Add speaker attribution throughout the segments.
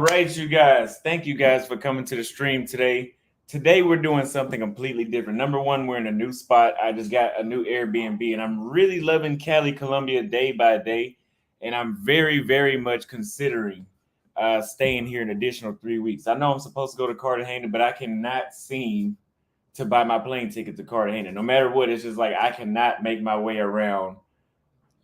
Speaker 1: right, you guys. Thank you guys for coming to the stream today. Today we're doing something completely different. Number one, we're in a new spot. I just got a new Airbnb and I'm really loving Cali, Colombia day by day. And I'm very, very much considering staying here an additional 3 weeks. I know I'm supposed to go to Cartagena, but I cannot seem to buy my plane ticket to Cartagena. No matter what, it's just like I cannot make my way around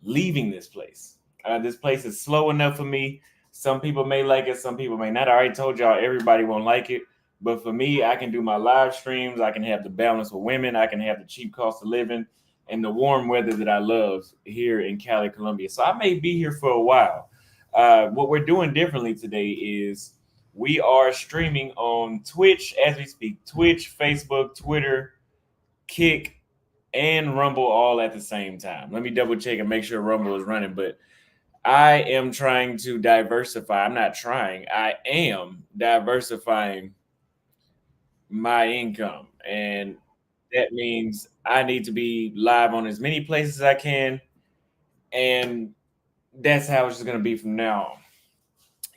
Speaker 1: leaving this place. This place is slow enough for me. Some people may like it, some people may not. I already told y'all everybody won't like it. But for me, I can do my live streams. I can have the balance with women. I can have the cheap cost of living and the warm weather that I love here in Cali, Colombia. So I may be here for a while. What we're doing differently today is we are streaming on Twitch as we speak. Twitch, Facebook, Twitter, Kick, and Rumble all at the same time. Let me double check and make sure Rumble is running. But I am trying to diversify. I'm not trying. I am diversifying my income. And that means I need to be live on as many places as I can. And that's how it's just gonna be from now on.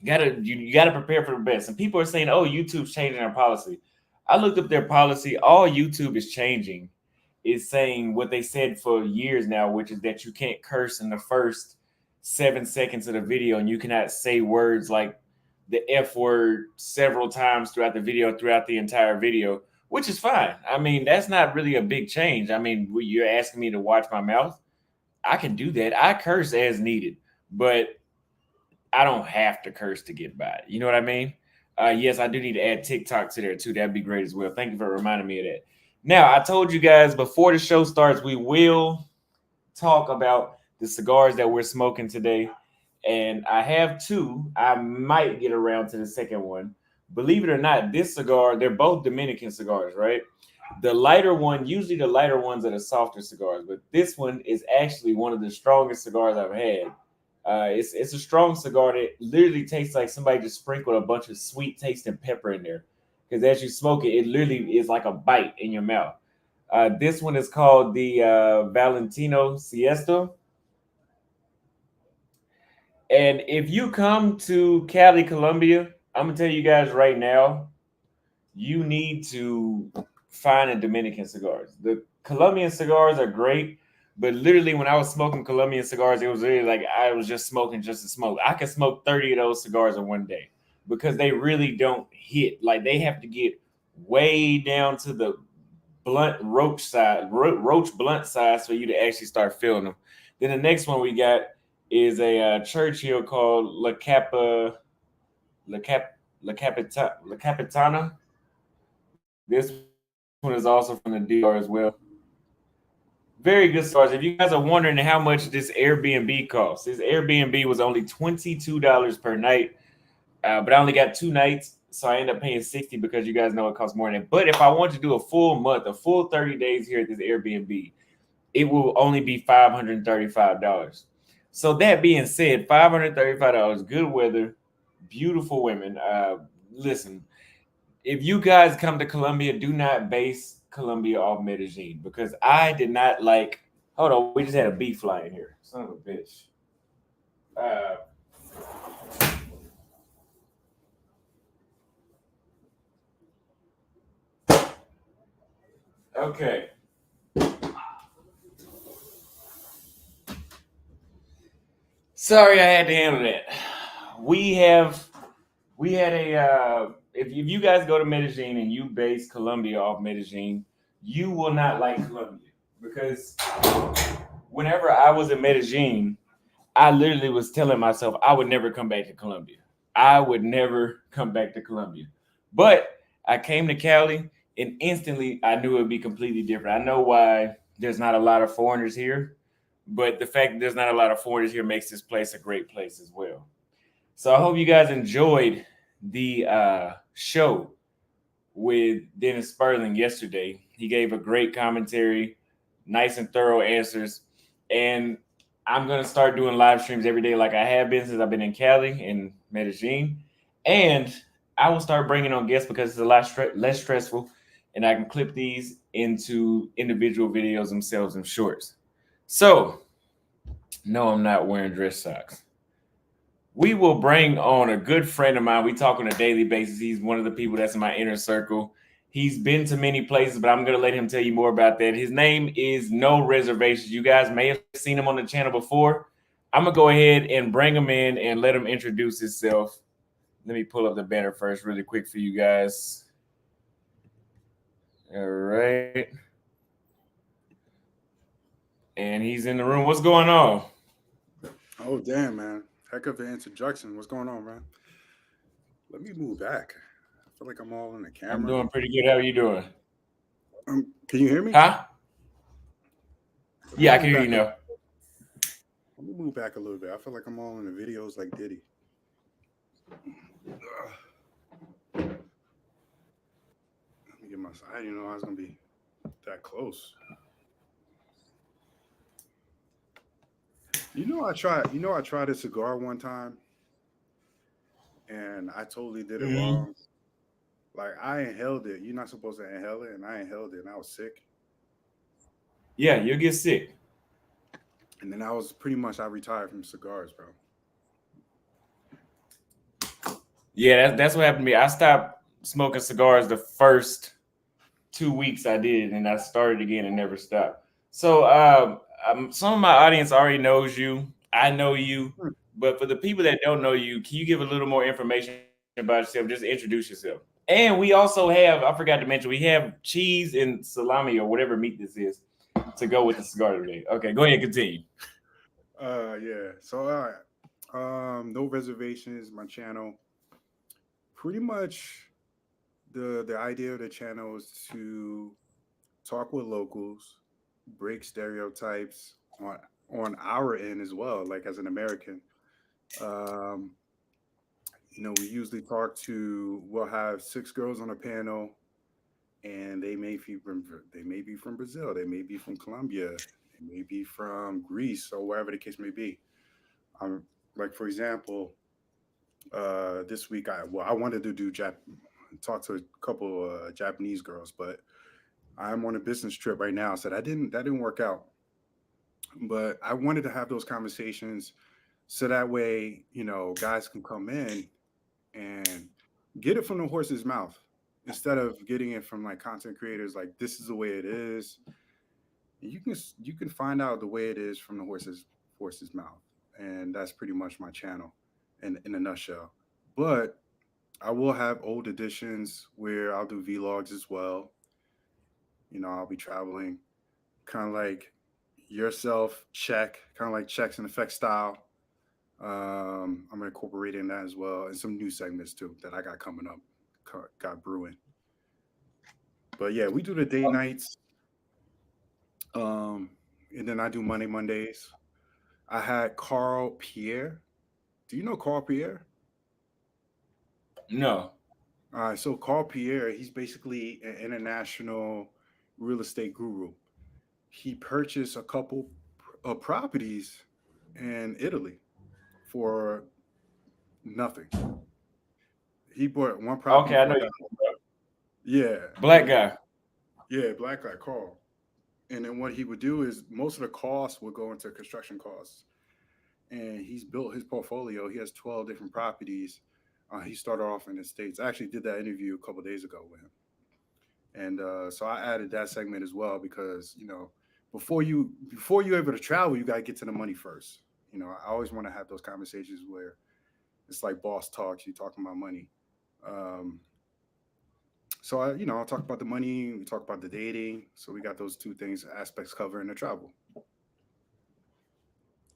Speaker 1: You gotta prepare for the best. And people are saying, oh, YouTube's changing their policy. I looked up their policy. All YouTube is changing is saying what they said for years now, which is that you can't curse in the first 7 seconds of the video, and you cannot say words like the F word several times throughout the video, throughout the entire video, which is fine. I mean, that's not really a big change. I mean, you're asking me to watch my mouth. I can do that. I curse as needed, but I don't have to curse to get by. You know what I mean? Yes, I do need to add TikTok to there too. That'd be great as well. Thank you for reminding me of that. Now, I told you guys before the show starts, we will talk about the cigars that we're smoking today. And I have two. I might get around to the second one. Believe it or not, this cigar, they're both Dominican cigars, right? The lighter one, usually the lighter ones are the softer cigars, but this one is actually one of the strongest cigars I've had. It's a strong cigar that literally tastes like somebody just sprinkled a bunch of sweet tasting pepper in there. Because as you smoke it, it literally is like a bite in your mouth. This one is called the Valentino Siesta. And if you come to Cali, Colombia, I'm gonna tell you guys right now, you need to find a Dominican cigars. The Colombian cigars are great, but literally when I was smoking Colombian cigars, it was really like I was just smoking just to smoke. I could smoke 30 of those cigars in one day because they really don't hit. Like they have to get way down to the blunt roach blunt size for you to actually start feeling them. Then the next one we got is a Churchill called La Cap La Capitana. This one is also from the DR as well. Very good stars. If you guys are wondering how much this Airbnb costs, this Airbnb was only $22 per night, but I only got 2 nights, so I ended up paying 60 because you guys know it costs more than that. But if I want to do a full month, a full 30 days here at this Airbnb, it will only be $535. So that being said, $535, good weather, beautiful women. Listen, if you guys come to Colombia, do not base Colombia off Medellin because I did not like. Hold on, we just had a bee fly in here. Son of a bitch. Uh, okay. Sorry, I had to handle that. We have we had a if you guys go to Medellin and you base Colombia off Medellin, you will not like Colombia because whenever I was in Medellin, I literally was telling myself I would never come back to Colombia. I would never come back to Colombia. But I came to Cali and instantly I knew it would be completely different. I know why there's not a lot of foreigners here, but the fact that there's not a lot of foreigners here makes this place a great place as well. So I hope you guys enjoyed the show with Dennis Sperling yesterday. He gave a great commentary, nice and thorough answers. And I'm going to start doing live streams every day like I have been since I've been in Cali and Medellin. And I will start bringing on guests because it's a lot less stressful. And I can clip these into individual videos themselves in shorts. So, no, I'm not wearing dress socks. we will bring on a good friend of mine. We talk on a daily basis. He's one of the people that's in my inner circle. He's been to many places, but I'm going to let him tell you more about that. His name is No Reservations. You guys may have seen him on the channel before. I'm going to go ahead and bring him in and let him introduce himself. Let me pull up the banner first, really quick for you guys. All right. And he's in the room. What's going on?
Speaker 2: Oh damn, man! Heck of an introduction. What's going on, man? Let me move back. I feel like I'm all in the
Speaker 1: I'm
Speaker 2: camera.
Speaker 1: doing pretty good. How are you doing?
Speaker 2: Can you hear me?
Speaker 1: Huh?
Speaker 2: Let me
Speaker 1: Yeah, I can
Speaker 2: move
Speaker 1: hear you
Speaker 2: back.
Speaker 1: now.
Speaker 2: Let me move back a little bit. I feel like I'm all in the videos like Diddy. Ugh. Let me get my. I didn't know I was gonna be that close. I tried. I tried a cigar one time, and I totally did it
Speaker 1: Mhm.
Speaker 2: wrong. Like I inhaled it. You're not supposed to inhale it, and I inhaled it, and I was sick.
Speaker 1: Yeah, you'll get sick.
Speaker 2: And then I was pretty much I retired from cigars, bro.
Speaker 1: Yeah, that's what happened to me. I stopped smoking cigars the first 2 weeks I did, and I started again and never stopped. So, some of my audience already knows you. I know you,
Speaker 2: Hmm.
Speaker 1: but for the people that don't know you, can you give a little more information about yourself? Just introduce yourself. And we also have, I forgot to mention, we have cheese and salami or whatever meat this is to go with the cigar today. Okay, go ahead and continue.
Speaker 2: Yeah. So all right. No reservations. My channel. Pretty much the idea of the channel is to talk with locals, break stereotypes on our end as well. Like as an American, um, we usually talk to. We'll have six girls on a panel, and they may be from Brazil, they may be from Colombia, they may be from Greece or wherever the case may be. Um, like for example, this week I wanted to talk to a couple Japanese girls, but I'm on a business trip right now, so that didn't work out. But I wanted to have those conversations so that way guys can come in and get it from the horse's mouth instead of getting it from like content creators like this is the way it is. You can find out the way it is from the horse's mouth, and that's pretty much my channel in a nutshell. But I will have old editions where I'll do vlogs as well. I'll be traveling, kind of like yourself, check, kind of like checks and effect style. I'm incorporating that as well, and some new segments too that I got coming up, got brewing. But yeah, we do the date nights, um, and then I do Mondays. I had Carl Pierre. Do you know Carl Pierre?
Speaker 1: No.
Speaker 2: All right, so Carl Pierre, he's basically an international real estate guru. He purchased a couple of properties in Italy for nothing. He bought one property
Speaker 1: Okay, I
Speaker 2: for
Speaker 1: know
Speaker 2: about,
Speaker 1: you.
Speaker 2: yeah,
Speaker 1: Black
Speaker 2: yeah,
Speaker 1: guy.
Speaker 2: yeah, black guy Carl. And then what he would do is most of the costs would go into construction costs. And he's built his portfolio. He has 12 different properties. He started off in the States. I actually did that interview a couple of days ago with him. And so I added that segment as well because, before you able to travel, you got to get to the money first. I always want to have those conversations where it's like boss talks, you talking about money. Um, so I'll talk about the money. We talk about the dating. So we got those two things aspects covered in the travel.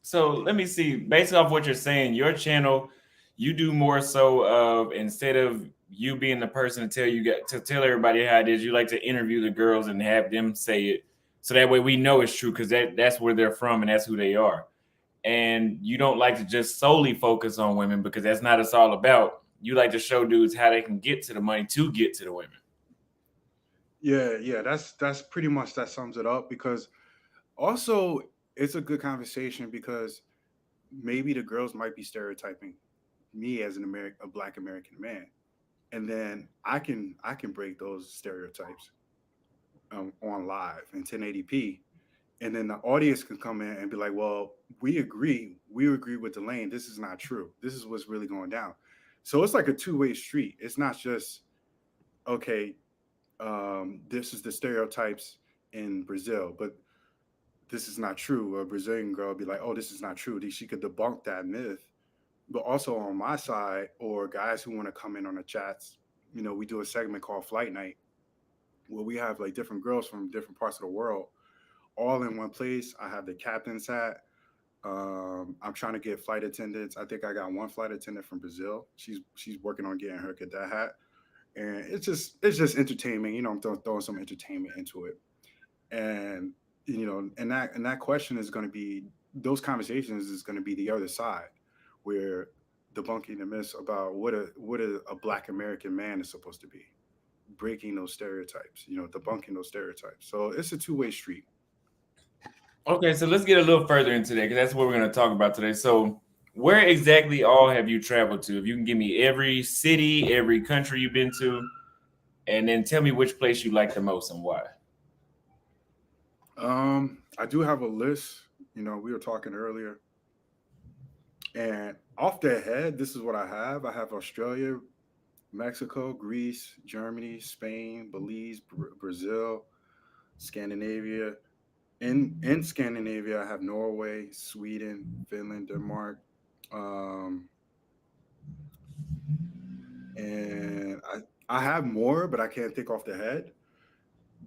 Speaker 1: So let me see. Based off what you're saying, your channel, you do more so of instead of you being the person to tell everybody how it is, you like to interview the girls and have them say it, so that way we know it's true because that's where they're from and that's who they are. And you don't like to just solely focus on women because that's not what it's all about. You like to show dudes how they can get to the money to get to the women.
Speaker 2: Yeah, yeah, that's pretty much that sums it up because also it's a good conversation because maybe the girls might be stereotyping me as a black American man, and then I can break those stereotypes on live in 1080p, and then the audience can come in and be like, well, we agree with the lane. This is not true. This is what's really going down. So it's like a two-way street. It's not just, okay, this is the stereotypes in Brazil, but this is not true. A Brazilian girl would be like, oh, this is not true. She could debunk that myth. But also on my side, or guys who want to come in on the chats, we do a segment called Flight Night, where we have like different girls from different parts of the world all in one place. I have the captain's hat. I'm trying to get flight attendants. I think I got one flight attendant from Brazil. She's working on getting her cadet hat, and it's just entertainment. I'm throwing some entertainment into it, and and that question is going to be, those conversations is going to be the other side, where debunking the myths about what a Black American man is supposed to be, breaking those stereotypes, debunking those stereotypes. So it's a two-way street.
Speaker 1: Okay, so let's get a little further into that because that's what we're going to talk about today. So, where exactly all have you traveled to? If you can give me every city, every country you've been to, and then tell me which place you like the most and why.
Speaker 2: I do have a list. We were talking earlier, and off the head, this is what I have. I have Australia, Mexico, Greece, Germany, Spain, Belize, Brazil, Scandinavia. In Scandinavia, I have Norway, Sweden, Finland, Denmark, um, and I have more, but I can't think off the head.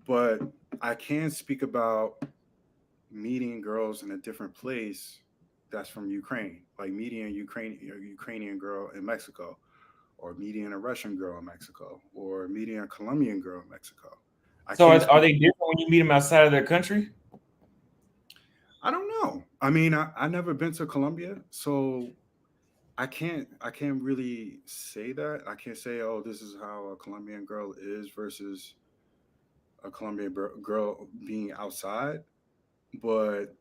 Speaker 2: But I can speak about meeting girls in a different place that's from Ukraine, like meeting a Ukrainian girl in Mexico, or meeting a Russian girl in Mexico, or meeting a Colombian girl in Mexico. I
Speaker 1: So,
Speaker 2: can't
Speaker 1: are
Speaker 2: speak.
Speaker 1: they different when you meet them outside of their country?
Speaker 2: I don't know. I mean, I never been to Colombia, so I can't really say that. I can't say, oh, this is how a Colombian girl is versus a Colombian girl being outside. But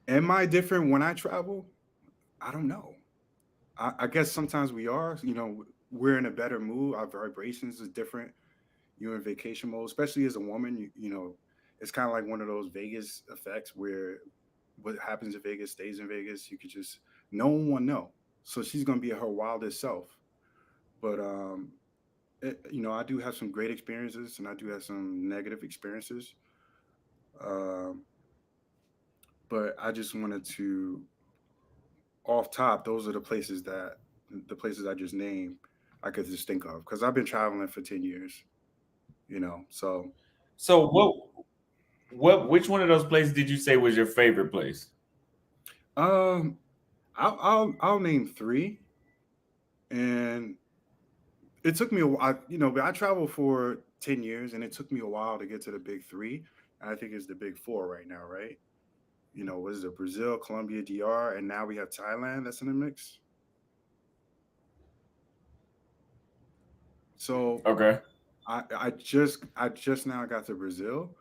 Speaker 2: am I different when I travel? I don't know. I guess sometimes we are. We're in a better mood. Our vibrations is different. You're in vacation mode, especially as a woman. It's kind of like one of those Vegas effects where what happens in Vegas stays in Vegas. You could just, no one will know. So she's gonna be her wildest self. But I do have some great experiences, and I do have some negative experiences. Um, but I just wanted to, off top, those are the places I just named. I could just think of because I've been traveling for 10 years. So
Speaker 1: So, which one of those places did you say was your favorite place?
Speaker 2: um, I'll name three, and it took me a while. But I traveled for 10 years, and it took me a while to get to the big three. And I think it's the big four right now, right? What is it? Brazil, Colombia, DR, and now we have Thailand that's in the mix. So
Speaker 1: Okay.
Speaker 2: I just now got to Brazil,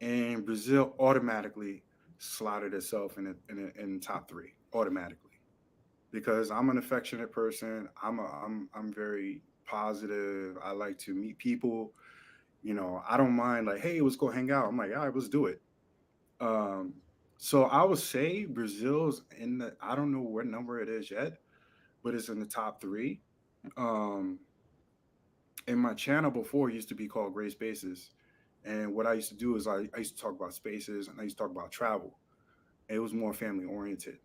Speaker 2: and Brazil automatically slotted itself in top three automatically, because I'm an affectionate person. I'm very positive. I like to meet people. I don't mind, like, hey, let's go hang out. I'm like, all right, let's do it. Um, so I would say Brazil's in the, I don't know what number it is yet, but it's in the top three. Um, and my channel before used to be called Gray Spaces. And what I used to do is I used to talk about spaces, and I used to talk about travel. It was more family oriented.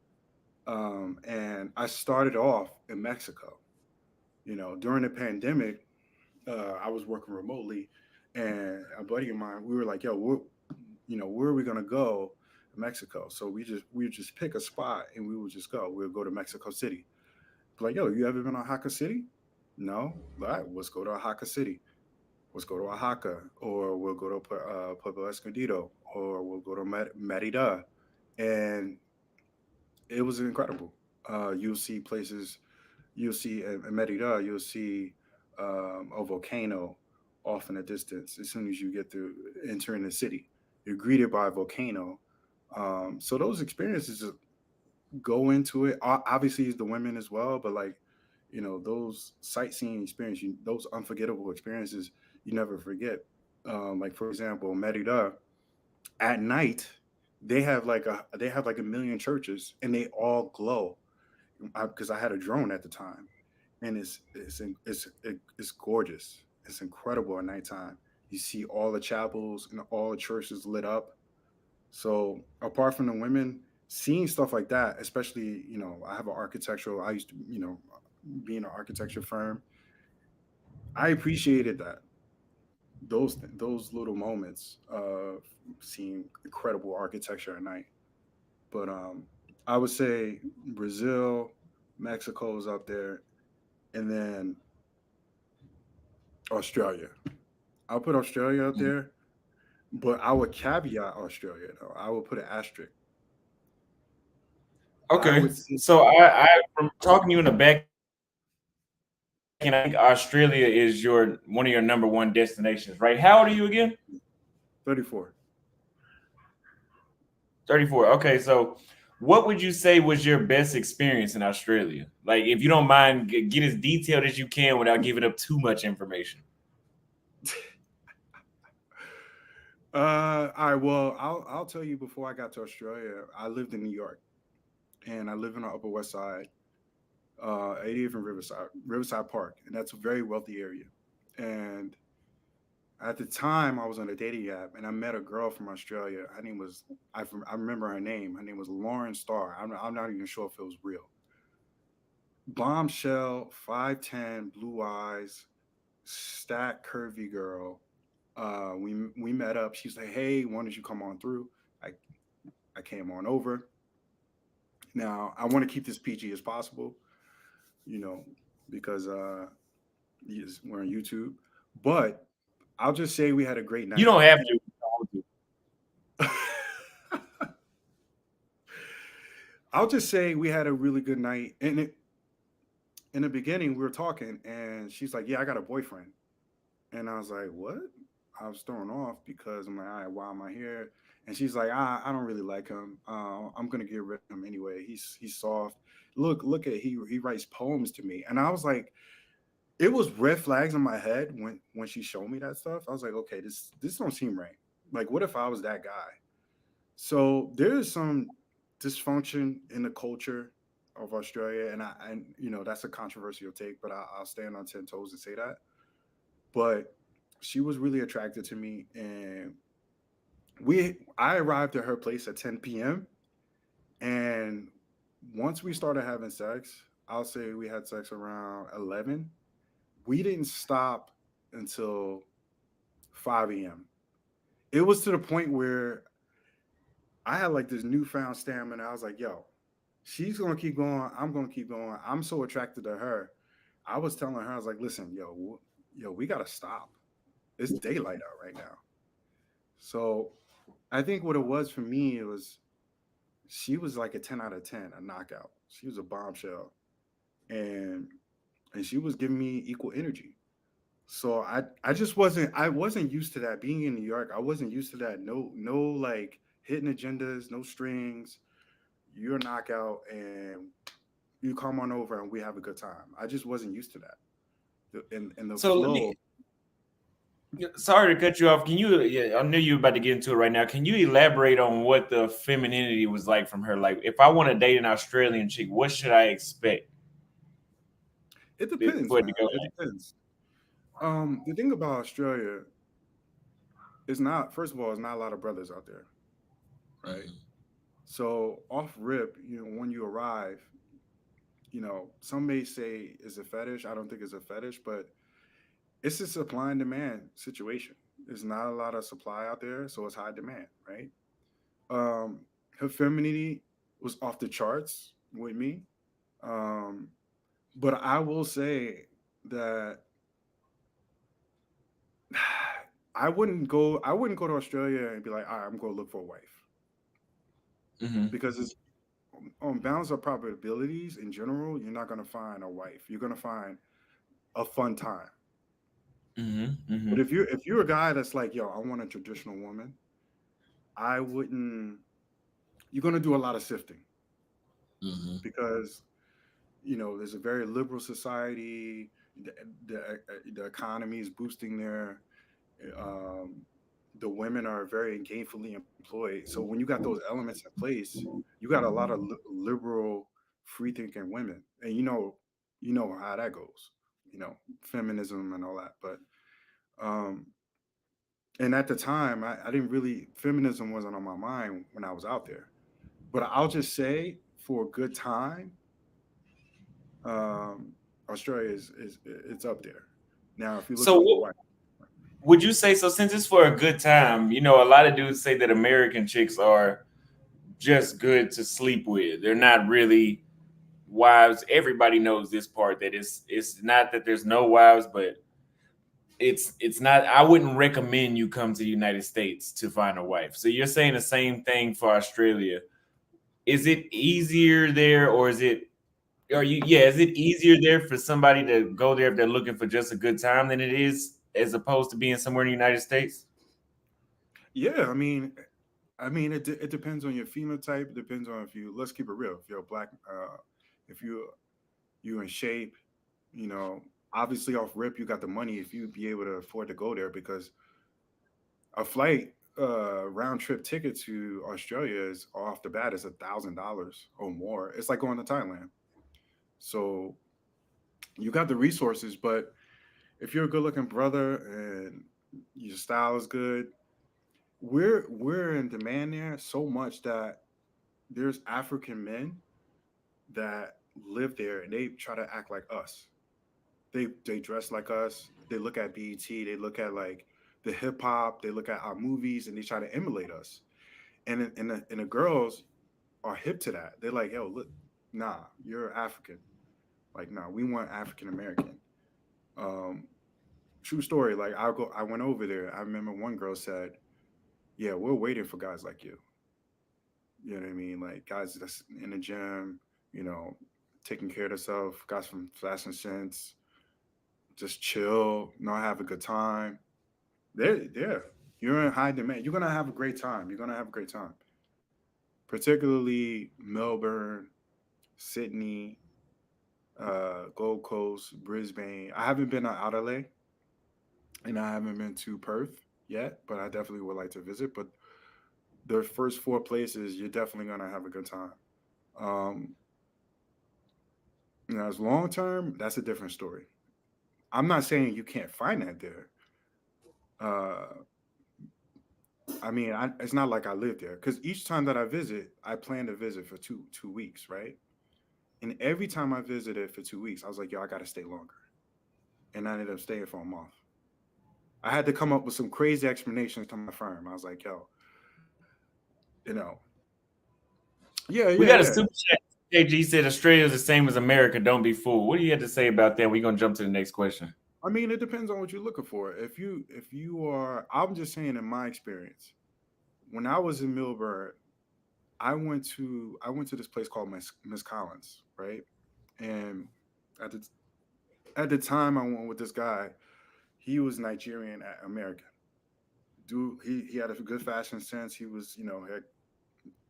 Speaker 2: And I started off in Mexico. During the pandemic, I was working remotely, and a buddy of mine, we were like, "Yo, where are we gonna go in Mexico?" So we would just pick a spot, and we would just go. We'll go to Mexico City. Like, yo, you ever been to Oaxaca City? No. All right, let's go to Oaxaca City. Let's go to Oaxaca, or we'll go to Pueblo Escondido, or we'll go to Merida, and it was incredible. You'll see places. You'll see in Merida. You'll see a volcano off in the distance. As soon as you get through entering the city, you're greeted by a volcano. So those experiences just go into it. Obviously, it's the women as well, but like, those sightseeing experience, those unforgettable experiences, you never forget. Like, for example, Merida. At night, they have like a million churches, and they all glow. Because I had a drone at the time, and it's gorgeous. It's incredible at nighttime. You see all the chapels and all the churches lit up. So apart from the women, seeing stuff like that, especially, I have an architectural. I used to, be in an architecture firm. I appreciated that those little moments of seeing incredible architecture at night. But I would say Brazil, Mexico is up there, and then Australia. I'll put Australia up
Speaker 1: Mm.
Speaker 2: there, but I would caveat Australia though. I would put an asterisk. I
Speaker 1: Okay,
Speaker 2: would say
Speaker 1: so I from talking to you in the back, and I think Australia is your one of your number one destinations, right? How old are you again?
Speaker 2: 34.
Speaker 1: 34. Okay, so what would you say was your best experience in Australia? Like, if you don't mind, get as detailed as you can without giving up too much information.
Speaker 2: All right. Well, I'll tell you. Before I got to Australia, I lived in New York, and I live in the Upper West Side, 80th and Riverside Park, and that's a very wealthy area. And at the time, I was on a dating app, and I met a girl from Australia. Her name was I remember her name. Her name was Lauren Starr. I'm not even sure if it was real. Bombshell, 5'10", blue eyes, stat curvy girl. We met up. She's like, "Hey, why don't you come on through?" I I came on over. Now I want to keep this PG as possible, you know, because yes, we're on YouTube. But I'll just say we had a great
Speaker 1: You
Speaker 2: night.
Speaker 1: don't have
Speaker 2: I'll just say we had a really good night. And in the beginning, we were talking, and she's like, "Yeah, I got a boyfriend." And I was like, "What?" I was thrown off because I'm like, "All right, why am I here?" And she's like, I don't really like him. I'm gonna get rid of him anyway. He's soft. Look at he writes poems to me." And I was like, it was red flags in my head when she showed me that stuff. I was like, okay, this don't seem right. Like, what if I was that guy? So there is some dysfunction in the culture of Australia, and that's a controversial take, but I'll stand on 10 toes and say that. But she was really attracted to me, and I arrived at her place at 10 p.m. And once we started having sex, I'll say we had sex around 11. We didn't stop until 5 a.m. It was to the point where I had like this newfound stamina. I was like, yo, she's gonna keep going. I'm gonna keep going. I'm so attracted to her. I was telling her, I was like, listen, yo, we gotta stop. It's daylight out right now. So I think what it was for me, it was she was like a 10 out of 10, a knockout. She was a bombshell. And she was giving me equal energy. So I wasn't used to that. Being in New York, I wasn't used to that. No like hidden agendas, no strings. You're a knockout and you come on over and we have a good time. I just wasn't used to that. And the
Speaker 1: so let me
Speaker 2: flow.
Speaker 1: sorry to cut you off. Can you yeah, I knew you were about to get into it right now. Can you elaborate on what the femininity was like from her? Like, if I want to date an Australian chick, what should I expect
Speaker 2: It depends,
Speaker 1: for it to
Speaker 2: man.
Speaker 1: go
Speaker 2: It depends. The thing about Australia is not, first of all, there's not a lot of brothers out there, right?
Speaker 1: like?
Speaker 2: So off rip, when you arrive, some may say is a fetish. I don't think it's a fetish, but it's a supply and demand situation. There's not a lot of supply out there, so it's high demand, right? Um, Her femininity was off the charts with me. Um, but I will say that I wouldn't go to Australia and be like, all right, I'm going to look for a wife
Speaker 1: Mm-hmm.
Speaker 2: because it's on balance of probabilities in general. You're not going to find a wife. You're going to find a fun time.
Speaker 1: Mm-hmm. Mm-hmm.
Speaker 2: But if you're a guy that's like, yo, I want a traditional woman, I wouldn't. You're going to do a lot of sifting
Speaker 1: Mm-hmm.
Speaker 2: because there's a very liberal society. The, the economy is boosting there. Um, the women are very gainfully employed. So when you got those elements in place, you got a lot of liberal, free thinking women, and you know how that goes. You know, feminism and all that. But um, and at the time, I didn't really feminism wasn't on my mind when I was out there. But I'll just say for a good time, um, Australia is it's up there. Now, if you're looking
Speaker 1: So
Speaker 2: for a
Speaker 1: what
Speaker 2: wife,
Speaker 1: would you say? So since it's for a good time, a lot of dudes say that American chicks are just good to sleep with. They're not really wives. Everybody knows this part that it's not that there's no wives, but it's not. I wouldn't recommend you come to the United States to find a wife. So you're saying the same thing for Australia. Is it easier there, or is it? Are you? Yeah, is it easier there for somebody to go there if they're looking for just a good time than it is as opposed to being somewhere in the United States?
Speaker 2: yeah, it depends on your phenotype. It depends on if you let's keep it real. If you're a black, if you in shape, you know, obviously off rip you got the money if you be able to afford to go there because a flight round trip ticket to Australia is off the bat is $1,000 or more. It's like going to Thailand. So you got the resources, but if you're a good looking brother and your style is good, we're in demand there so much that there's African men that live there and they try to act like us. They dress like us. They look at BET. They look at like the hip hop. They look at our movies and they try to emulate us. And the girls are hip to that. They're like, yo, look, nah, you're African. Like, nah, we want African American. Um, True story. Like, I went over there. I remember one girl said, "Yeah, we're waiting for guys like you." You know what I mean? Like guys that's in the gym, you know, taking care of themselves, guys from fashion sense, just chill, not have a good time. They're you're in high demand. You're gonna have a great time. You're gonna have a great time. Particularly Melbourne, Sydney, Gold Coast, Brisbane. I haven't been to Adelaide and I haven't been to Perth yet, but I definitely would like to visit. But the first four places, you're definitely gonna have a good time. Um, as long term, that's a different story. I'm not saying you can't find that there. Uh, it's not like I live there because each time that I visit, I plan to visit for two weeks, right? And every time I visited for 2 weeks, I was like, yo, I got to stay longer, and I ended up staying for a month. I had to come up with some crazy explanations to my firm. I was like, yo, you know, yeah,
Speaker 1: We
Speaker 2: yeah,
Speaker 1: got a
Speaker 2: yeah.
Speaker 1: super chat. KG said Australia is the same as America. Don't be fooled. What do you have to say about that? We're gonna jump to the next question.
Speaker 2: I mean, it depends on what you're looking for. If you are, I'm just saying in my experience, when I was in Milburn, I went to this place called Miss Collins, right? And at the at the time, I went with this guy. He was Nigerian American. Dude, he had a good fashion sense. He was, had,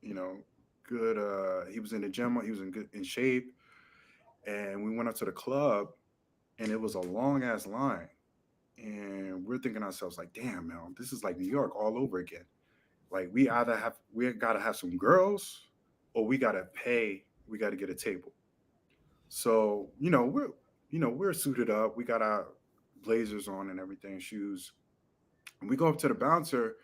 Speaker 2: you know, good. He was in the gym. He was in shape. And we went up to the club, and it was a long ass line. And we're thinking to ourselves like, damn, man, this is like New York all over again. Like we gotta have some girls, or we gotta pay. We gotta get a table. So we're suited up. We got our blazers on and everything, shoes. And we go up to the bouncer,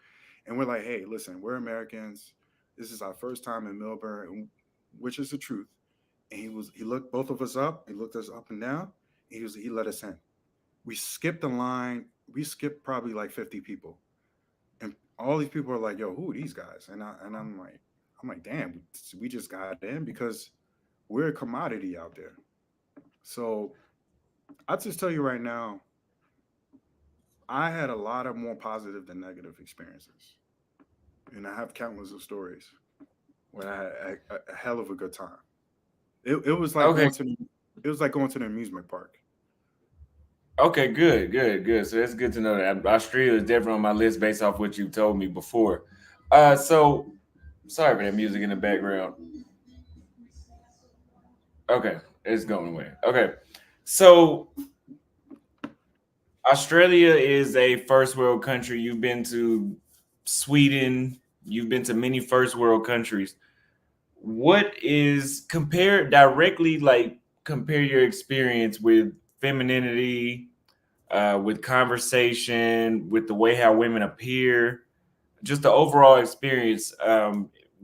Speaker 2: and we're like, "Hey, listen, we're Americans. This is our first time in Melbourne, which is the truth." And he looked both of us up. He looked us up and down. And he let us in. We skipped the line. We skipped probably like 50 people, and all these people are like, "Yo, who are these guys?" I'm like, "Damn, we just got in because we're a commodity out there." So I just tell you right now, I had a lot of more positive than negative experiences, and I have countless of stories where I had a hell of a good time. It was like
Speaker 1: Okay.
Speaker 2: going to the amusement park.
Speaker 1: Okay. Good. Good. Good. So that's good to know that Australia is definitely on my list based off what you told me before. So sorry for that music in the background. Okay, it's going away. Okay, so Australia is a first world country. You've been to Sweden. You've been to many first world countries. What is compare directly, like compare your experience with femininity, with conversation, with the way how women appear, just the overall experience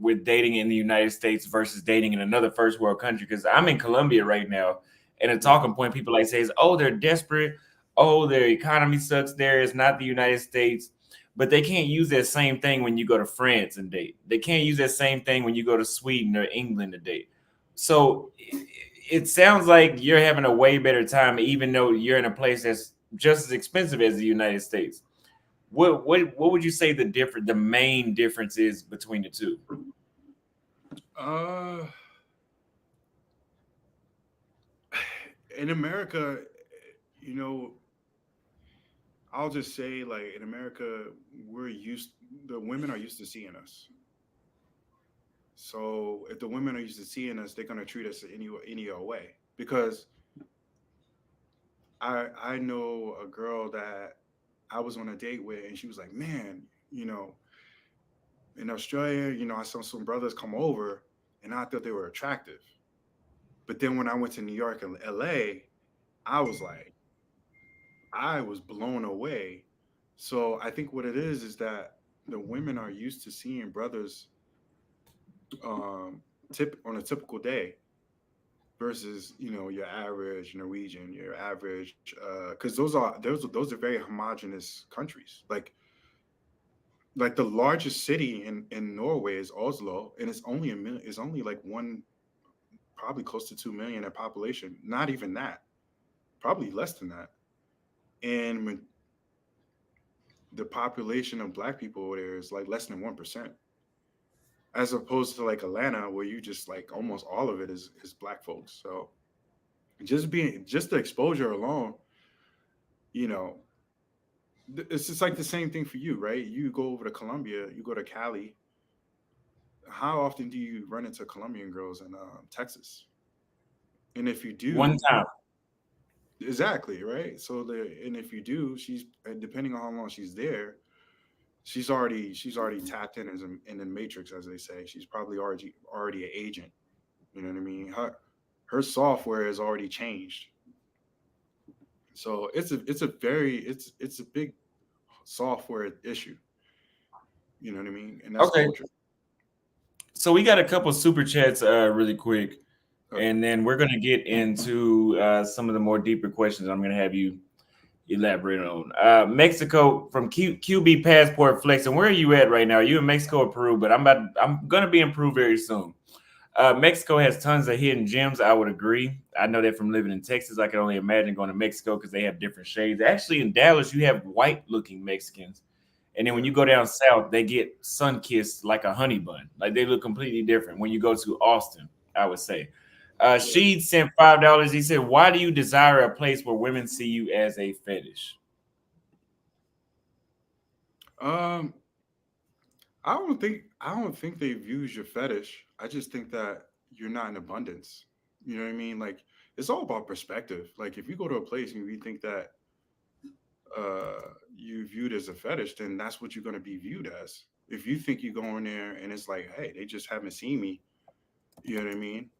Speaker 1: with dating in the United States versus dating in another first world country. Because I'm in Colombia right now, and a
Speaker 2: Yeah.
Speaker 1: talking point people like say is, "Oh, they're desperate. Oh, their economy sucks. There, it's not the United States." But they can't use that same thing when you go to France and date. They can't use that same thing when you go to Sweden or England to date. So it sounds like you're having a way better time, even though you're in a place that's just as expensive as the United States. What would you say the main difference is between the two?
Speaker 2: Uh, in America, you know, I'll just say like in America, the women are used to seeing us. So if the women are used to seeing us, they're gonna treat us any old way. Because I know a girl that I was on a date with, and she was like, "Man, in Australia, I saw some brothers come over, and I thought they were attractive. But then when I went to New York and LA, I was like, I was blown away. So I think what it is that the women are used to seeing brothers um tip on a typical day versus your average Norwegian, your average because those are very homogenous countries. Like the largest city in Norway is Oslo, and it's only a million. It's only like one, probably close to 2 million in population. Not even that, probably less than that. And the population of Black people over there is like less than 1%, as opposed to like Atlanta, where you just like almost all of it is Black folks. So just the exposure alone, you know, it's just like the same thing for you, right? You go over to Colombia, you go to Cali. How often do you run into Colombian girls in Texas? And if you
Speaker 1: One
Speaker 2: do,
Speaker 1: time.
Speaker 2: exactly, right? And if you do, she's depending on how long she's there, she's already tapped in the matrix, as they say. She's probably already an agent. You know what I mean? Her software has already changed. So it's a big software issue. You know what I mean? And that's
Speaker 1: Okay.
Speaker 2: culture.
Speaker 1: So we got a couple super chats really quick,
Speaker 2: Okay.
Speaker 1: and then we're gonna get into some of the more deeper questions I'm gonna have you elaborate on. Mexico from QB Passport Flex. And where are you at right now? Are you in Mexico or Peru? But I'm gonna be in Peru very soon. Mexico has tons of hidden gems. I would agree. I know that from living in Texas. I can only imagine going to Mexico because they have different shades. Actually, in Dallas, you have white-looking Mexicans, and then when
Speaker 2: Yeah.
Speaker 1: you go down south, they get sun-kissed like a honey bun. Like they look completely different. When you go to Austin, I would say.
Speaker 2: Yeah.
Speaker 1: Sheed sent $5. He said, "Why do you desire a place where women see you as a fetish?"
Speaker 2: Um, I don't think they views your fetish. I just think that you're not in abundance. You know what I mean? Like it's all about perspective. Like if you go to a place and you think that you viewed as a fetish, then that's what you're gonna be viewed as. If you think you go in there and it's like, hey, they just haven't seen me, you know what I mean?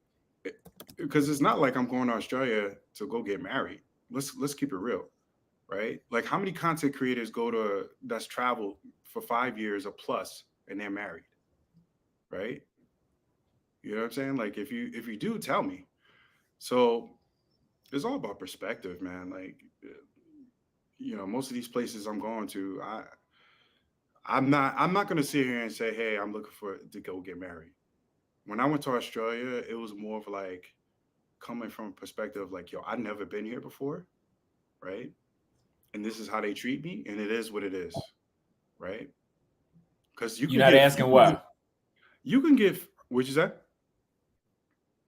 Speaker 2: Because it's not like I'm going to Australia to go get married. Let's keep it real, right? Like how many content creators go to that's traveled for 5 years or plus and they're married, right? You know what I'm saying? Like if you do, tell me. So it's all about perspective, man. Like most of these places I'm going to, I'm not gonna sit here and say, hey, I'm looking for to go get married. When I went to Australia, it was more of like coming from a perspective of like, yo, I've never been here before, right? And this is how they treat me, and it is what it is, right? Because
Speaker 1: You're not asking why.
Speaker 2: you can give which is that?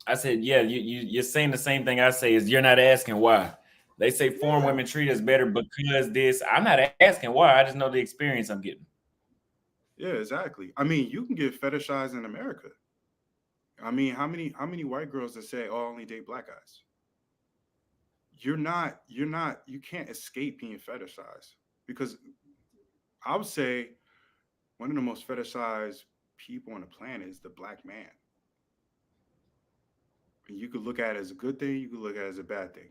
Speaker 1: I said, yeah, you're saying the same thing I say is you're not asking why. They say foreign
Speaker 2: Yeah,
Speaker 1: women treat us better because this. I'm not asking why. I just know the experience I'm getting.
Speaker 2: yeah, exactly. I mean, you can get fetishized in America. I mean, how many white girls that say, "Oh, I only date black guys"? You can't escape being fetishized because I would say one of the most fetishized people on the planet is the black man. And you could look at it as a good thing, you could look at it as a bad thing.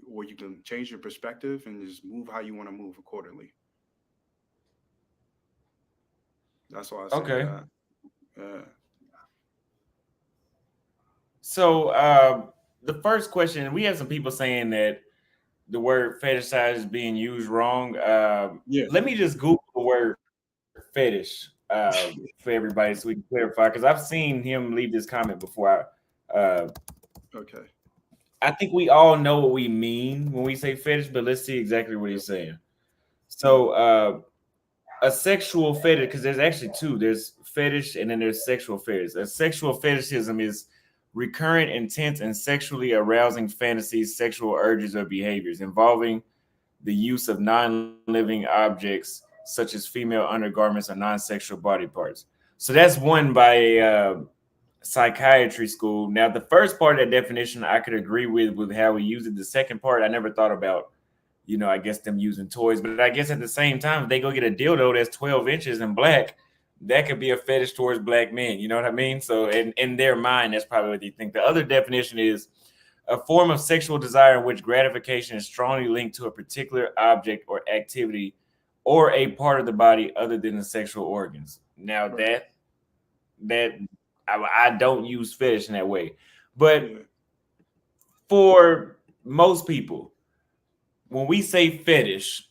Speaker 2: Or you can change your perspective and just move how you want to move accordingly. That's why I say
Speaker 1: Okay.
Speaker 2: that. Uh,
Speaker 1: So the first question, we have some people saying that the word fetishize is being used wrong.
Speaker 2: yeah.
Speaker 1: Let me just Google the word fetish for everybody so we can clarify, because I've seen him leave this comment before.
Speaker 2: Okay.
Speaker 1: I think we all know what we mean when we say fetish, but let's see exactly what
Speaker 2: Yeah.
Speaker 1: he's saying.
Speaker 2: Yeah.
Speaker 1: So a sexual fetish, because there's actually two. There's fetish and then there's sexual fetish. A sexual fetishism is recurrent, intense, and sexually arousing fantasies, sexual urges, or behaviors involving the use of non-living objects such as female undergarments or non-sexual body parts. So that's one by a psychiatry school. Now, the first part of that definition I could agree with how we use it. The second part I never thought about, I guess them using toys. But I guess at the same time, if they go get a dildo that's 12 inches and black, that could be a fetish towards black men. You know what I mean? So in their mind, that's probably what they think. The other definition is a form of sexual desire in which gratification is strongly linked to a particular object or activity or a part of the body other than the sexual organs. Now
Speaker 2: Right.
Speaker 1: that I don't use fetish in that way. But
Speaker 2: Yeah.
Speaker 1: for most people, when we say fetish,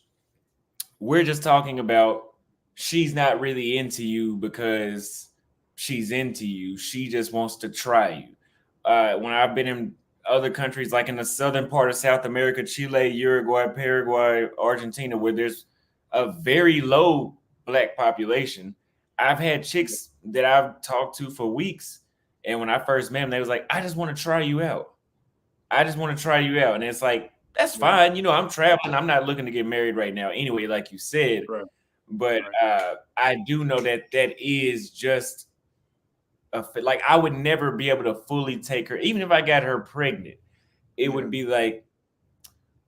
Speaker 1: we're just talking about she's not really into you because she's into you. She just wants to try you. When I've been in other countries, like in the southern part of South America, Chile, Uruguay, Paraguay, Argentina, where there's a very low black population, I've had chicks that I've talked to for weeks. And when I first met them, they was like, I just want to try you out. I just want to try you out. And it's like, that's
Speaker 2: Yeah.
Speaker 1: fine. I'm traveling. I'm not looking to get married right now anyway, like you said.
Speaker 2: Right.
Speaker 1: But
Speaker 2: Right.
Speaker 1: I do know that that is just like I would never be able to fully take her, even if I got her pregnant. It
Speaker 2: Yeah.
Speaker 1: would be like,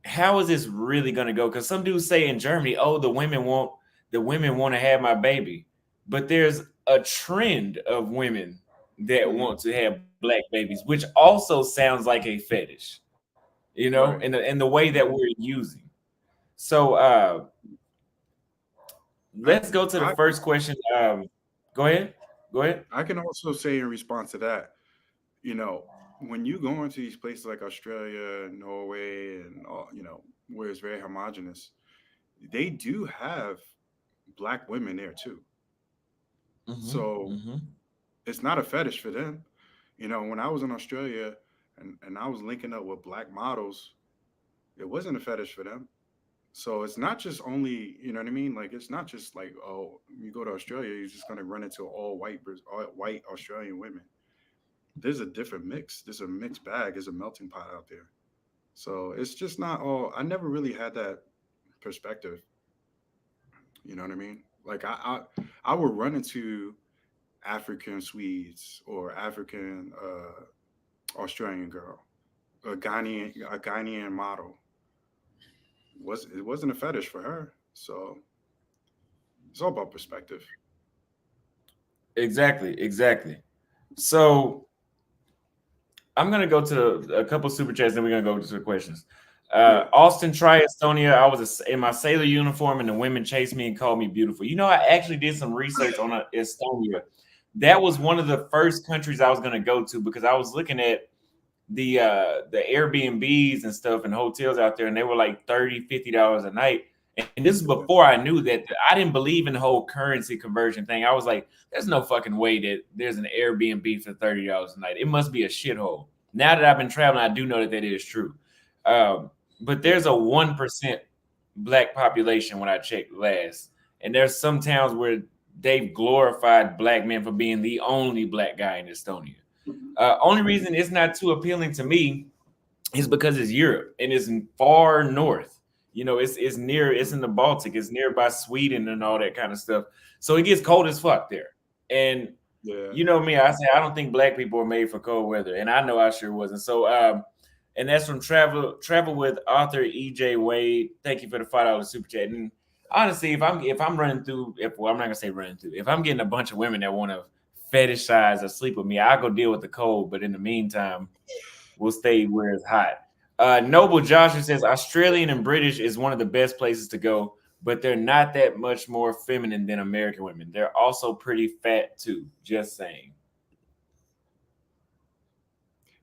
Speaker 1: how is this really going to go? Because some dudes say in Germany, oh, the women want to have my baby, but there's a trend of women that
Speaker 2: Hmm.
Speaker 1: want to have black babies, which also sounds like a fetish,
Speaker 2: Right.
Speaker 1: in the way that we're using. So
Speaker 2: I
Speaker 1: let's go to the
Speaker 2: I
Speaker 1: first question. Go ahead. Go ahead.
Speaker 2: I can also say in response to that, you know, when you go into these places like Australia, Norway, and all, where it's very homogenous, they do have black women there too.
Speaker 1: Mm-hmm.
Speaker 2: So
Speaker 1: Mm-hmm.
Speaker 2: it's not a fetish for them. When I was in Australia and I was linking up with black models, it wasn't a fetish for them. So it's not just only, you know what I mean? Like it's not just like, oh, you go to Australia, you're just gonna run into all white Australian women. There's a different mix. There's a mixed bag. There's a melting pot out there. So it's just not all. I never really had that perspective. You know what I mean? Like I would run into African Swedes or African Australian girl, a Ghanaian model. It wasn't a fetish for her. So it's all about perspective.
Speaker 1: Exactly. Exactly. So I'm gonna go to a couple super chats, then we're gonna go to the questions.
Speaker 2: Yeah.
Speaker 1: Austin, try Estonia. I was in my sailor uniform, and the women chased me and called me beautiful. I actually did some research on Estonia. That was one of the first countries I was gonna go to because I was looking at the Airbnbs and stuff and hotels out there, and they were like $30-50 a night. And this is
Speaker 2: Yeah.
Speaker 1: before I knew that. I didn't believe in the whole currency conversion thing. I was like, there's no fucking way that there's an Airbnb for $30 a night. It must be a shithole. Now that I've been traveling, I do know that that is true. But there's a 1% black population when I checked last. And there's some towns where they've glorified black men for being the only black guy in Estonia. Only reason it's not too appealing to me is because it's Europe and it's far north. It's in the Baltic, it's nearby Sweden and all that kind of stuff. So it gets cold as fuck there. And
Speaker 2: Yeah.
Speaker 1: you know me, I say I don't think black people are made for cold weather, and I know I sure wasn't. So and that's from travel with author EJ Wade. Thank you for the $5 super chat. And honestly, if I'm running through, if well, I'm not gonna say running through. If I'm getting a bunch of women that want to fetishize or sleep with me, I'll go deal with the cold. But in the meantime, we'll stay where it's hot. Noble Joshua says Australian and British is one of the best places to go, but they're not that much more feminine than American women. They're also pretty fat too. Just saying.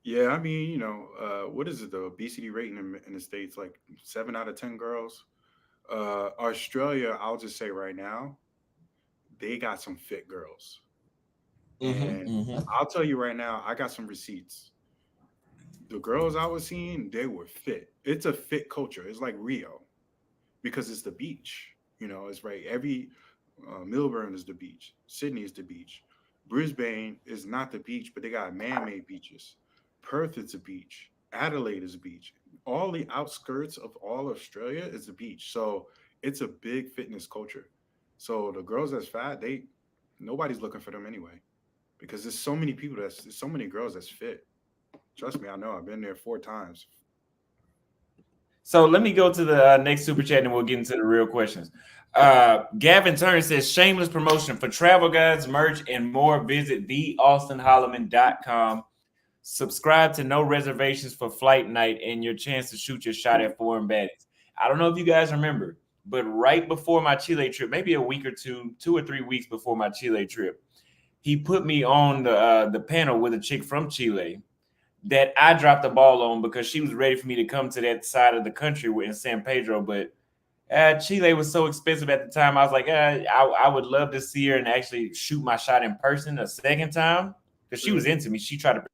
Speaker 2: Yeah, I mean, what is it? The obesity rate in the states, like 7 out of 10 girls. Australia, I'll just say right now, they got some fit girls,
Speaker 1: Mm-hmm,
Speaker 2: and
Speaker 1: mm-hmm.
Speaker 2: I'll tell you right now, I got some receipts. The girls I was seeing, they were fit. It's a fit culture. It's like Rio because it's the beach. It's right. Every Melbourne is the beach. Sydney is the beach. Brisbane is not the beach, but they got man-made beaches. Perth is a beach. Adelaide is a beach. All the outskirts of all Australia is a beach. So it's a big fitness culture. So the girls that's fat, nobody's looking for them anyway because there's so many girls that's fit. Trust me, I know. I've been there 4 times.
Speaker 1: So let me go to the next super chat and we'll get into the real questions. Gavin Turner says shameless promotion for travel guides, merch, and more. Visit theaustinholloman.com. Subscribe to no reservations for flight night and your chance to shoot your shot at foreign baddies. I don't know if you guys remember, but right before my Chile trip, maybe a week or 2 or 3 weeks before my Chile trip, he put me on the panel with a chick from Chile that I dropped the ball on because she was ready for me to come to that side of the country in San Pedro, but Chile was so expensive at the time. I was like, I would love to see her and actually shoot my shot in person a second time because she was
Speaker 2: Mm.
Speaker 1: into me. She tried to.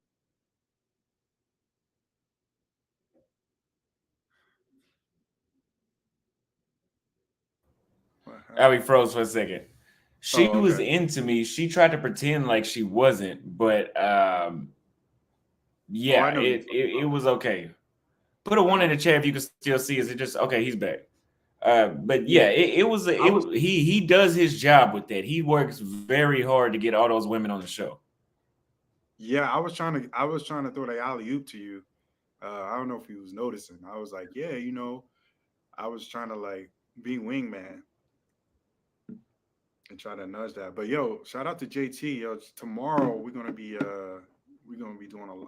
Speaker 2: What
Speaker 1: We
Speaker 2: happened?
Speaker 1: froze for a second. She
Speaker 2: Oh,
Speaker 1: was
Speaker 2: okay.
Speaker 1: into me. She tried to pretend like she wasn't, but
Speaker 2: Oh, I
Speaker 1: yeah,
Speaker 2: know what you're
Speaker 1: it
Speaker 2: talking
Speaker 1: was okay. Put a
Speaker 2: about. I
Speaker 1: one
Speaker 2: know
Speaker 1: in the
Speaker 2: what
Speaker 1: chat if you can still see. Is it just okay? He's back. But
Speaker 2: you.
Speaker 1: yeah,
Speaker 2: Yeah,
Speaker 1: it was
Speaker 2: I was.
Speaker 1: he does his job with that. He works very hard to get all those women on the show.
Speaker 2: Yeah, I was trying to throw the alley oop to you. I don't know if you was noticing. I was like, yeah, I was trying to like be wingman and try to nudge that. But yo, shout out to JT. Yo, tomorrow we're gonna be doing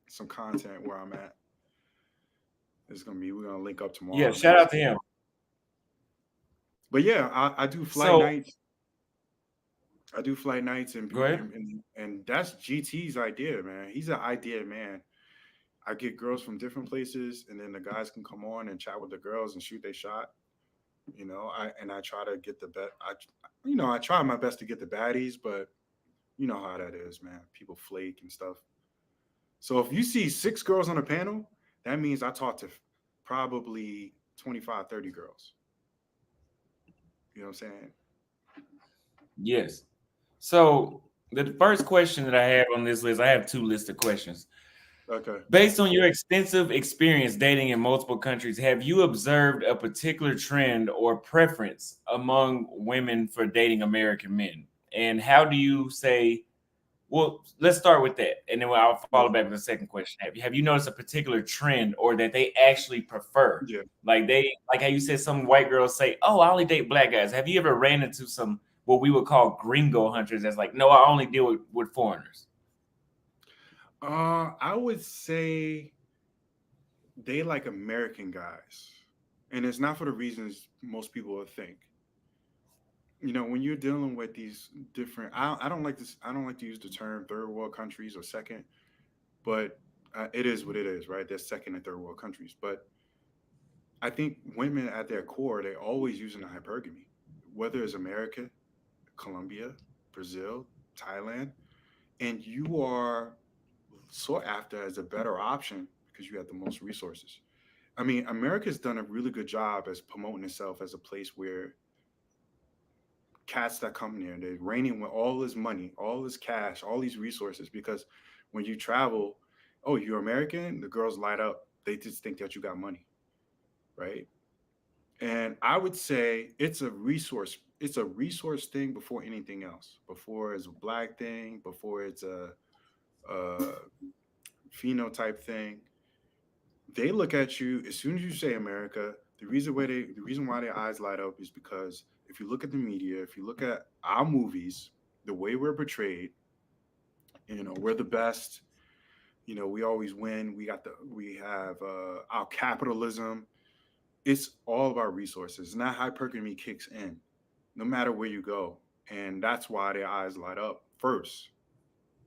Speaker 2: some content where I'm at. We're gonna link up
Speaker 1: Yeah,
Speaker 2: tomorrow,
Speaker 1: shout
Speaker 2: man.
Speaker 1: out to him.
Speaker 2: But yeah, I do flight
Speaker 1: So
Speaker 2: nights. I do flight nights and
Speaker 1: go ahead.
Speaker 2: that's GT's idea, man. He's an idea man. I get girls from different places, and then the guys can come on and chat with the girls and shoot their shot. I try to get the bet. I try my best to get the baddies, but you know how that is, man. People flake and stuff. So if you see 6 girls on a panel, that means I talked to probably 25, 30 girls. You know what I'm saying?
Speaker 1: Yes. So the first question that I have on this list, I have two lists of questions.
Speaker 2: Okay.
Speaker 1: Based on your extensive experience dating in multiple countries, have you observed a particular trend or preference among women for dating American men? And how do you say, well, let's start with that. And then I'll follow
Speaker 2: Yeah.
Speaker 1: back with the second question. Have you noticed a particular trend or that they actually prefer?
Speaker 2: Yeah.
Speaker 1: Like how you said some white girls say, oh, I only date black guys. Have you ever ran into some what we would call gringo hunters that's like, no, I only deal with foreigners?
Speaker 2: I would say they like American guys, and it's not for the reasons most people would think. When you're dealing with these different, I don't like this. I don't like to use the term third world countries or second, but it is what it is, right? There's second and third world countries, but I think women at their core, they're always using a hypergamy, whether it's America, Colombia, Brazil, Thailand, and you are sought after as a better option because you have the most resources. I mean, America's done a really good job as promoting itself as a place where cats that come there, they're reigning with all this money, all this cash, all these resources. Because when you travel, oh, you're American, the girls light up. They just think that you got money, right? And I would say it's a resource. It's a resource thing before anything else. Before it's a black thing. Before it's a phenotype thing. They look at you as soon as you say America. The reason why their eyes light up is because if you look at the media, if you look at our movies, the way we're portrayed, we're the best. We always win. We have our capitalism. It's all of our resources. And that hypergamy kicks in no matter where you go. And that's why their eyes light up first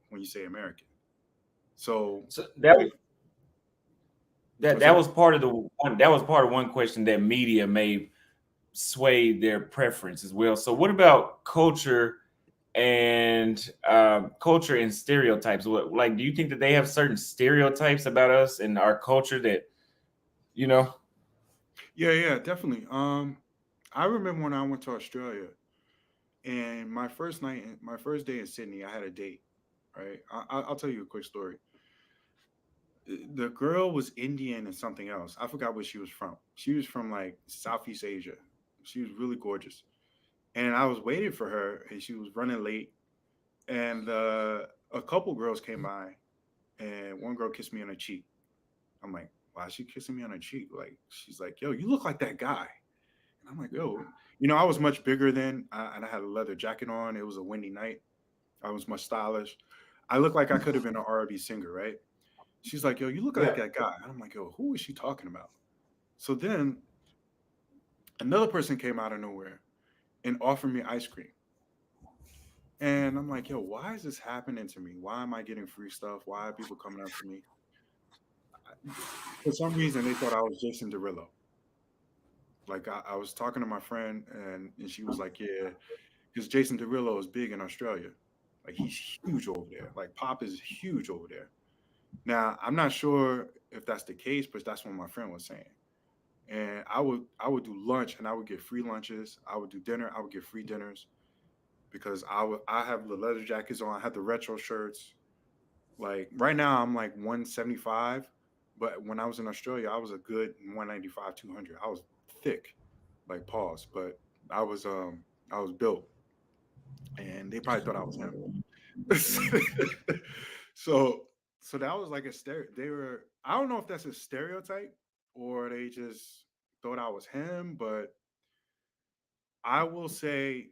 Speaker 2: when you say American. So
Speaker 1: So that
Speaker 2: what's
Speaker 1: that
Speaker 2: up?
Speaker 1: was part of the one. That was part of one question that media may sway their preference as well. So what about culture and stereotypes? What, like, do you think that they have certain stereotypes about us and our culture that you know?
Speaker 2: Yeah, definitely. I remember when I went to Australia and my first day in Sydney, I had a date. Right, I'll tell you a quick story. The girl was Indian and something else. I forgot where she was from. She was from like Southeast Asia. She was really gorgeous, and I was waiting for her, and she was running late. And a couple girls came by, and one girl kissed me on the cheek. I'm like, why is she kissing me on the cheek? Like, she's like, yo, you look like that guy. And I'm like, yo, I was much bigger then, and I had a leather jacket on. It was a windy night. I was much stylish. I looked like I could have been an R&B singer, right? She's like, yo, you look like
Speaker 1: Yeah.
Speaker 2: that guy. And I'm like, yo, who is she talking about? So then another person came out of nowhere and offered me ice cream. And I'm like, yo, why is this happening to me? Why am I getting free stuff? Why are people coming up to me? For some reason, they thought I was Jason Derulo. Like I was talking to my friend, and she was like, yeah, because Jason Derulo is big in Australia. Like he's huge over there. Like Pop is huge over there. Now I'm not sure if that's the case, but that's what my friend was saying. And I would do lunch, and I would get free lunches. I would do dinner. I would get free dinners because I have the leather jackets on. I have the retro shirts. Like right now, I'm like 175, but when I was in Australia, I was a good 195, 200. I was thick, like pause, but I was um I was built, and they probably thought I was him. so so that was like a stereo. They were, I don't know if that's a stereotype or they just thought I was him, but I will say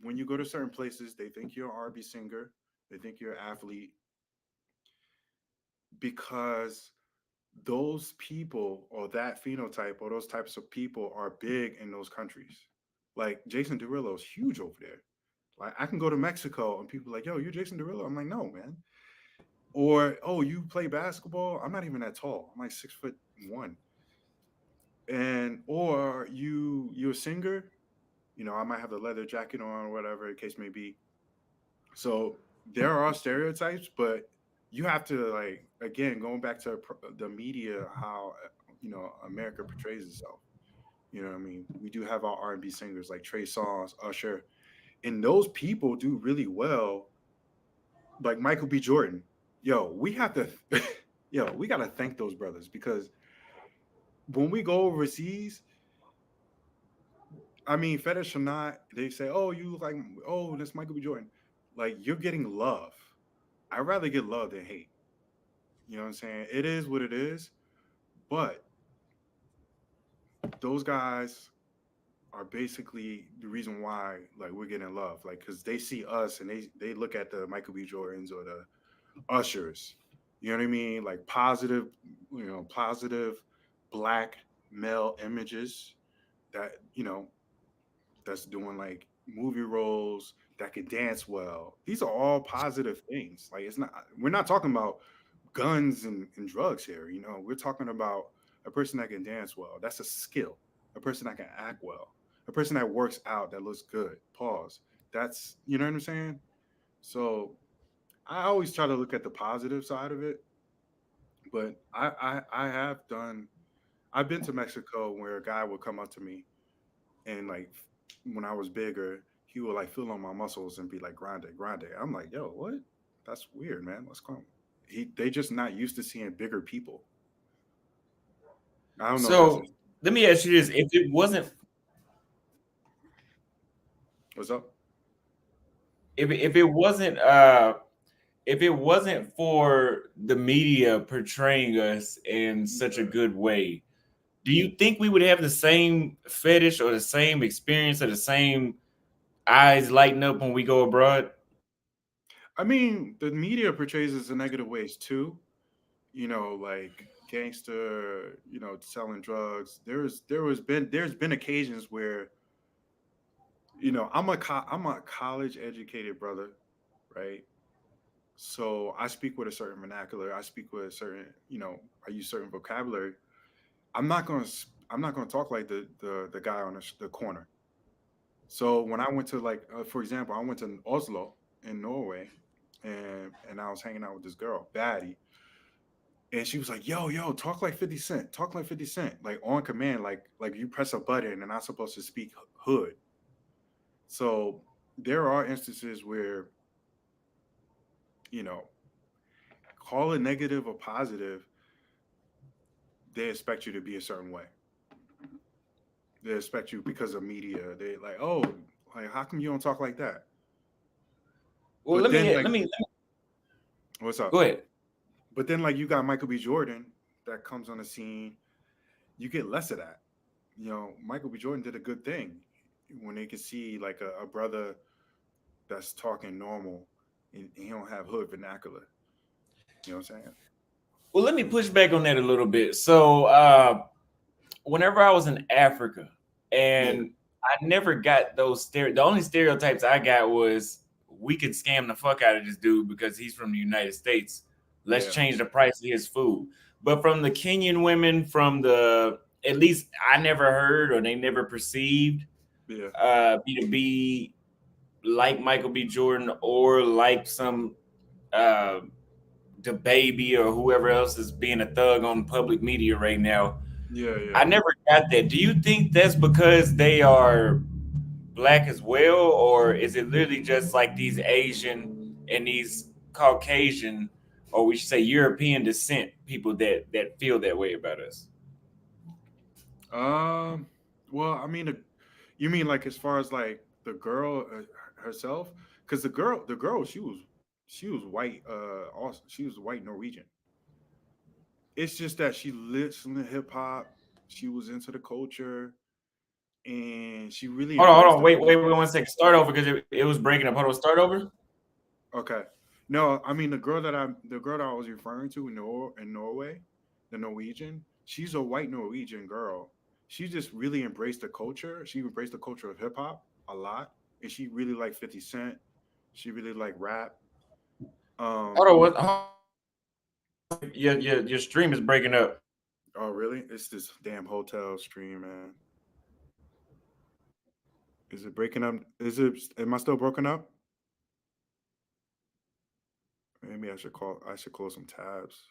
Speaker 2: when you go to certain places, they think you're an R&B singer, they think you're an athlete because those people or that phenotype or those types of people are big in those countries. Like Jason Derulo is huge over there. Like I can go to Mexico and people are like, yo, you're Jason Derulo. I'm like, no, man. Or, oh, you play basketball? I'm not even that tall. I'm like 6'1". And or you're a singer, I might have the leather jacket on or whatever the case may be. So there are stereotypes, but you have to, like, again, going back to the media, how America portrays itself. You know what I mean? We do have our R&B singers like Trey Songz, Usher, and those people do really well. Like Michael B. Jordan, yo, we have to, yo, we gotta thank those brothers because when we go overseas, I mean, fetish or not, they say, "Oh, you look like, oh, that's Michael B. Jordan." Like you're getting love. I'd rather get love than hate. You know what I'm saying? It is what it is, but those guys are basically the reason why like we're getting love, like because they see us and they look at the Michael B. Jordans or the Ushers. You know what I mean? Like positive, positive black male images that that's doing like movie roles that can dance well. These are all positive things. Like it's not, we're not talking about guns and drugs here. We're talking about a person that can dance well. That's a skill. A person that can act well. A person that works out that looks good. Pause. That's, you know what I'm saying? So I always try to look at the positive side of it. But I have done, I've been to Mexico where a guy would come up to me and like when I was bigger, he would like feel on my muscles and be like grande, grande. I'm like, yo, what? That's weird, man. What's going on? They just not used to seeing bigger people. I don't know if that's
Speaker 1: So let me ask you this:
Speaker 2: what's up.
Speaker 1: if it wasn't for the media portraying us in such a good way, Do you think we would have the same fetish or the same experience or the same eyes lighting up when we go abroad?
Speaker 2: I mean, the media portrays us in negative ways too. Like gangster, selling drugs. There's been occasions where, I'm a college educated brother, right? So I speak with a certain vernacular. I speak with a certain, I use certain vocabulary. I'm not gonna talk like the guy on the corner. So when I went to, like, for example, I went to Oslo in Norway, and I was hanging out with this girl, Baddie, and she was like, "Yo, talk like 50 Cent, talk like 50 Cent, like on command, like you press a button and I'm supposed to speak hood." So there are instances where, you know, call it negative or positive, they expect you to be a certain way. They expect you because of media. They like, oh, like how come you don't talk like that?
Speaker 1: Well,
Speaker 2: But then like,
Speaker 1: let me
Speaker 2: what's
Speaker 1: go
Speaker 2: up?
Speaker 1: ahead.
Speaker 2: But then like you got Michael B. Jordan that comes on the scene. You get less of that. Michael B. Jordan did a good thing when they could see like a brother that's talking normal, and he don't have hood vernacular. You know what I'm saying?
Speaker 1: Well, let me push back on that a little bit. So, whenever I was in Africa,
Speaker 2: Yeah,
Speaker 1: and I never got those the only stereotypes I got was we could scam the fuck out of this dude because he's from the United States. Let's
Speaker 2: yeah,
Speaker 1: change the price of his food. But from the Kenyan women, from the at least I never heard or they never perceived
Speaker 2: yeah,
Speaker 1: me to be like Michael B. Jordan or like some uh, the baby or whoever else is being a thug on public media right now.
Speaker 2: yeah,
Speaker 1: I
Speaker 2: yeah.
Speaker 1: never got that. Do you think that's because they are black as well, or is it literally just like these Asian and these Caucasian, or we should say European descent people that feel that way about us?
Speaker 2: Um, well, I mean, you mean like as far as like the girl herself? Because the girl, she was white. Also, she was white Norwegian. It's just that she listened to hip hop. She was into the culture, and she really
Speaker 1: Hold
Speaker 2: embraced
Speaker 1: on,
Speaker 2: the
Speaker 1: wait 1 second. Start over because it was breaking up. Hold on, start over.
Speaker 2: Okay. No, I mean the girl that I was referring to in Norway, the Norwegian, she's a white Norwegian girl. She just really embraced the culture. She embraced the culture of hip hop a lot, and she really liked 50 Cent. She really liked rap.
Speaker 1: Hold
Speaker 2: Um,
Speaker 1: on, your stream is breaking up.
Speaker 2: oh really? It's this damn hotel stream, man. Is it breaking up? Am I still broken up? Maybe I should close some tabs.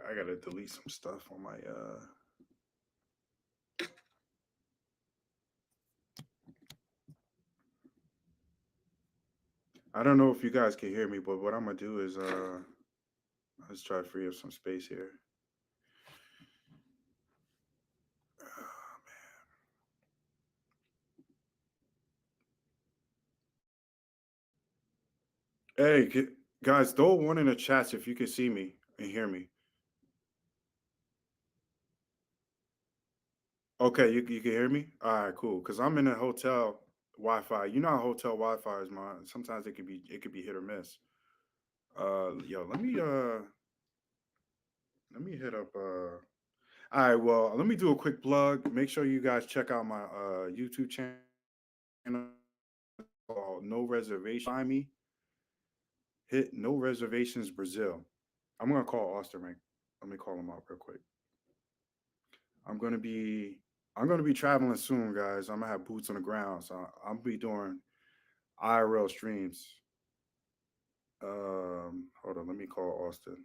Speaker 2: I gotta delete some stuff on my I don't know if you guys can hear me, but what I'm gonna do is let's try to free up some space here. Hey, guys, throw one in the chats if you can see me and hear me. Okay, you can hear me? All right, cool. Cause I'm in a hotel Wi-Fi. You know how hotel Wi-Fi is, man. Sometimes it could be hit or miss. Yo, let me hit up all right, well, let me do a quick plug. Make sure you guys check out my YouTube channel called No Reservation. Find me hit no reservations Brazil. I'm gonna call Austin, right? Let me call him up real quick. I'm gonna be I'm gonna be traveling soon, guys. I'm gonna have boots on the ground, so I'll be doing IRL streams. Hold on, let me call Austin.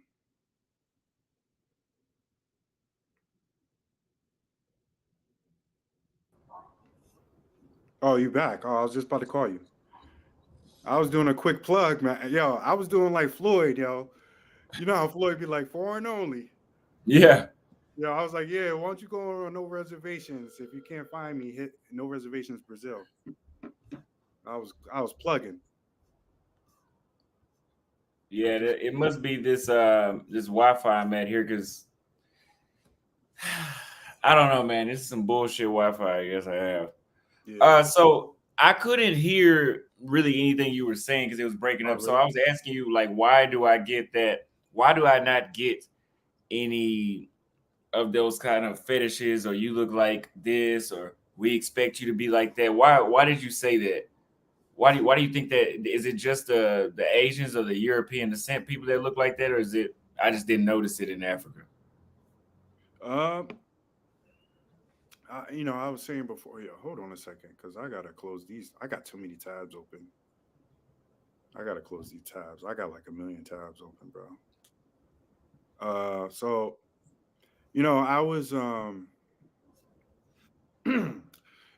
Speaker 2: Oh, you back? Oh, I was just about to call you. I was doing a quick plug, man. Yo, I was doing like Floyd, yo. You know how Floyd be like foreign only.
Speaker 1: Yeah.
Speaker 2: Yeah, I was like, yeah, why don't you go on no reservations? If you can't find me, hit no reservations Brazil. I was plugging.
Speaker 1: Yeah, it must be this Wi-Fi I'm at here because I don't know, man. This is some bullshit Wi-Fi. I guess I have.
Speaker 2: Yeah.
Speaker 1: So I couldn't hear really anything you were saying because it was breaking
Speaker 2: Oh,
Speaker 1: up. So
Speaker 2: really?
Speaker 1: I was asking you, like, why do I get that? Why do I not get any of those kind of fetishes, or you look like this, or we expect you to be like that? Why did you say that? Why do you think that? Is it just the Asians or the European descent people that look like that, or is it I just didn't notice it in Africa?
Speaker 2: Um, I was saying before. Yeah, hold on a second, because I gotta close these. I got too many tabs open. I gotta close these tabs. I got like a million tabs open, bro. So I was yeah,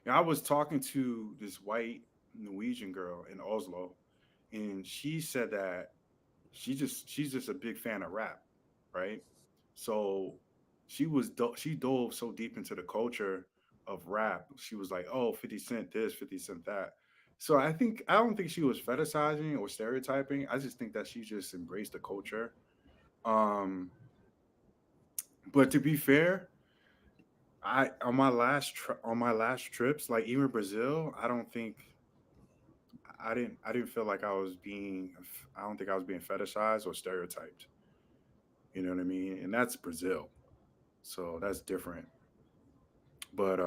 Speaker 2: I was talking to this white Norwegian girl in Oslo, and she said that she's just a big fan of rap, right? So she dove so deep into the culture of rap. She was like, "Oh, 50 Cent this, 50 Cent that." So I don't think she was fetishizing or stereotyping. I just think that she just embraced the culture. Um, but to be fair, I on my last trips, like even Brazil, I didn't feel like I don't think I was being fetishized or stereotyped. You know what I mean? And that's Brazil. So that's different. But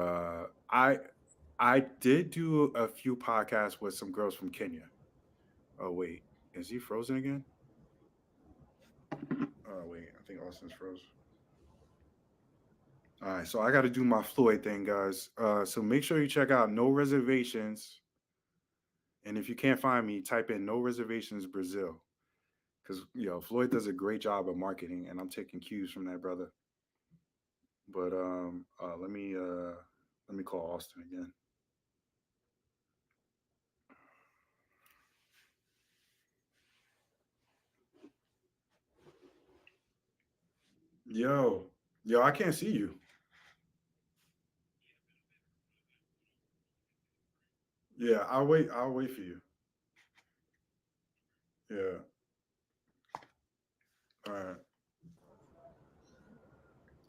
Speaker 2: I did do a few podcasts with some girls from Kenya. Oh wait, is he frozen again? Oh wait, I think Austin's froze. All right, so I got to do my Floyd thing, guys. So make sure you check out No Reservations, and if you can't find me, type in No Reservations Brazil, because Floyd does a great job of marketing, and I'm taking cues from that brother. But let me call Austin again. Yo, yo, I can't see you. Yeah, I'll wait. I'll wait for you. Yeah. All right.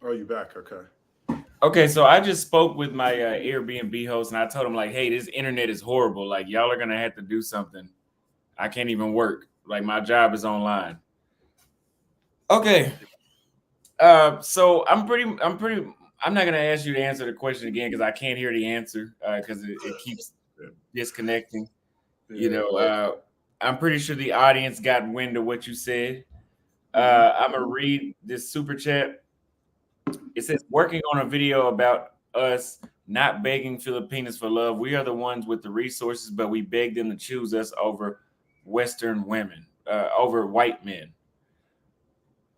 Speaker 2: Oh, you back? Okay.
Speaker 1: Okay, so I just spoke with my Airbnb host, and I told him like, "Hey, this internet is horrible. Like, y'all are gonna have to do something. I can't even work. Like, my job is online." Okay. So I'm not gonna ask you to answer the question again because I can't hear the answer because it keeps disconnecting. You
Speaker 2: Yeah.
Speaker 1: know, I'm pretty sure the audience got wind of what you said.
Speaker 2: Hmm.
Speaker 1: I'm gonna read this super chat. It says, "Working on a video about us not begging Filipinos for love. We are the ones with the resources, but we beg them to choose us over Western women, over white men."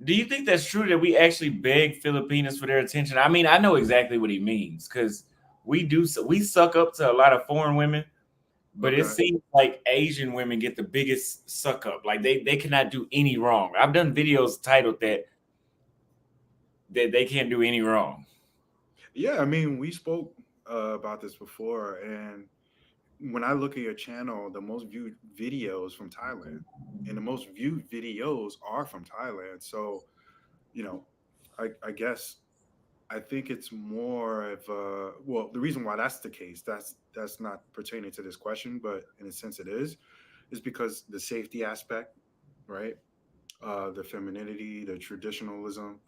Speaker 1: Do you think that's true that we actually beg Filipinos for their attention? I mean, I know exactly what he means because we suck up to a lot of foreign women, but it
Speaker 2: Okay.
Speaker 1: seems like Asian women get the biggest suck up. Like they cannot do any wrong. I've done videos titled that they can't do any wrong.
Speaker 2: Yeah. I mean, we spoke about this before, and when I look at your channel, the most viewed videos from Thailand, and the most viewed videos are from Thailand. So, you know, I guess I think it's more of well, the reason why that's the case, that's not pertaining to this question, but in a sense it is because the safety aspect, right? The femininity, the traditionalism.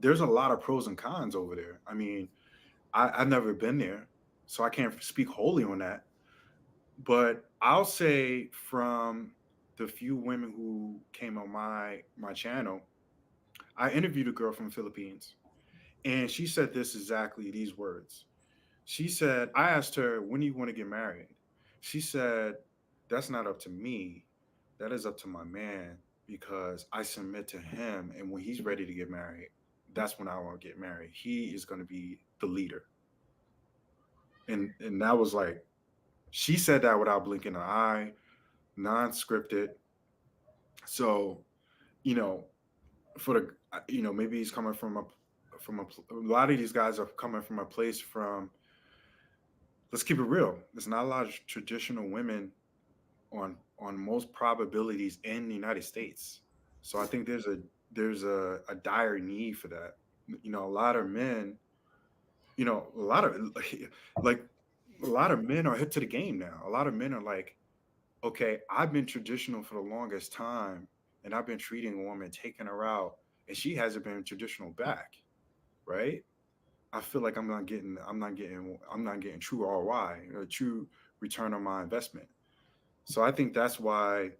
Speaker 2: There's a lot of pros and cons over there. I mean, I've never been there, so I can't speak wholly on that. But I'll say from the few women who came on my channel, I interviewed a girl from the Philippines, and she said this exactly these words. She said, I asked her, when do you want to get married? She said, that's not up to me. That is up to my man because I submit to him. And when he's ready to get married, that's when I want to get married. He is going to be the leader. And that was like, she said that without blinking an eye, non scripted. So, you know, for the, maybe he's coming from a lot of these guys are coming from a place from, let's keep it real. There's not a lot of traditional women on most probabilities in the United States. So I think there's a dire need for that. A lot of men, a lot of like a lot of men are hip to the game now. A lot of men are like, okay, I've been traditional for the longest time, and I've been treating a woman, taking her out, and she hasn't been traditional back, right? I feel like I'm not getting true ROI, true return on my investment. So I think that's why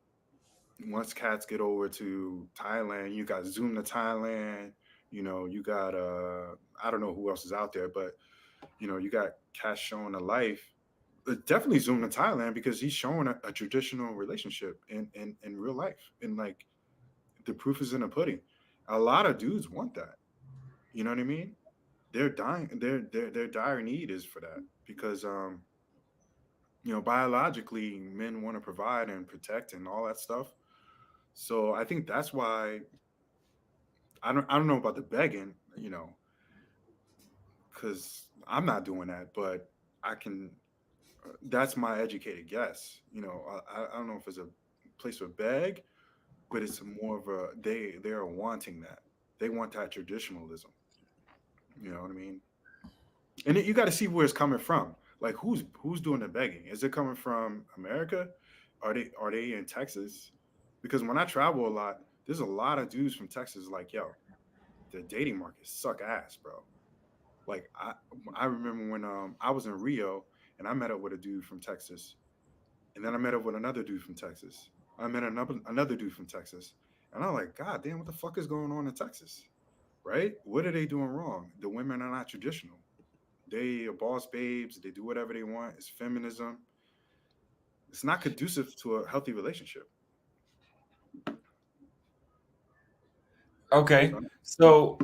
Speaker 2: once cats get over to Thailand, you got Zoom to Thailand, you got I don't know who else is out there, but you got cats showing a life. Definitely Zoom to Thailand because he's showing a traditional relationship in real life. And like the proof is in the pudding. A lot of dudes want that. You know what I mean? They're dying their dire need is for that because biologically men want to provide and protect and all that stuff. So I think that's why I don't know about the begging, because I'm not doing that, but I can. That's my educated guess. I don't know if it's a place for beg, but it's more of a they are wanting that. They want that traditionalism. You know what I mean? And you got to see where it's coming from. Like who's doing the begging? Is it coming from America? Are they in Texas? Because when I travel a lot, there's a lot of dudes from Texas. Like, yo, the dating market suck ass, bro. Like I remember when I was in Rio and I met up with a dude from Texas, and then I met up with another dude from Texas. I met another dude from Texas, and I'm like, God damn, what the fuck is going on in Texas? Right? What are they doing wrong? The women are not traditional. They are boss babes. They do whatever they want. It's feminism. It's not conducive to a healthy relationship.
Speaker 1: Okay,
Speaker 2: So,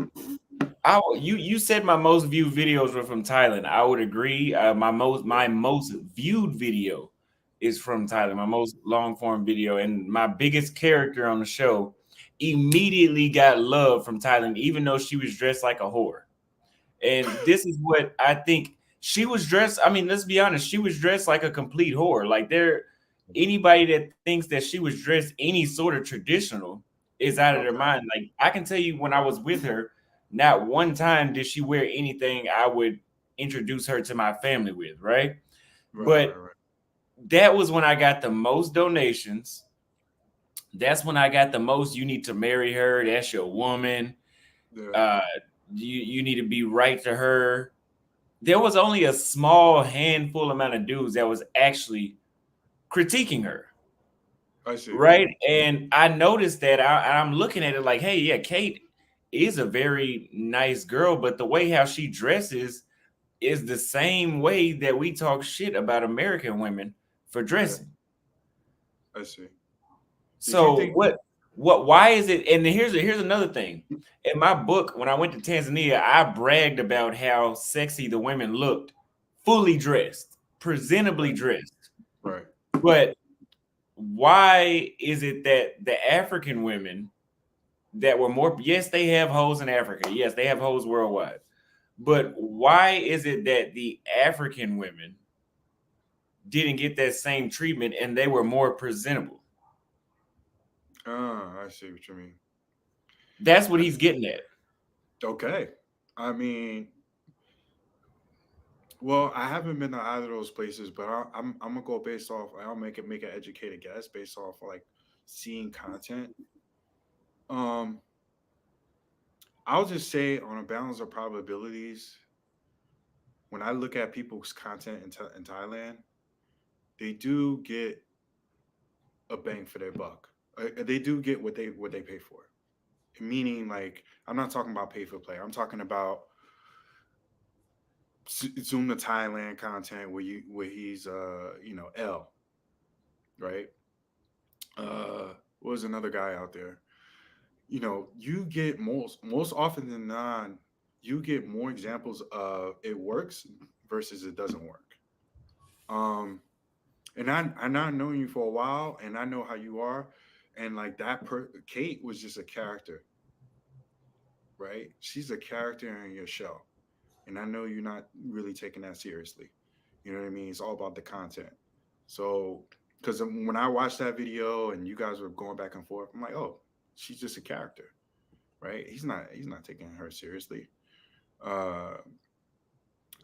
Speaker 1: so you said my most viewed videos were from Thailand. I would agree. My most viewed video is from Thailand. My most long form video, and my biggest character on the show immediately got love from Thailand, even though she was dressed like a whore. And this is what I think she was dressed. I mean, let's be honest, she was dressed like a complete whore. Like anybody that thinks that she was dressed any sort of traditional is out of their
Speaker 2: okay,
Speaker 1: mind. Like I can tell you when I was with her, not one time did she wear anything I would introduce her to my family with, right?
Speaker 2: right, right,
Speaker 1: But
Speaker 2: right.
Speaker 1: that was when I got the most donations. That's when I got the most. You need to marry her. That's your woman.
Speaker 2: Yeah,
Speaker 1: Uh, you need to be right to her. There was only a small handful amount of dudes that was actually critiquing her,
Speaker 2: I see.
Speaker 1: right? And I noticed that I'm looking at it like, hey, yeah, Kate is a very nice girl, but the way how she dresses is the same way that we talk shit about American women for
Speaker 2: Yeah,
Speaker 1: dressing.
Speaker 2: I see. Did you
Speaker 1: So
Speaker 2: think?
Speaker 1: why is it? And here's another thing. In my book, when I went to Tanzania, I bragged about how sexy the women looked, fully dressed, presentably
Speaker 2: Right,
Speaker 1: dressed.
Speaker 2: right.
Speaker 1: But why is it that the African women that were more, yes, they have hoes in Africa, yes, they have hoes worldwide, but why is it that the African women didn't get that same treatment and they were more presentable?
Speaker 2: Ah, I see what you mean.
Speaker 1: That's what
Speaker 2: I
Speaker 1: he's getting at.
Speaker 2: Okay. I mean, well, I haven't been to either of those places, but I'm gonna go based off. I'll make an educated guess based off like seeing content. Um, I'll just say on a balance of probabilities, when I look at people's content in Thailand, they do get a bang for their buck. They do get what they pay for. Meaning, like, I'm not talking about pay for play. I'm talking about Zoom to Thailand content where he's L, right? What was another guy out there? You get most often than not, you get more examples of it works versus it doesn't work. Um, and I known you for a while, and I know how you are, and like Kate was just a character, right? She's a character in your show, and I know you're not really taking that seriously. You know what I mean? It's all about the content. So, because when I watched that video and you guys were going back and forth, I'm like, oh, she's just a character, right? He's not taking her seriously. Uh,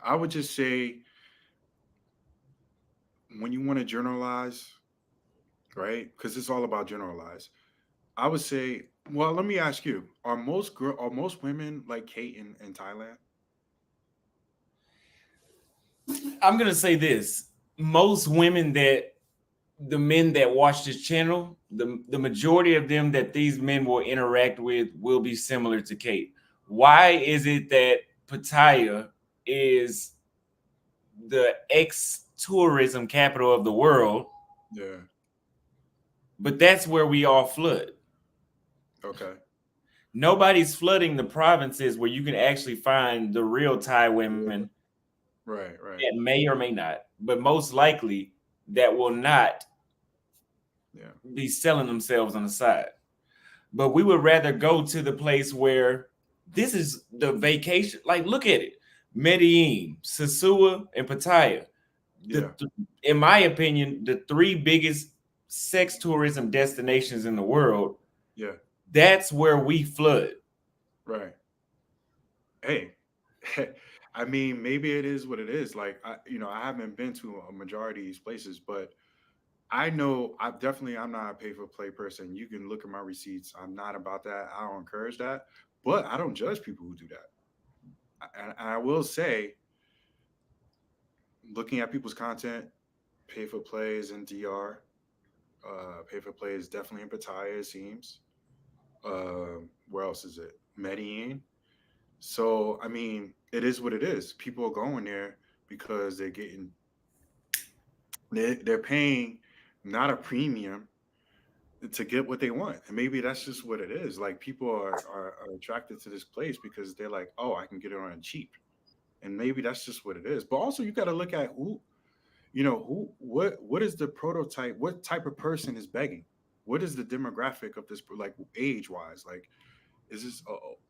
Speaker 2: I would just say when you want to generalize, right? Because it's all about generalize. I would say, well, let me ask you: are most women like Kate in Thailand?
Speaker 1: I'm gonna say this: most women that the men that watch this channel, the majority of them that these men will interact with will be similar to Kate. Why is it that Pattaya is the ex-tourism capital of the world,
Speaker 2: Yeah.
Speaker 1: but that's where we all flood?
Speaker 2: Okay.
Speaker 1: Nobody's flooding the provinces where you can actually find the real Thai women
Speaker 2: Right. Right.
Speaker 1: that may or may not, but most likely that will not
Speaker 2: Yeah.
Speaker 1: be selling themselves on the side. But we would rather go to the place where this is the vacation. Like, look at it. Medellin, Sosua, and Pattaya.
Speaker 2: Yeah.
Speaker 1: In my opinion, the three biggest sex tourism destinations in the world,
Speaker 2: Yeah.
Speaker 1: that's where we flood.
Speaker 2: Right. Hey, I mean, maybe it is what it is. Like, I haven't been to a majority of these places, but I know I'm not a pay for play person. You can look at my receipts. I'm not about that. I don't encourage that, but I don't judge people who do that. And I will say, looking at people's content, pay for plays in DR, pay for play is definitely in Pattaya, it seems. Where else is it? Medellin. So, I mean, it is what it is. People are going there because they're paying not a premium to get what they want. And maybe that's just what it is. Like, people are attracted to this place because they're like, oh, I can get it on cheap. And maybe that's just what it is. But also you got to look at what is the prototype? What type of person is begging? What is the demographic of this, like, age wise? Like, is this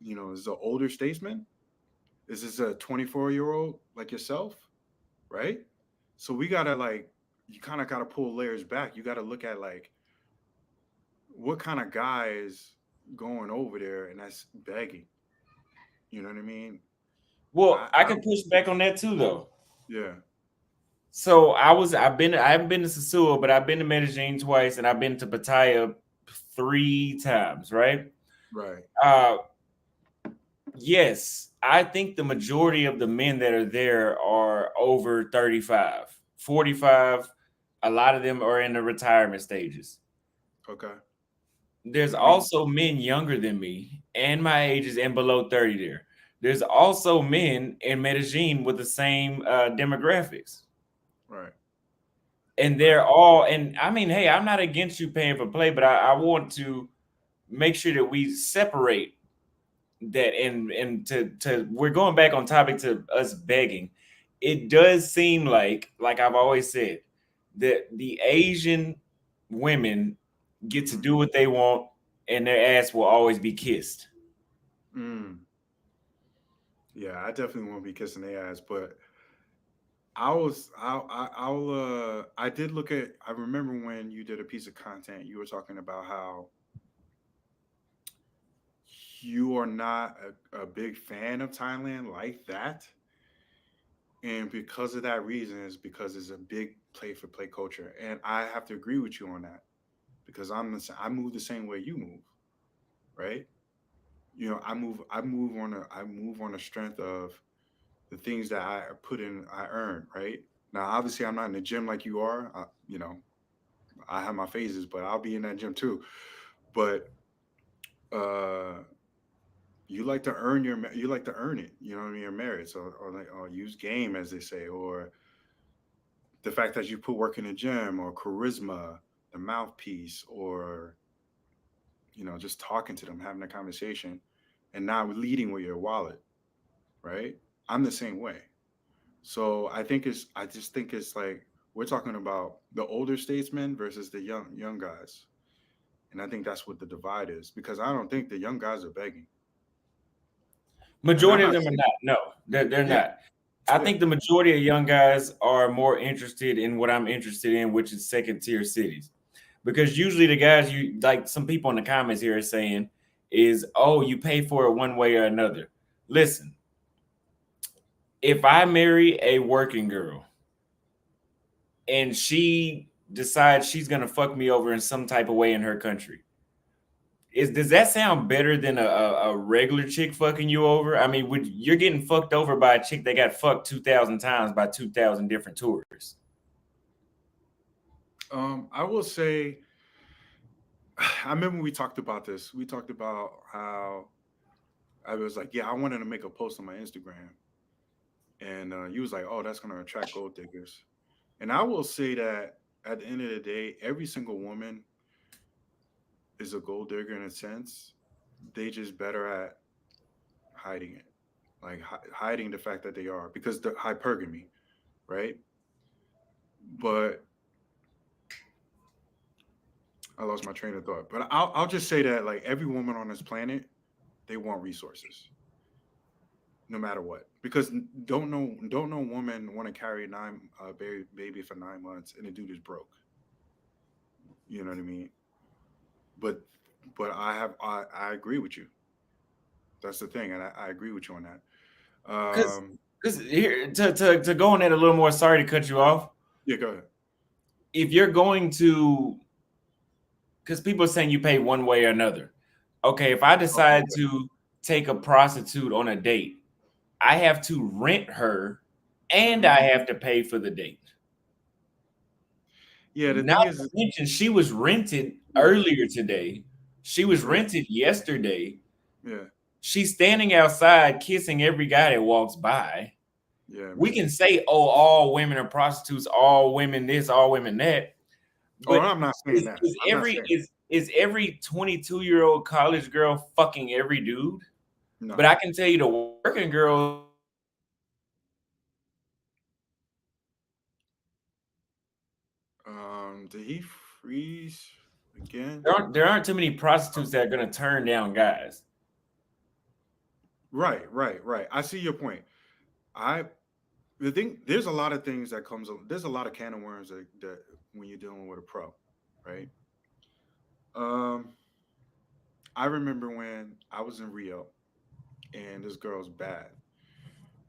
Speaker 2: is this an older statesman? Is this a 24-year-old like yourself? Right? So we gotta, like, you kind of gotta pull layers back. You gotta look at, like, what kind of guy is going over there and that's begging. You know what I mean?
Speaker 1: Well, I
Speaker 2: I
Speaker 1: can push back on that too, though.
Speaker 2: Yeah.
Speaker 1: So I haven't been to Sosua, but I've been to Medellin twice, and I've been to Pattaya 3 times, right?
Speaker 2: Right.
Speaker 1: Uh, yes, I think the majority of the men that are there are over 35, 45. A lot of them are in the retirement stages.
Speaker 2: Okay.
Speaker 1: There's
Speaker 2: I mean,
Speaker 1: also men younger than me and my ages and below 30 there. There's also men in Medellin with the same demographics.
Speaker 2: right.
Speaker 1: And
Speaker 2: Right.
Speaker 1: they're all, and I mean, hey, I'm not against you paying for play, but I want to make sure that we separate that and to we're going back on topic to us begging. It does seem like I've always said that the Asian women get to
Speaker 2: Mm-hmm.
Speaker 1: do what they want and their ass will always be kissed.
Speaker 2: Mm. Yeah, I definitely won't be kissing their ass, but I did look at. I remember when you did a piece of content, you were talking about how you are not a big fan of Thailand like that, and because of that reason is because it's a big play for play culture, and I have to agree with you on that because I move the same way you move, right? I move on the strength of the things that I put in, I earn, right? Now, obviously, I'm not in the gym like you are. I have my phases, but I'll be in that gym too. But uh, you like to earn you like to earn it. You know what I mean? Your merit. So or use game as they say, or the fact that you put work in the gym, or charisma, the mouthpiece, or just talking to them, having a conversation, and not leading with your wallet, right? I'm the same way. So I just think it's like we're talking about the older statesmen versus the young guys, and I think that's what the divide is because I don't think the young guys are begging, and I'm
Speaker 1: Majority of
Speaker 2: not
Speaker 1: them are
Speaker 2: saying
Speaker 1: not. No, they're
Speaker 2: yeah,
Speaker 1: not. I
Speaker 2: yeah.
Speaker 1: think the majority of young guys are more interested in what I'm interested in, which is second tier cities. Because usually the guys you like, some people in the comments here are saying is, oh, you pay for it one way or another. Listen, if I marry a working girl and she decides she's gonna fuck me over in some type of way in her country, does that sound better than a regular chick fucking you over? I mean, would you're getting fucked over by a chick that got fucked 2,000 times by 2,000 different tourists?
Speaker 2: I will say, I remember we talked about this. We talked about how I was like, yeah, I wanted to make a post on my Instagram, and you was like, oh, that's gonna attract gold diggers. And I will say that at the end of the day, every single woman is a gold digger in a sense. They just better at hiding it, like hiding the fact that they are, because the hypergamy, right? But I lost my train of thought. But I'll just say that like every woman on this planet, they want resources, no matter what. Because don't know woman want to carry nine baby for 9 months and the dude is broke. You know what I mean? But I agree with you. That's the thing, and I agree with you on that.
Speaker 1: Because
Speaker 2: Um,
Speaker 1: here to go on that a little more. Sorry to cut you off.
Speaker 2: yeah, go ahead.
Speaker 1: If you're going to, because people are saying you pay one way or another. Okay, if I
Speaker 2: Okay,
Speaker 1: decide
Speaker 2: yeah.
Speaker 1: to take a prostitute on a date, I have to rent her and
Speaker 2: Hmm.
Speaker 1: I have to pay for the date.
Speaker 2: Yeah, the
Speaker 1: Not
Speaker 2: thing
Speaker 1: to
Speaker 2: is,
Speaker 1: mention, she was rented
Speaker 2: yeah,
Speaker 1: earlier today. She was
Speaker 2: yeah,
Speaker 1: rented yesterday.
Speaker 2: yeah,
Speaker 1: She's standing outside kissing every guy that walks by.
Speaker 2: yeah,
Speaker 1: We
Speaker 2: man.
Speaker 1: can say, oh, all women are prostitutes, all women this, all women that.
Speaker 2: Oh,
Speaker 1: But
Speaker 2: I'm not saying that. I'm not saying
Speaker 1: is every 22-year-old college girl fucking every dude?
Speaker 2: no.
Speaker 1: But I can tell you the working girls,
Speaker 2: Did he freeze again?
Speaker 1: there aren't too many prostitutes that are gonna turn down guys.
Speaker 2: Right, right, right. I see your point. I the thing there's a lot of things that there's a lot of can of worms that when you're dealing with a pro, right? Um, I remember when I was in Rio and this girl's bad,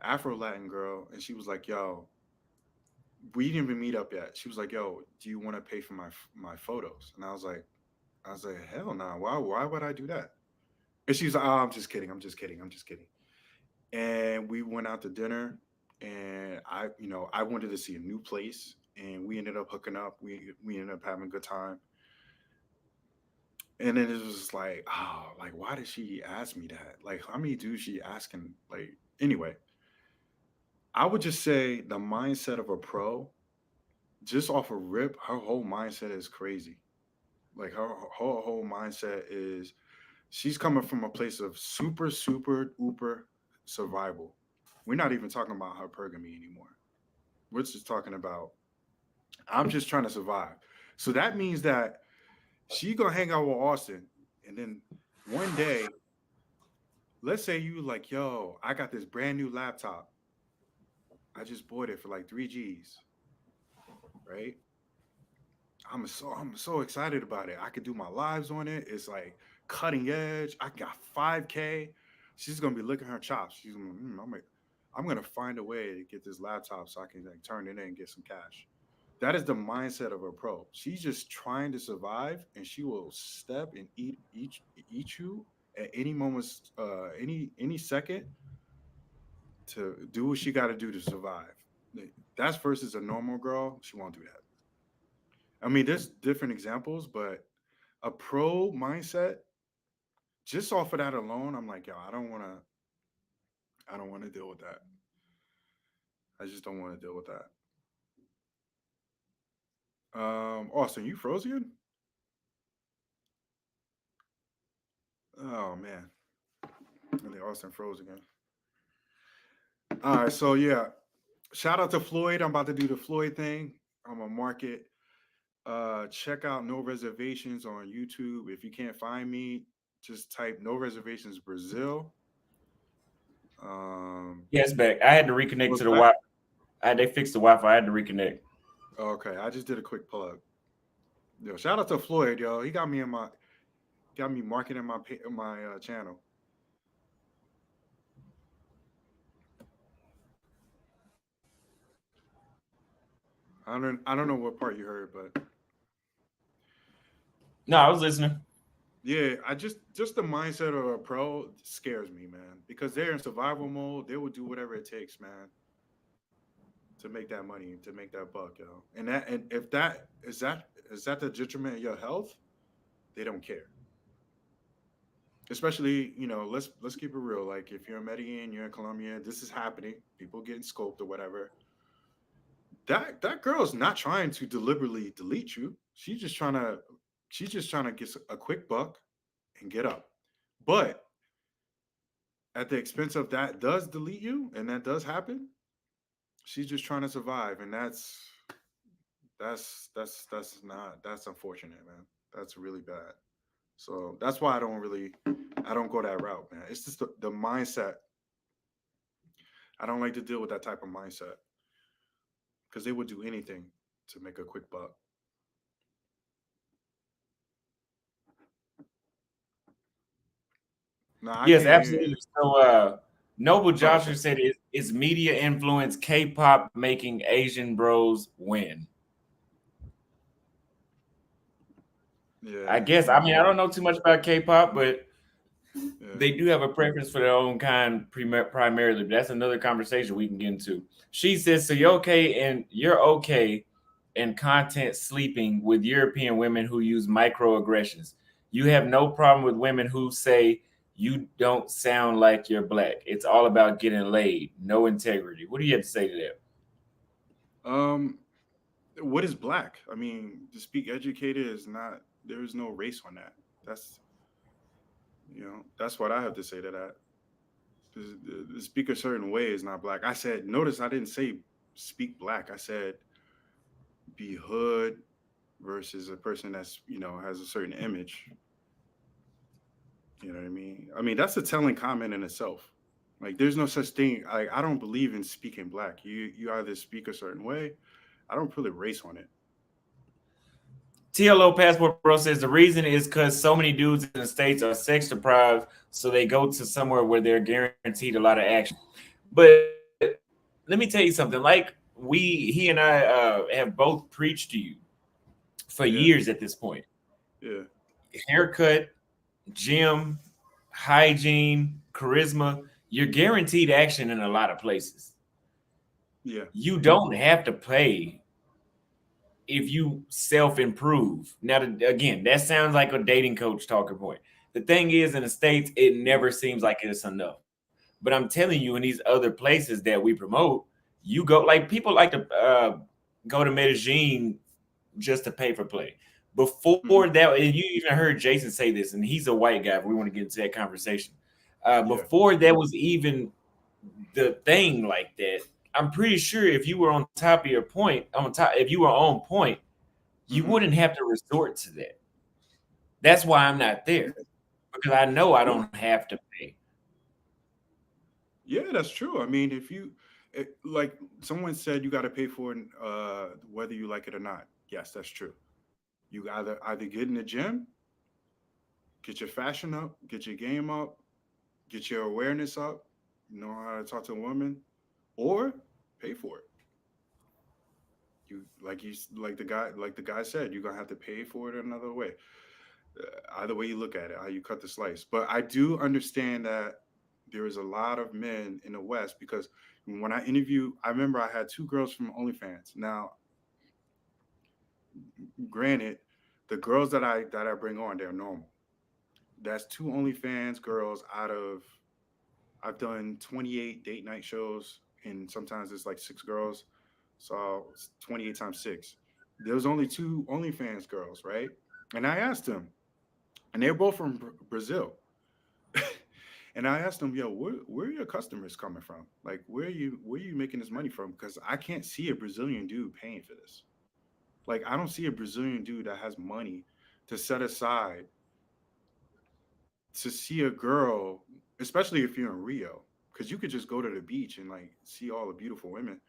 Speaker 2: Afro Latin girl, and she was like, "Yo, we didn't even meet up yet." She was like, "Yo, do you want to pay for my photos?" And I was like, "Hell no! Why would I do that?" And she's like, "Oh, I'm just kidding. I'm just kidding. I'm just kidding." And we went out to dinner, and I wanted to see a new place, and we ended up hooking up. We ended up having a good time. And then it was like, oh, like why did she ask me that? Like how many dudes she asking? Like anyway, I would just say the mindset of a pro, just off a rip, her whole mindset is crazy. Like her whole mindset is she's coming from a place of super, super, uber survival. We're not even talking about hypergamy anymore. We're just talking about I'm just trying to survive. So that means that she gonna hang out with Austin, and then one day, let's say you like, yo, I got this brand new laptop. I just bought it for like 3 G's, right? I'm so excited about it. I could do my lives on it. It's like cutting edge. I got 5K. She's gonna be licking her chops. She's gonna, I'm gonna find a way to get this laptop so I can like turn it in and get some cash. That is the mindset of a pro. She's just trying to survive, and she will step and eat you at any moment, any second to do what she got to do to survive. That's versus a normal girl. She won't do that. I mean, there's different examples, but a pro mindset, just off of that alone, I'm like, yo, I don't want to deal with that. I just don't want to deal with that. Austin, you froze again? Oh man, I think Austin froze again. All right, so yeah, shout out to Floyd. I'm about to do the Floyd thing. I'm gonna mark it. Check out No Reservations on YouTube. If you can't find me, just type No Reservations Brazil. Um,
Speaker 1: Yes, back. I had to reconnect
Speaker 2: was
Speaker 1: to the
Speaker 2: back.
Speaker 1: Wi. They fixed the Wi-Fi. I had to reconnect.
Speaker 2: Okay, I just did a quick plug. Yo, shout out to Floyd, yo. He got me marketing my channel. I don't know what part you heard, but
Speaker 1: No, I was listening.
Speaker 2: yeah, I just the mindset of a pro scares me, man. Because they're in survival mode, they will do whatever it takes, man, to make that money, to make that buck, yo. And if that is that the detriment of your health, they don't care. Especially, let's keep it real. Like if you're in Medellin, you're in Colombia, this is happening. People getting scoped or whatever. That girl's not trying to deliberately delete you. She's just trying to get a quick buck and get up. But at the expense of that does delete you, and that does happen, she's just trying to survive, and that's unfortunate, man. That's really bad. So that's why I don't go that route, man. It's just the mindset. I don't like to deal with that type of mindset because they would do anything to make a quick buck. No, I
Speaker 1: Yes,
Speaker 2: can't hear you.
Speaker 1: absolutely. So, Noble
Speaker 2: Oh, okay.
Speaker 1: Joshua said, "Is media influence K-pop making Asian bros win?" I
Speaker 2: Yeah,
Speaker 1: guess. I mean, I don't know too much about K-pop, but
Speaker 2: yeah.
Speaker 1: they do have a preference for their own kind primarily. But that's another conversation we can get into. She says, "So you're okay in content sleeping with European women who use microaggressions. You have no problem with women who say you don't sound like you're black. It's all about getting laid, no integrity." What do you have to say to that?
Speaker 2: Um, what is black? I mean, to speak educated is not. There is no race on that. That's that's what I have to say to that. To speak a certain way is not black. I said, notice I didn't say speak black. I said be hood versus a person that's has a certain image. You know what I mean? I mean that's a telling comment in itself. Like there's no such thing. I don't believe in speaking black. You either speak a certain way. I don't put a race on it.
Speaker 1: TLO Passport Bro says the reason is because so many dudes in the States are sex deprived, so they go to somewhere where they're guaranteed a lot of action. But let me tell you something. Like he and I have both preached to you for
Speaker 2: Yeah,
Speaker 1: years at this point.
Speaker 2: yeah,
Speaker 1: Haircut, gym, hygiene, charisma, you're guaranteed action in a lot of places.
Speaker 2: yeah.
Speaker 1: You don't have to pay if you self improve. Now, again, that sounds like a dating coach talking point. The thing is, in the States, it
Speaker 2: Mm-hmm.
Speaker 1: never seems like it's enough. But I'm telling you, in these other places that we promote, you go like people like to go to Medellin just to pay for play.
Speaker 2: Mm-hmm.
Speaker 1: Before that, and you even heard Jason say this, and he's a white guy. But we want to get into that conversation.
Speaker 2: Yeah.
Speaker 1: Before that was even the thing like that, I'm pretty sure if you were on top of your point, if you were on point, you
Speaker 2: Mm-hmm.
Speaker 1: wouldn't have to resort to that. That's why I'm not there because I know I
Speaker 2: Yeah.
Speaker 1: don't have to pay.
Speaker 2: Yeah, that's true. I mean, like someone said, you got to pay for it, whether you like it or not. Yes, that's true. You either get in the gym, get your fashion up, get your game up, get your awareness up, know how to talk to a woman, or pay for it. Like the guy said, you're gonna have to pay for it another way. Either way you look at it, how you cut the slice. But I do understand that there is a lot of men in the West because when I remember I had two girls from OnlyFans. Now granted, the girls that I bring on, they're normal. That's two OnlyFans girls out of I've done 28 date night shows, and sometimes it's like six girls. So it's 28 times six. There was only two OnlyFans girls, right? And I asked them, and they're both from Brazil. And I asked them, yo, where are your customers coming from? Like, where are you making this money from? Because I can't see a Brazilian dude paying for this. Like, I don't see a Brazilian dude that has money to set aside to see a girl, especially if you're in Rio, because you could just go to the beach and like see all the beautiful women.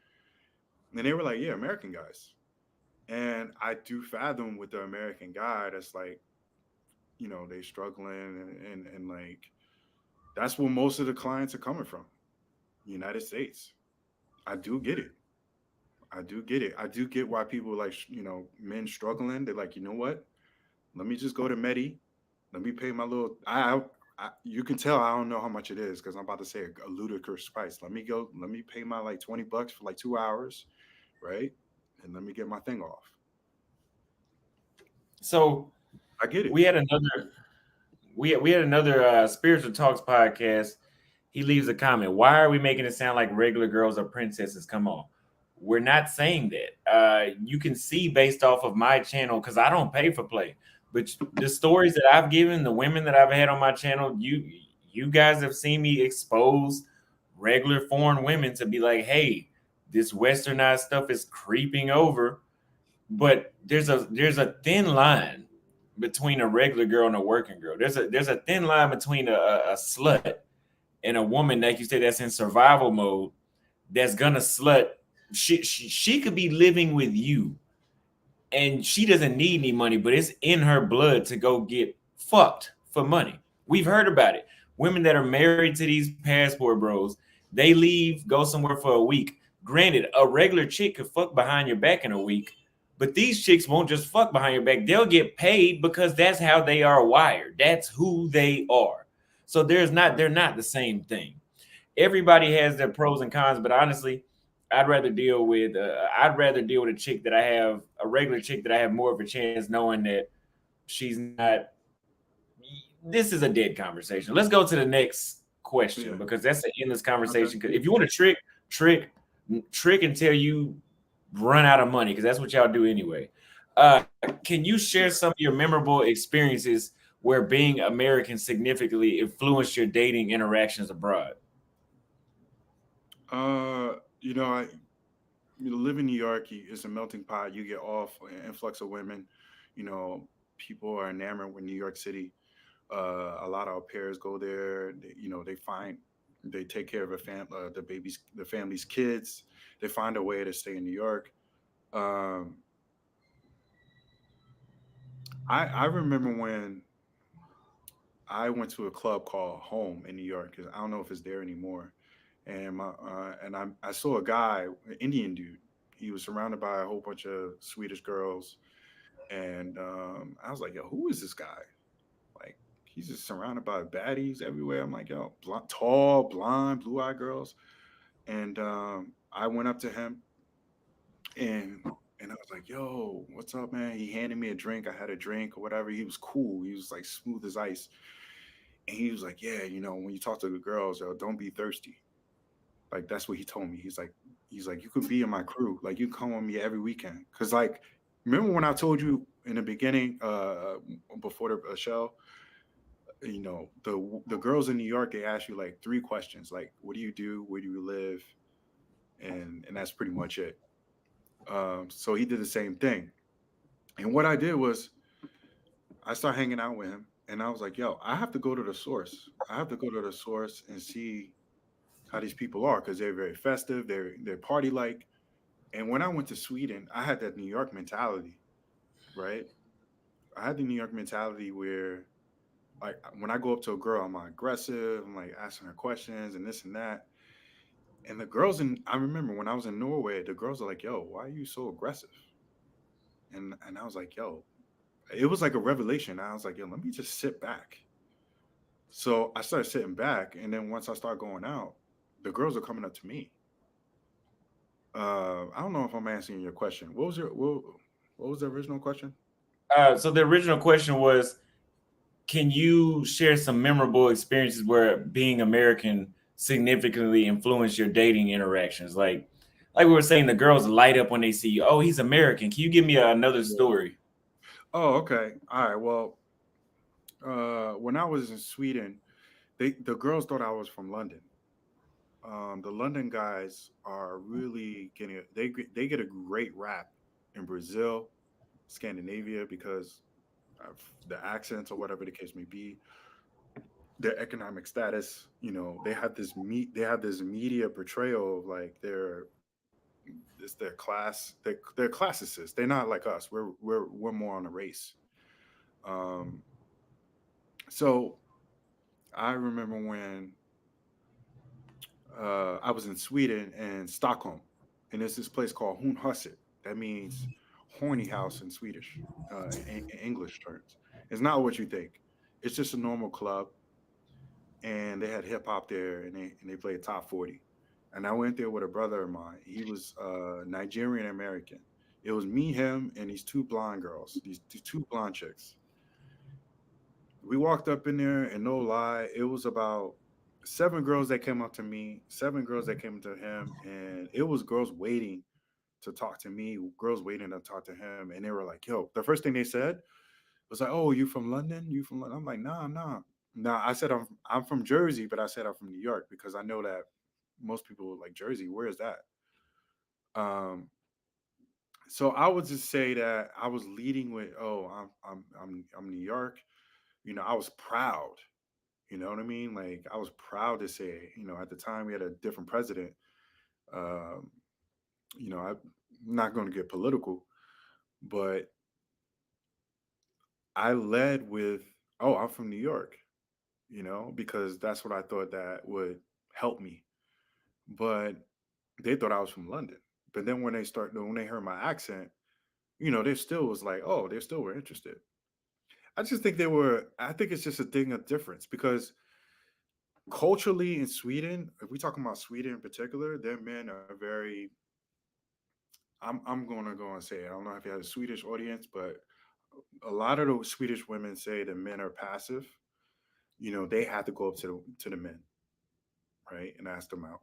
Speaker 2: And they were like, yeah, American guys. And I do fathom with the American guy that's like, they struggling and like that's where most of the clients are coming from, United States. I do get it. I do get it. I do get why people like, men struggling. They're like, you know what? Let me just go to Medi. Let me pay my little. You can tell I don't know how much it is because I'm about to say a ludicrous price. Let me go. Let me pay my like $20 for like 2 hours, right? And let me get my thing off.
Speaker 1: So
Speaker 2: I get it.
Speaker 1: we had another we had another spiritual talks podcast. He leaves a comment. Why are we making it sound like regular girls are princesses? Come on. We're not saying that. You can see based off of my channel because I don't pay for play. But the stories that I've given, the women that I've had on my channel, you guys have seen me expose regular foreign women to be like, hey, this westernized stuff is creeping over. But there's a thin line between a regular girl and a working girl. There's a thin line between a slut and a woman, like you said, that's in survival mode, that's gonna slut. She could be living with you and she doesn't need any money, but it's in her blood to go get fucked for money. We've heard about it. Women that are married to these passport bros, they leave, go somewhere for a week. Granted, a regular chick could fuck behind your back in a week, but these chicks won't just fuck behind your back. They'll get paid because that's how they are wired. That's who they are. So they're not the same thing. Everybody has their pros and cons, but honestly, I'd rather deal with a chick that I have a regular chick that I have more of a chance knowing that she's not. This is a dead conversation. Let's go to the next question
Speaker 2: Yeah.
Speaker 1: because that's an endless
Speaker 2: Okay.
Speaker 1: conversation. Because if you want to trick, trick until you run out of money, because that's what y'all do anyway. Can you share
Speaker 2: Yeah.
Speaker 1: some of your memorable experiences where being American significantly influenced your dating interactions abroad?
Speaker 2: I live in New York. It's a melting pot. You get off an influx of women. People are enamored with New York City. A lot of our pairs go there. They take care of the family's kids. They find a way to stay in New York. Um, I remember when I went to a club called Home in New York. 'Cause I don't know if it's there anymore. And I saw a guy, an Indian dude. He was surrounded by a whole bunch of Swedish girls, and I was like, "Yo, who is this guy?" Like, he's just surrounded by baddies everywhere. I'm like, "Yo, tall, blonde, blue-eyed girls." And I went up to him and I was like, "Yo, what's up, man?" He handed me a drink. I had a drink or whatever. He was cool. He was like smooth as ice. And he was like, "Yeah, when you talk to the girls, yo, don't be thirsty." Like that's what he told me. He's like, you could be in my crew. Like you come with me every weekend. Cause like, remember when I told you in the beginning, before the show, the girls in New York, they ask you like three questions, like, what do you do? Where do you live? And that's pretty much it. So he did the same thing. And what I did was I started hanging out with him, and I was like, yo, I have to go to the source. I have to go to the source and see how these people are because they're very festive. They're party like. And when I went to Sweden, I had that New York mentality, right? I had the New York mentality where, like, when I go up to a girl, I'm aggressive. I'm like asking her questions and this and that. And the girls I remember when I was in Norway, the girls are like, "Yo, why are you so aggressive?" And I was like, "Yo," it was like a revelation. I was like, "Yo, let me just sit back." So I started sitting back, and then once I started going out, the girls are coming up to me. I don't know if I'm answering your question. What was your? Well, What was the original question?
Speaker 1: So the original question was, can you share some memorable experiences where being American significantly influenced your dating interactions? Like we were saying, the girls light up when they see you. Oh, he's American. Can you give me another
Speaker 2: Yeah.
Speaker 1: story?
Speaker 2: Oh, okay. All right. Well, when I was in Sweden, the girls thought I was from London. The London guys are really getting they get a great rap in Brazil, Scandinavia because of the accents or whatever the case may be, their economic status. They have this media portrayal of like it's their class. They're classicists. They're not like us. We're more on a race. Um, so I remember when I was in Sweden and Stockholm, and there's this place called Hundhuset. That means horny house in Swedish, in English terms. It's not what you think. It's just a normal club, and they had hip hop there, and they played top 40. And I went there with a brother of mine. He was Nigerian American. It was me, him, and these two blonde girls, these two blonde chicks. We walked up in there, and no lie, it was about seven girls that came up to me, seven girls that came to him, and it was girls waiting to talk to me, girls waiting to talk to him, and they were like, "Yo," the first thing they said was like, "Oh, you from London? You from London?" I'm like, "Nah, nah." Nah, I said I'm from Jersey, but I said I'm from New York because I know that most people like Jersey. Where is that? Um, so I would just say that I was leading with, "Oh, I'm New York." I was proud. You know what I mean? Like I was proud to say, at the time we had a different president. Um, I'm not going to get political, but I led with, "Oh, I'm from New York," because that's what I thought that would help me. But they thought I was from London. But then when they heard my accent, they still was like, oh, they still were interested. I think it's just a thing of difference because culturally in Sweden, if we talking about Sweden in particular, their men are very, I'm gonna go and say it. I don't know if you have a Swedish audience, but a lot of the Swedish women say the men are passive. They have to go up to the men, right, and ask them out.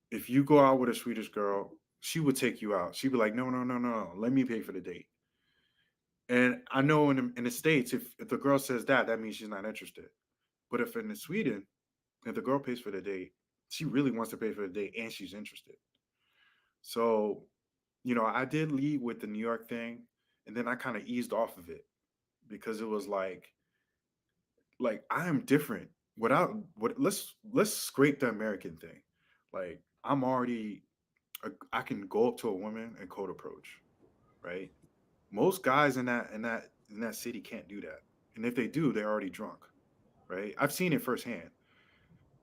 Speaker 2: If you go out with a Swedish girl, she would take you out. She'd be like, no, no, no, no, no, let me pay for the date. And I know in the States, if the girl says that, that means she's not interested. But if in Sweden, if the girl pays for the date, she really wants to pay for the date and she's interested. So, I did lead with the New York thing, and then I kind of eased off of it because it was like I am different. Without what let's scrape the American thing. Like I'm already I can go up to a woman and cold approach, right? Most guys in that city can't do that, and if they do, they're already drunk, right? I've seen it firsthand.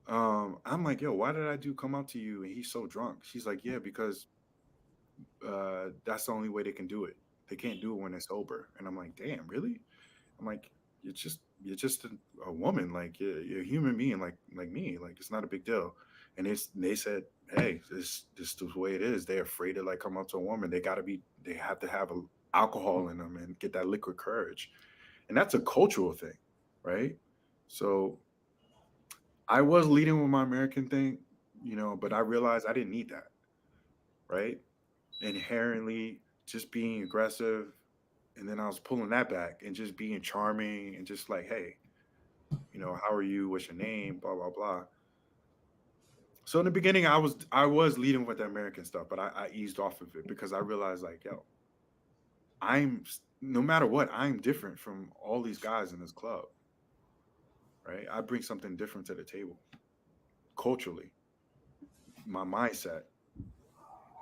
Speaker 2: I'm like, yo, why did I do come up to you and he's so drunk? She's like, yeah, because that's the only way they can do it. They can't do it when they're sober. And I'm like, damn, really? I'm like, you're just a woman, like you're a human being, like me. Like it's not a big deal. And they said, hey, this is the way it is. They're afraid to like come up to a woman. They have to have alcohol in them and get that liquid courage. And that's a cultural thing, right? So I was leading with my American thing, but I realized I didn't need that, right? Inherently, just being aggressive, and then I was pulling that back and just being charming and just like, hey, how are you? What's your name? Blah blah blah. So in the beginning, I was leading with the American stuff, but I eased off of it because I realized like, yo, no matter what, I'm different from all these guys in this club, right? I bring something different to the table culturally, my mindset,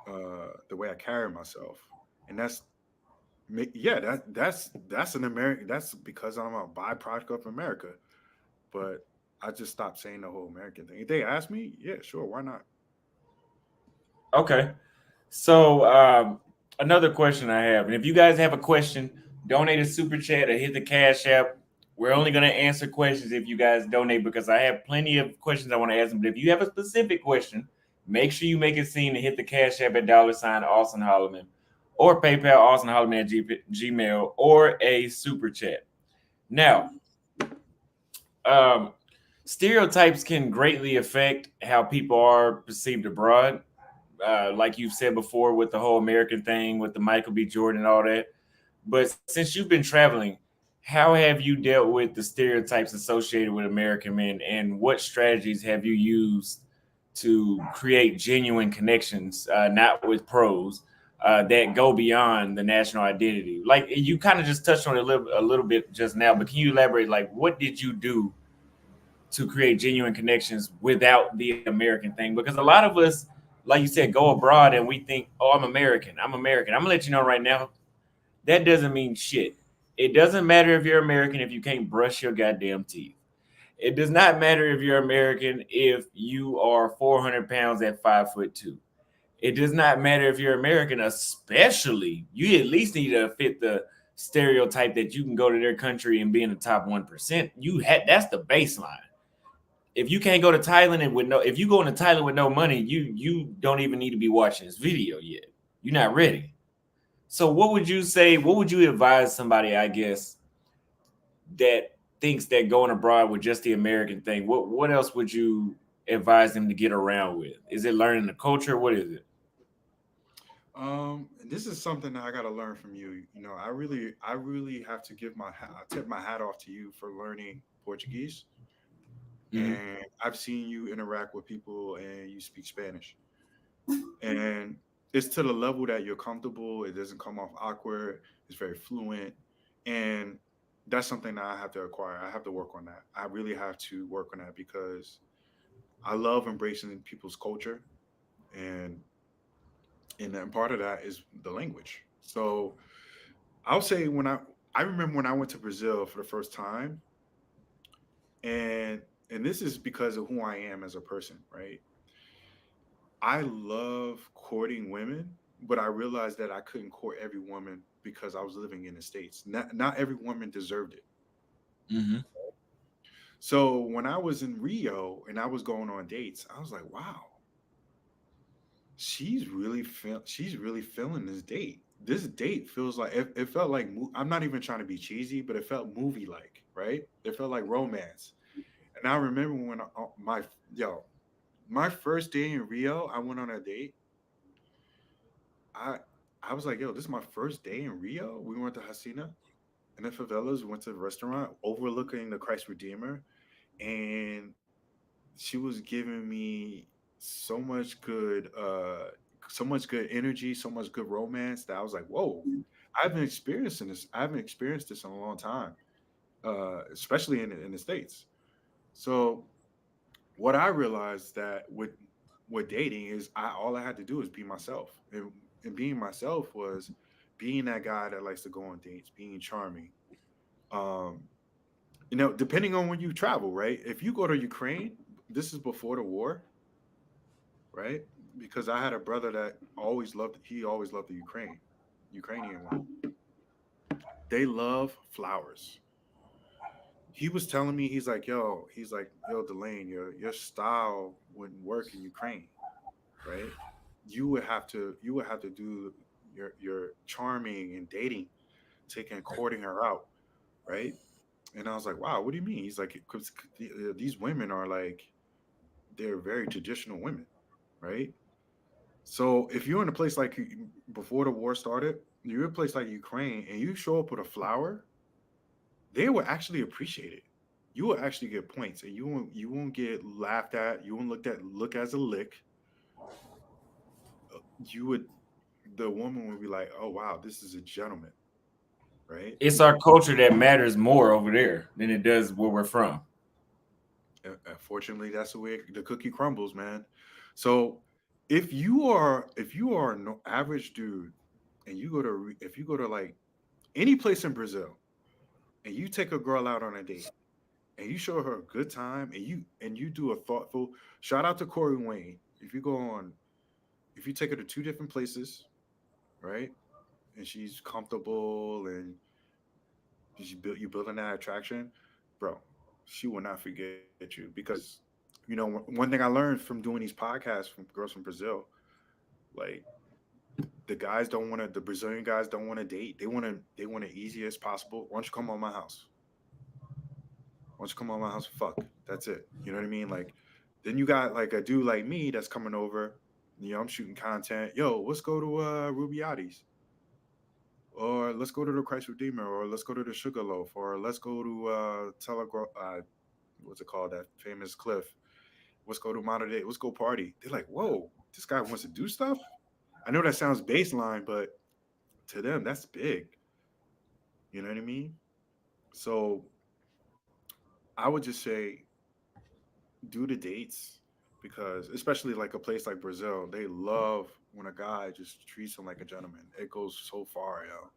Speaker 2: the way I carry myself, and yeah, that's an American. That's because I'm a byproduct of America. But I just stopped saying the whole American thing. If they ask me, yeah, sure, why not?
Speaker 1: Okay. So another question I have, and if you guys have a question, donate a super chat or hit the cash app. We're only going to answer questions if you guys donate because I have plenty of questions I want to ask them. But if you have a specific question, make sure you make it seen and hit the cash app at $Austin Holloman. or PayPal, AustinHolloman at Gmail, or a super chat. Now, um, stereotypes can greatly affect how people are perceived abroad. Like you've said before, with the whole American thing, with the Michael B. Jordan and all that. But since you've been traveling, how have you dealt with the stereotypes associated with American men, and what strategies have you used to create genuine connections, not with pros, that go beyond the national identity? Like you kind of just touched on it a little bit just now, but can you elaborate? Like, what did you do to create genuine connections without the American thing? Because a lot of us, like you said, go abroad and we think, oh, I'm American. I'm American. I'm gonna let you know right now, that doesn't mean shit. It doesn't matter if you're American if you can't brush your goddamn teeth. It does not matter if you're American if you are 400 pounds at 5'2". It does not matter if you're American, especially you at least need to fit the stereotype that you can go to their country and be in the top 1%. You had that's the baseline. If you can't go to Thailand and with no, if you go into Thailand with no money, you don't even need to be watching this video yet. You're not ready. So what would you say? What would you advise somebody, I guess, that thinks that going abroad with just the American thing? What else would you advise them to get around with? Is it learning the culture? What is it?
Speaker 2: This is something that I got to learn from you. You know, I really have to I tip my hat off to you for learning Portuguese.
Speaker 1: Mm-hmm.
Speaker 2: And I've seen you interact with people and you speak Spanish. And it's to the level that you're comfortable. It doesn't come off awkward. It's very fluent. And that's something that I have to acquire. I have to work on that. I really have to work on that because I love embracing people's culture. And and then part of that is the language. So I'll say I remember when I went to Brazil for the first time, and this is because of who I am as a person, right? I love courting women, but I realized that I couldn't court every woman because I was living in the States. Not every woman deserved it.
Speaker 1: Mm-hmm.
Speaker 2: So when I was in Rio and I was going on dates, I was like, wow, she's really feeling this date. This date feels like it felt like I'm not even trying to be cheesy, but it felt movie like, right? It felt like romance. And I remember when my first day in Rio, I went on a date. I I was like, yo, this is my first day in Rio. We went to Hasina in the favelas. We went to a restaurant overlooking the Christ Redeemer, and she was giving me so much good, so much good energy, so much good romance that I was like, whoa, I've been experiencing this. I haven't experienced this in a long time, especially in the States. So what I realized that with dating is all I had to do is be myself, and being myself was being that guy that likes to go on dates, being charming. Um, you know, depending on when you travel, right? If you go to Ukraine, this is before the war, right? Because I had a brother that always loved the Ukrainian women. They love flowers. He was telling me, he's like, yo, Delane, your style wouldn't work in Ukraine, right? You would have to do your charming and dating, taking courting her out, right? And I was like, wow, what do you mean? He's like, because these women are like, they're very traditional women, right? So if you're in a place like before the war started, you're in a place like Ukraine, and you show up with a flower, they will actually appreciate it. You will actually get points, and you won't get laughed at. You won't look as a lick. You would The woman would be like, "Oh wow, this is a gentleman," right?
Speaker 1: It's our culture that matters more over there than it does where we're from.
Speaker 2: Unfortunately, that's the way the cookie crumbles, man. So if you are an average dude, and if you go to like any place in Brazil, and you take a girl out on a date, and you show her a good time, and you do a thoughtful shout out to Corey Wayne. If you take her to two different places, right, and she's comfortable, and you building that attraction, bro, she will not forget you. Because one thing I learned from doing these podcasts from girls from Brazil, like the guys don't want to. The Brazilian guys don't want to date. They want it easy as possible. Why don't you come on my house? Why don't you come on my house? Fuck. That's it. You know what I mean? Like, then you got like a dude like me that's coming over. You know, I'm shooting content. Yo, let's go to Rubiati's, or let's go to the Christ Redeemer, or let's go to the Sugarloaf, or let's go to Telegraph. What's it called? That famous cliff. Let's go to Monterey. Let's go party. They're like, whoa, this guy wants to do stuff. I know that sounds baseline, but to them, that's big. You know what I mean? So I would just say do the dates because, especially like a place like Brazil, they love when a guy just treats them like a gentleman. It goes so far, yo.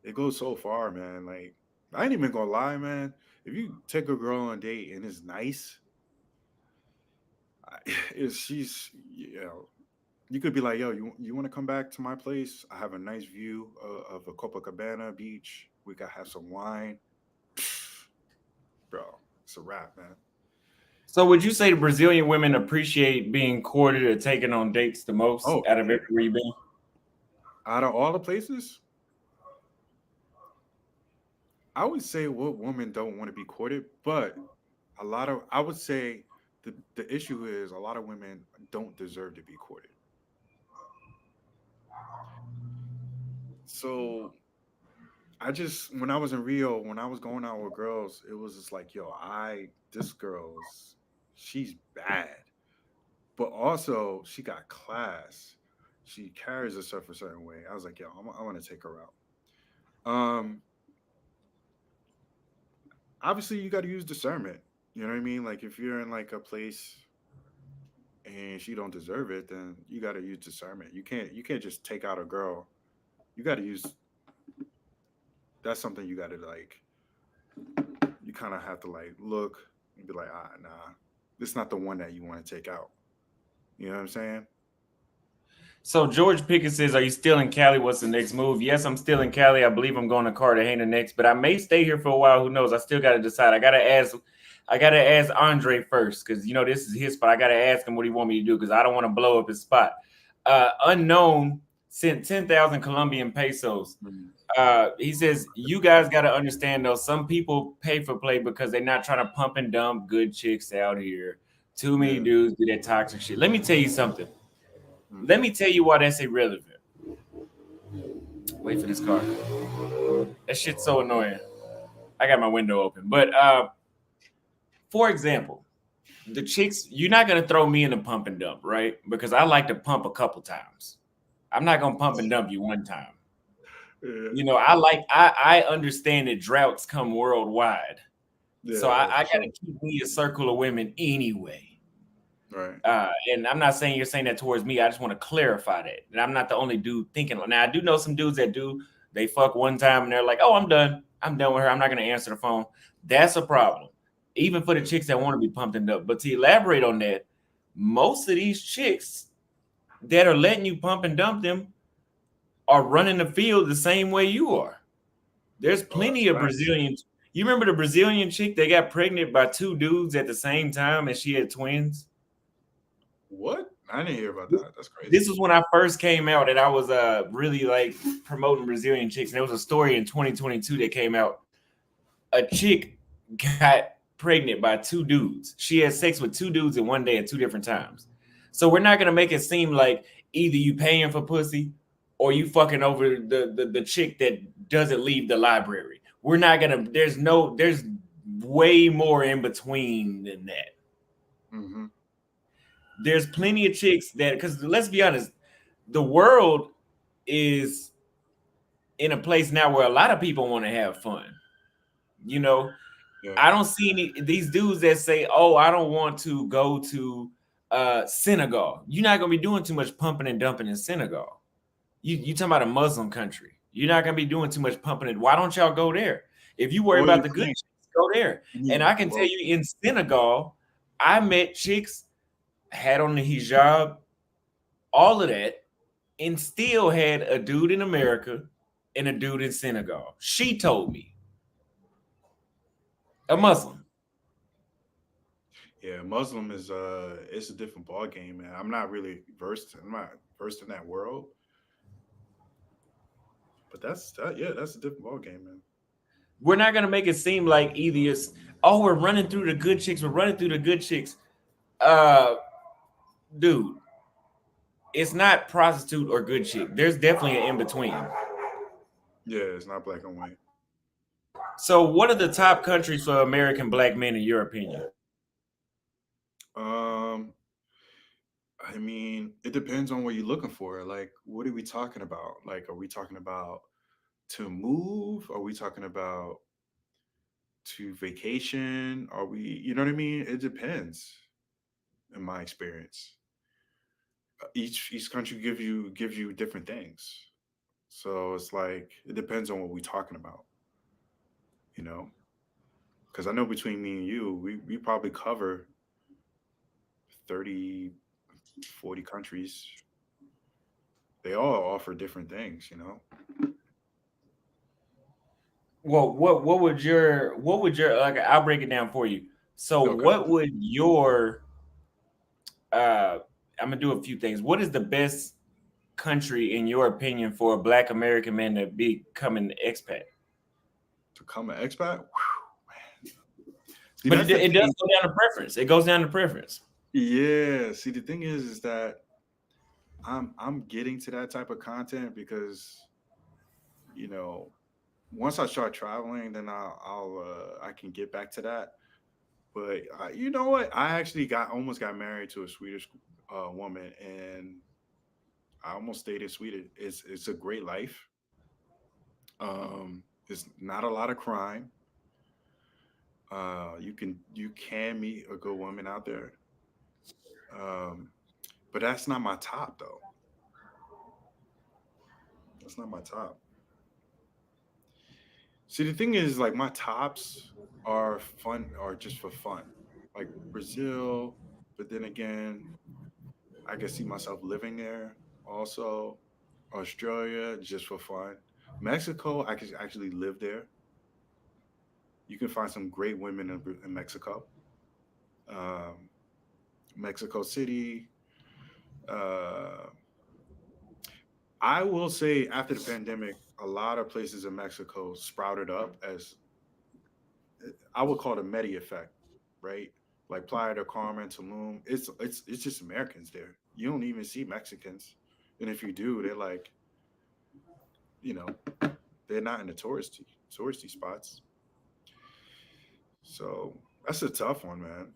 Speaker 2: It goes so far, man. Like, I ain't even gonna lie, man. If you take a girl on a date and it's nice, if she's, you know, you could be like, yo, you want to come back to my place? I have a nice view of a Copacabana beach. We got have some wine, bro. It's a wrap, man.
Speaker 1: So would you say the Brazilian women appreciate being courted or taken on dates the most
Speaker 2: Oh,
Speaker 1: out of
Speaker 2: yeah.
Speaker 1: everywhere you've been?
Speaker 2: Out of all the places, I would say what women don't want to be courted, but a lot of I would say the issue is a lot of women don't deserve to be courted. So I just when I was in Rio, when I was going out with girls, it was just like, yo, I this girl's she's bad, but also she got class. She carries herself a certain way. I was like, yo, I want to take her out. Um, Obviously you got to use discernment. You know what I mean? Like if you're in like a place and she don't deserve it, then you got to use discernment. You can't just take out a girl. You got to use that's something you got to like you kind of have to like look and be like, ah, nah, this is not the one that you want to take out. You know what I'm saying?
Speaker 1: So George Pickett says, "Are you still in Cali? What's the next move?" Yes, I'm still in Cali. I believe I'm going to Cartagena next, but I may stay here for a while. Who knows? I still got to decide. I gotta ask Andre first because you know this is his spot. I gotta ask him what he want me to do because I don't want to blow up his spot. Unknown sent 10,000 Colombian pesos.
Speaker 2: Mm.
Speaker 1: He says you guys got to understand though. Some people pay for play because they're not trying to pump and dump good chicks out here. Too many
Speaker 2: Yeah.
Speaker 1: dudes do that toxic shit. Let me tell you something. Let
Speaker 2: Hmm.
Speaker 1: me tell you why that's irrelevant. Wait for this car. That shit's so annoying. I got my window open. But for example, the chicks, you're not gonna throw me in the pump and dump, right? Because I like to pump a couple times. I'm not gonna pump and dump you one time.
Speaker 2: Yeah.
Speaker 1: You know, I understand that droughts come worldwide. So
Speaker 2: Yeah,
Speaker 1: I
Speaker 2: for
Speaker 1: gotta
Speaker 2: sure.
Speaker 1: keep me a circle of women anyway.
Speaker 2: Right.
Speaker 1: And I'm not saying you're saying that towards me. I just want to clarify that. And I'm not the only dude thinking. Now I do know some dudes that do. They fuck one time and they're like, "Oh, I'm done. I'm done with her. I'm not going to answer the phone." That's a problem, even for the
Speaker 2: Yeah.
Speaker 1: chicks that want to be pumped and up. But to elaborate on that, most of these chicks that are letting you pump and dump them are running the field the same way you are. There's
Speaker 2: Oh, that's
Speaker 1: plenty of
Speaker 2: facts.
Speaker 1: Brazilians. You remember the Brazilian chick that got pregnant by two dudes at the same time and she had twins?
Speaker 2: What? I didn't hear about
Speaker 1: This
Speaker 2: that. That's
Speaker 1: this
Speaker 2: crazy.
Speaker 1: was when I first came out and I was really like promoting Brazilian chicks. And there was a story in 2022 that came out. A chick got pregnant by two dudes. She had sex with two dudes in one day at two different times. So we're not gonna make it seem like either you paying for pussy or you fucking over the chick that doesn't leave the library. We're not gonna, there's way more in between than that.
Speaker 2: Hmm.
Speaker 1: There's plenty of chicks that, because let's be honest, the world is in a place now where a lot of people want to have fun. You know,
Speaker 2: Yeah.
Speaker 1: I don't see any these dudes that say, "Oh, I don't want to go to Senegal." You're not gonna be doing too much pumping and dumping in Senegal. You talking about a Muslim country? You're not gonna be doing too much pumping it. Why don't y'all go there? If you worry
Speaker 2: What do
Speaker 1: about
Speaker 2: you
Speaker 1: the good
Speaker 2: think?
Speaker 1: chicks, go there. And I can tell
Speaker 2: Well,
Speaker 1: you, in Senegal, I met chicks had on the hijab, all of that, and still had a dude in America and a dude in Senegal. She told me, a
Speaker 2: damn.
Speaker 1: Muslim.
Speaker 2: Yeah, Muslim is it's a different ball game, man. I'm not versed in that world. But that's a different ball game, man.
Speaker 1: We're not gonna make it seem like either it's, oh, we're running through the good chicks. We're running through the good chicks. Uh, dude, it's not prostitute or good chick. There's definitely an in between.
Speaker 2: Yeah, it's not black and white.
Speaker 1: So, what are the top countries for American black men in your opinion?
Speaker 2: Um, I mean, it depends on what you're looking for. Like, what are we talking about? Like, are we talking about to move? Are we talking about to vacation? Are we, you know what I mean? It depends in my experience. Each country gives you different things. So it's like it depends on what we're talking about, you know? Because I know between me and you, we probably cover 30, 40 countries. They all offer different things, you know?
Speaker 1: Well, what would your like? I'll break it down for you. So,
Speaker 2: Okay.
Speaker 1: what would your uh? I'm gonna do a few things. What is the best country in your opinion for a Black American man to become an expat?
Speaker 2: To come an expat? Whew, man. See,
Speaker 1: But
Speaker 2: that's the
Speaker 1: it does
Speaker 2: thing.
Speaker 1: go down to preference. It goes down to preference.
Speaker 2: Yeah. See, the thing is that I'm getting to that type of content because, you know, once I start traveling, then I can get back to that. But you know what? I actually got almost got married to a Swedish woman, and I almost stayed in Sweden. It's a great life. It's not a lot of crime. You can meet a good woman out there. Um, but that's not my top though. That's not my top. See, the thing is, like my tops are fun, are just for fun. Like Brazil, but then again, I can see myself living there. Also, Australia, just for fun. Mexico, I could actually live there. You can find some great women in Mexico. Um, Mexico City. Uh, I will say after the pandemic, a lot of places in Mexico sprouted up as I would call it a Medi effect, right? Like Playa del Carmen, Tulum. It's just Americans there. You don't even see Mexicans, and if you do, they're like, you know, they're not in the touristy spots. So that's a tough one, man.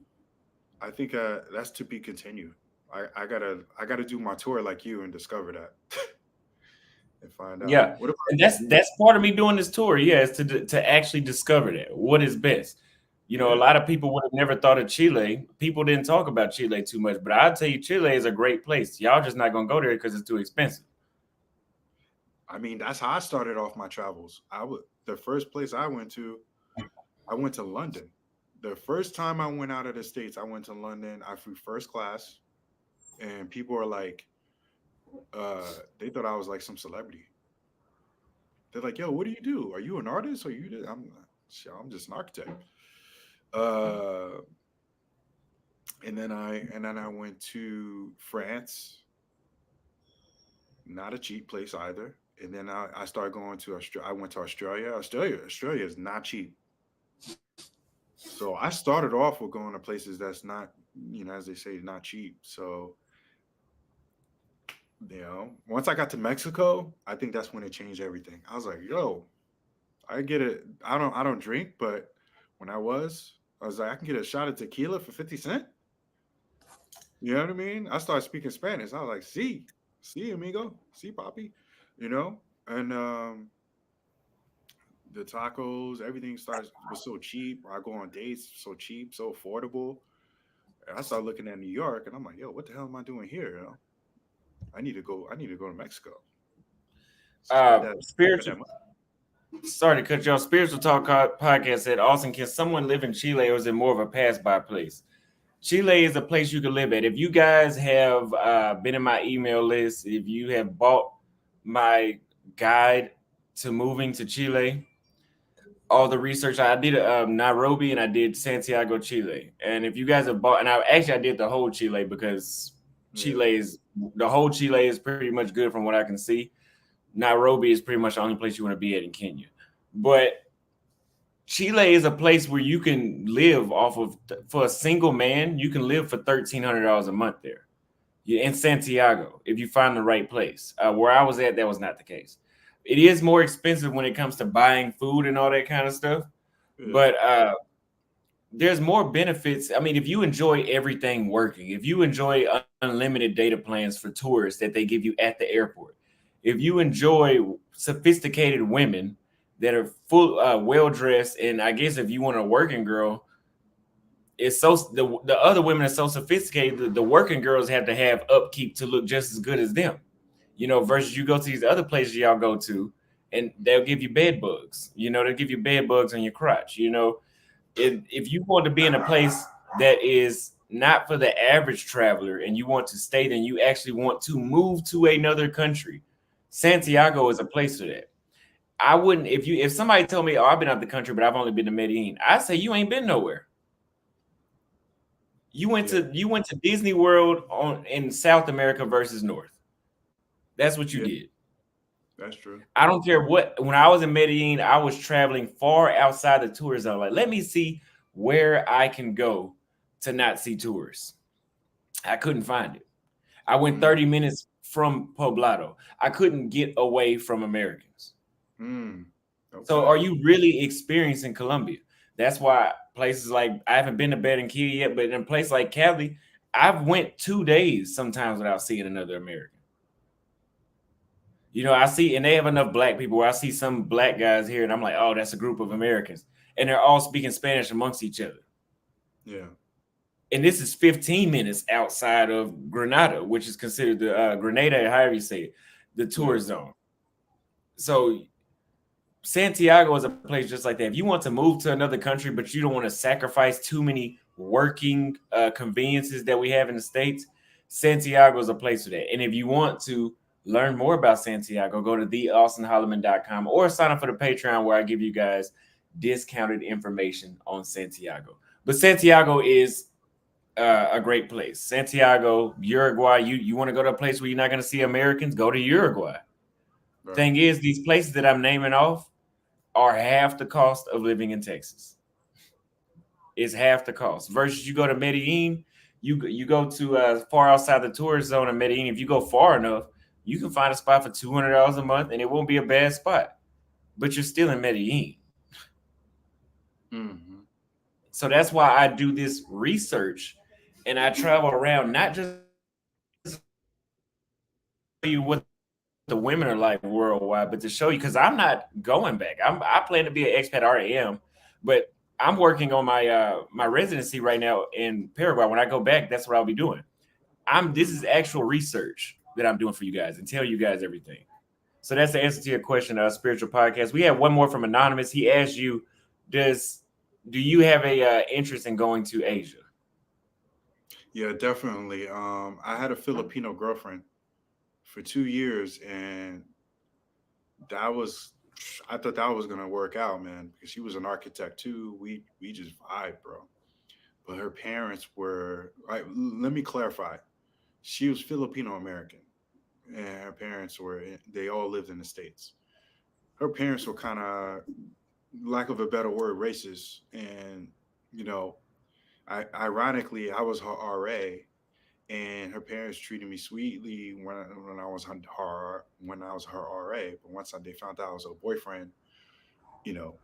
Speaker 2: I think that's to be continued. I gotta do my tour like you and discover that and find out.
Speaker 1: Yeah,
Speaker 2: What about
Speaker 1: and that's part of me doing this tour. Yeah, is to actually discover that what is best. A
Speaker 2: yeah?
Speaker 1: lot of people would have never thought of Chile. People didn't talk about Chile too much, but I'll tell you, Chile is a great place. Y'all just not gonna go there because it's too expensive.
Speaker 2: I mean, that's how I started off my travels. The first place I went to London. The first time I went out of the states, I went to London. I flew first class, and people were like, they thought I was like some celebrity. They're like, "Yo, what do you do? Are you an artist? Or I'm just an architect." Uh, and then I went to France, not a cheap place either. And then I started going to Australia. I went to Australia. Australia is not cheap. So I started off with going to places that's not, as they say, not cheap. So, once I got to Mexico, I think that's when it changed everything. I was like, yo, I get it. I don't drink, but when I was like, I can get a shot of tequila for 50 cents. You know what I mean? I started speaking Spanish. I was like, see, amigo, see, papi, you know? And the tacos, everything was so cheap. I go on dates, so cheap, so affordable. And I started looking at New York, and I'm like, yo, what the hell am I doing here? I need to go to Mexico. Spend
Speaker 1: Spiritual.
Speaker 2: that money.
Speaker 1: Sorry to cut you off. Spiritual Talk podcast said, Austin, can someone live in Chile or is it more of a pass by place? Chile is a place you can live at. If you guys have been in my email list, if you have bought my guide to moving to Chile, all the research I did Nairobi and I did Santiago, Chile. And if you guys have bought, and I did the whole Chile because
Speaker 2: Yeah.
Speaker 1: The whole Chile is pretty much good from what I can see. Nairobi is pretty much the only place you want to be at in Kenya. But Chile is a place where you can live off of, for a single man, you can live for $1,300 a month there. In Santiago, if you find the right place. Where I was at, that was not the case. It is more expensive when it comes to buying food and all that kind of stuff,
Speaker 2: Yeah.
Speaker 1: but there's more benefits. I mean, if you enjoy everything working, if you enjoy unlimited data plans for tourists that they give you at the airport, if you enjoy sophisticated women that are full, well dressed, and I guess if you want a working girl, it's so the other women are so sophisticated. The working girls have to have upkeep to look just as good as them, versus you go to these other places y'all go to, and they'll give you bed bugs. They'll give you bed bugs on your crotch. If you want to be in a place that is not for the average traveler and you want to stay there and you actually want to move to another country, Santiago is a place for that. I wouldn't, if somebody told me, oh, I've been out the country, but I've only been to Medellin, I say you ain't been nowhere. You went to Disney World in South America versus North. That's what you did.
Speaker 2: That's true.
Speaker 1: I don't care what. When I was in Medellin, I was traveling far outside the tourist zone. Like, let me see where I can go to not see tourists. I couldn't find it. I went 30 minutes from Poblado. I couldn't get away from Americans.
Speaker 2: Okay.
Speaker 1: So, are you really experiencing Colombia? That's why places like, I haven't been to Barranquilla yet, but in a place like Cali, I've went 2 days sometimes without seeing another American. I see, and they have enough black people where I see some black guys here, and I'm like, oh, that's a group of Americans, and they're all speaking Spanish amongst each other.
Speaker 2: Yeah.
Speaker 1: And this is 15 minutes outside of Granada, which is considered the Grenada, however you say it, the tourist zone. So Santiago is a place just like that. If you want to move to another country, but you don't want to sacrifice too many working conveniences that we have in the States, Santiago is a place for that. And if you want to learn more about Santiago, go to theaustinholloman.com or sign up for the Patreon where I give you guys discounted information on Santiago. But Santiago is a great place. Santiago, Uruguay, you want to go to a place where you're not going to see Americans, go to Uruguay. Right. Thing is, these places that I'm naming off are half the cost of living in Texas. It's half the cost. Versus you go to Medellin, you go to far outside the tourist zone of Medellin. If you go far enough, you can find a spot for $200 a month, and it won't be a bad spot. But you're still in Medellin.
Speaker 2: Mm-hmm.
Speaker 1: So that's why I do this research, and I travel around, not just you what the women are like worldwide, but to show you, because I'm not going back. I plan to be an expat, already am, but I'm working on my my residency right now in Paraguay. When I go back, that's what I'll be doing. This is actual research that I'm doing for you guys and tell you guys everything. So that's the answer to your question, Spiritual Podcast. We have one more from Anonymous. He asked you, do you have a interest in going to Asia?
Speaker 2: Yeah, definitely. I had a Filipino girlfriend for 2 years, and I thought that was gonna work out, man, because she was an architect too. We just vibe, bro. But her parents were like, let me clarify. She was Filipino American, and her parents they all lived in the States. Her parents were kind of, lack of a better word, racist, and you know, ironically, I was her RA, and her parents treated me sweetly when I was her RA. But once they found out I was her boyfriend, you know,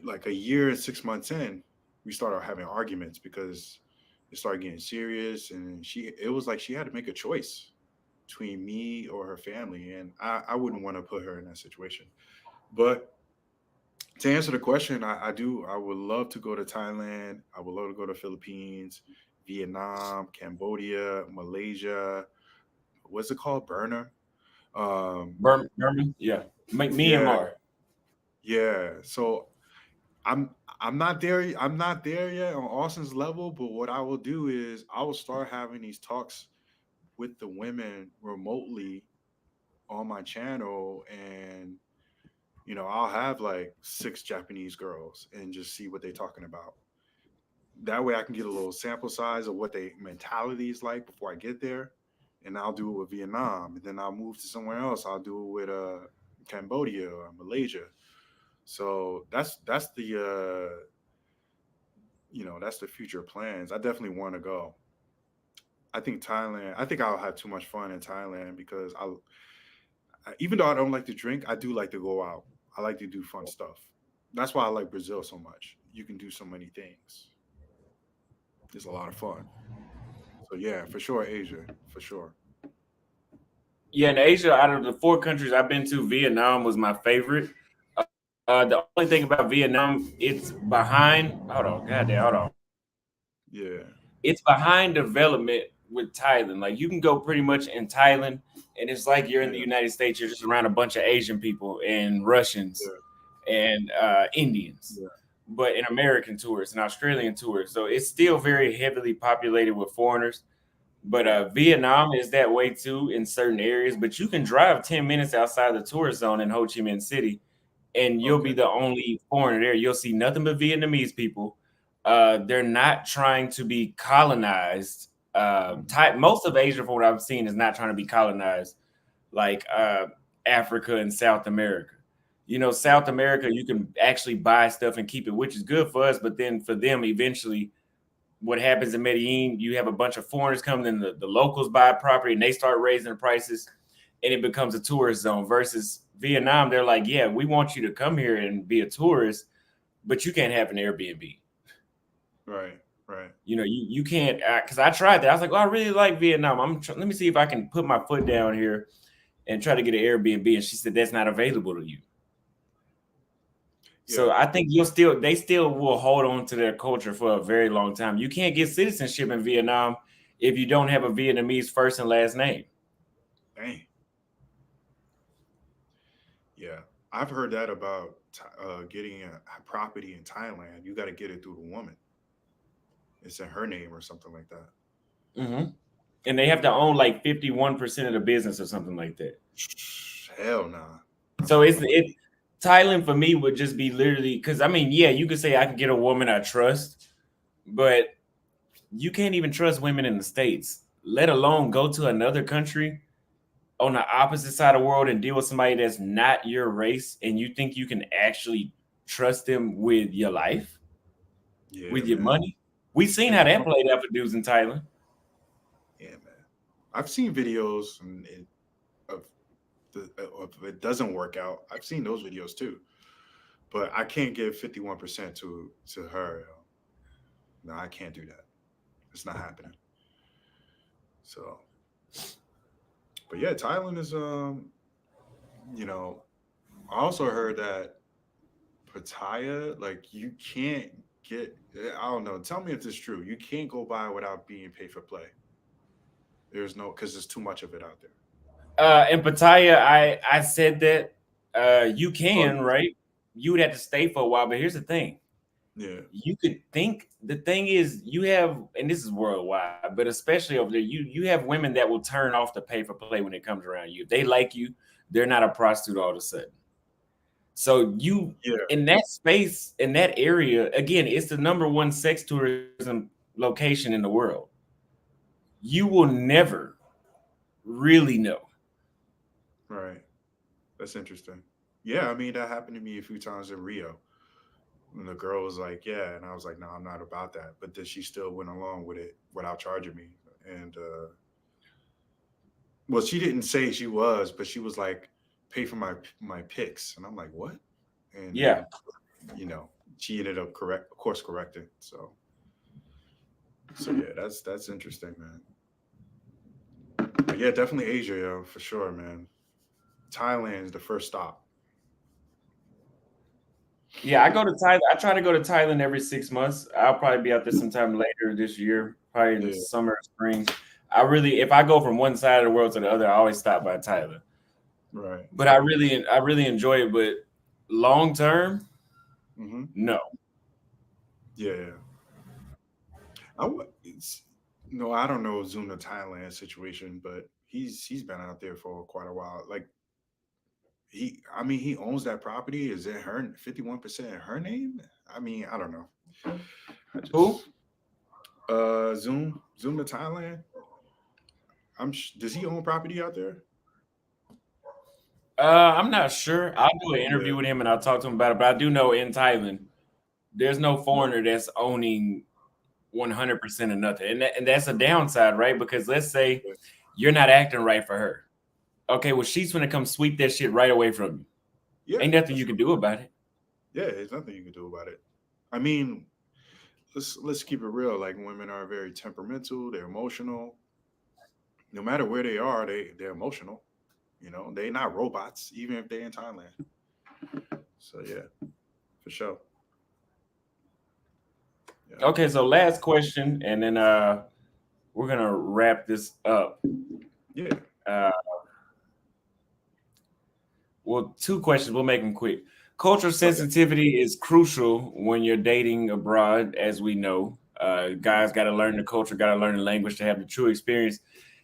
Speaker 2: like a year and 6 months in, we started having arguments because it started getting serious, and it was like she had to make a choice between me or her family, and I wouldn't want to put her in that situation. But to answer the question, I would love to go to Thailand. I would love to go to Philippines, Vietnam, Cambodia, Malaysia. What's it called? Burma.
Speaker 1: Burma, yeah. Myanmar.
Speaker 2: Yeah. So I'm not there. I'm not there yet on Austin's level. But what I will do is I will start having these talks with the women remotely on my channel, and I'll have like 6 Japanese girls and just see what they're talking about. That way I can get a little sample size of what their mentality is like before I get there. and I'll do it with Vietnam, and then I'll move to somewhere else. I'll do it with Cambodia or Malaysia. So that's the that's the future plans. I definitely want to go. I think Thailand. I think I'll have too much fun in Thailand because even though I don't like to drink, I do like to go out. I like to do fun stuff. That's why I like Brazil so much. You can do so many things. It's a lot of fun. So yeah, for sure, Asia, for sure.
Speaker 1: Yeah, in Asia, out of the 4 countries I've been to, Vietnam was my favorite. The only thing about Vietnam, it's behind. Hold on, goddamn, hold on.
Speaker 2: Yeah,
Speaker 1: It's behind development with Thailand. Like you can go pretty much in Thailand, and it's like you're in the
Speaker 2: yeah,
Speaker 1: United States. You're just around a bunch of Asian people and Russians
Speaker 2: yeah,
Speaker 1: and Indians,
Speaker 2: yeah.
Speaker 1: but an American tourists and Australian tourists. So it's still very heavily populated with foreigners. But
Speaker 2: Yeah.
Speaker 1: Vietnam is that way too in certain areas. But you can drive 10 minutes outside the tourist zone in Ho Chi Minh City, and you'll be
Speaker 2: Okay.
Speaker 1: the only foreigner there. You'll see nothing but Vietnamese people. They're not trying to be colonized.
Speaker 2: Mhm.
Speaker 1: Most of Asia, from what I've seen, is not trying to be colonized like Africa and South America. You know,
Speaker 2: Yeah.
Speaker 1: South America, you can actually buy stuff and keep it, which is good for us. But then for them, eventually, what happens in Medellin, you have a bunch of foreigners coming in, the locals buy property and they start raising the prices and it becomes a tourist zone versus Vietnam. They're like, yeah, we want you to come here and be a tourist, but you can't have an Airbnb.
Speaker 2: Right. Right.
Speaker 1: You know, you can't because I tried that. I was like, oh, I really like Vietnam. Let me see if I can put my foot down here and try to get an Airbnb. And she said that's not available to you. So
Speaker 2: Yeah.
Speaker 1: I think they still will hold on to their culture for a very long time. You can't get citizenship in Vietnam if you don't have a Vietnamese first and last name.
Speaker 2: Dang. Yeah. I've heard that about getting a property in Thailand. You got to get it through the woman. It's in her name or something like that.
Speaker 1: Hmm. And they have to own like 51% of the business or something like that.
Speaker 2: Hell nah.
Speaker 1: So Thailand for me would just be literally because I mean, yeah, you could say I can get a woman I trust, but you can't even trust women in the States, let alone go to another country on the opposite side of the world and deal with somebody that's not your race and you think you can actually trust them with your life,
Speaker 2: Yeah,
Speaker 1: with your
Speaker 2: man.
Speaker 1: money. We seen
Speaker 2: It's
Speaker 1: how that played out for dudes in Thailand.
Speaker 2: yeah, man. I've seen videos of of it doesn't work out. I've seen those videos too, but I can't give 51% to her. No, I can't do that. It's not happening. So, but yeah, Thailand is you know, I also heard that Pattaya, like you can't get. I don't know. Tell me if this is true. You can't go by without being paid for play. There's no because there's too much of it out there.
Speaker 1: In Pattaya, I said that you
Speaker 2: Oh,
Speaker 1: can, right? You would have to stay for a while, but here's the thing.
Speaker 2: yeah,
Speaker 1: You could think the thing is you have, and this is worldwide, but especially over there, you have women that will turn off the pay for play when it comes around you. If they like you, they're not a prostitute all of a sudden. So you
Speaker 2: yeah,
Speaker 1: in that space, in that area, again, it's the number one sex tourism location in the world. You will never really know.
Speaker 2: right. That's interesting. Yeah, I mean that happened to me a few times in Rio. And the girl was like, "Yeah," and I was like, "No, I'm not about that." But then she still went along with it without charging me. And well, she didn't say she was, but she was like, "Pay for my pics," and I'm like, "What?" And
Speaker 1: Yeah.
Speaker 2: then you know she ended up course correcting. So yeah, that's interesting, man. But yeah, definitely Asia, yo, for sure, man. Thailand is the first stop.
Speaker 1: Yeah, I go to Thailand. I try to go to Thailand every 6 months. I'll probably be out there sometime later this year, probably in the
Speaker 2: Yeah,
Speaker 1: summer, spring. If I go from one side of the world to the other, I always stop by Thailand.
Speaker 2: right.
Speaker 1: But I really enjoy it. But long term,
Speaker 2: Hmm.
Speaker 1: no.
Speaker 2: Yeah, yeah. It's no, I don't know Zuna Thailand situation, but he's been out there for quite a while. Like I mean, he owns that property. Is it her 51% in her name? I mean, I don't know. I
Speaker 1: Who?
Speaker 2: just Zoom to Thailand. Does he own property out there?
Speaker 1: I'm not sure. I'll do an
Speaker 2: Yeah.
Speaker 1: interview with him and I'll talk to him about it. But I do know in Thailand, there's no foreigner that's owning 100% of nothing, and that's a downside, right? Because let's say
Speaker 2: Yeah.
Speaker 1: you're not acting right for her. Okay, well, she's gonna come sweep that shit right away from you.
Speaker 2: Yeah,
Speaker 1: Ain't nothing
Speaker 2: for
Speaker 1: you can
Speaker 2: sure.
Speaker 1: do about it.
Speaker 2: Yeah, there's nothing you can do about it. I mean, let's keep it real. Like women are very temperamental. They're emotional. No matter where they are, they're emotional. You know, they're not robots, even if they're in Thailand. So yeah, for sure. Yeah.
Speaker 1: Okay, so last question, and then we're gonna wrap this up.
Speaker 2: Yeah.
Speaker 1: Uh, well, two questions. We'll make them quick. Cultural
Speaker 2: Okay.
Speaker 1: sensitivity is crucial when you're dating abroad, as we know. Guys got to learn the culture, got to learn the language to have the true experience.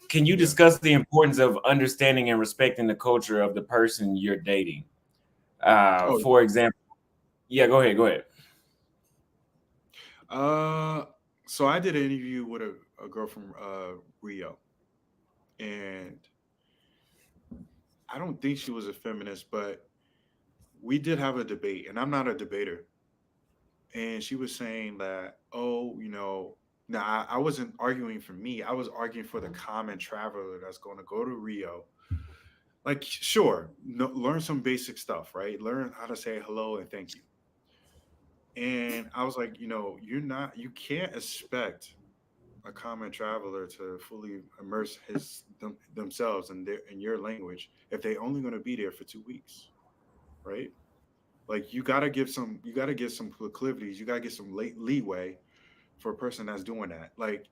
Speaker 1: Can you
Speaker 2: Yeah.
Speaker 1: discuss the importance of understanding and respecting the culture of the person you're dating?
Speaker 2: Oh.
Speaker 1: For example, yeah, go ahead, go ahead.
Speaker 2: Uh. So I did an interview with a girl from Rio, and I don't think she was a feminist, but we did have a debate, and I'm not a debater. And she was saying that, oh, now I wasn't arguing for me. I was arguing for the common traveler that's going to go to Rio. Like, sure, no, learn some basic stuff, right? Learn how to say hello and thank you. And I was like, you can't expect a common traveler to fully immerse themselves in your language if they only going to be there for 2 weeks, right? Like you gotta give some proclivities, you gotta get some leeway for a person that's doing that. Like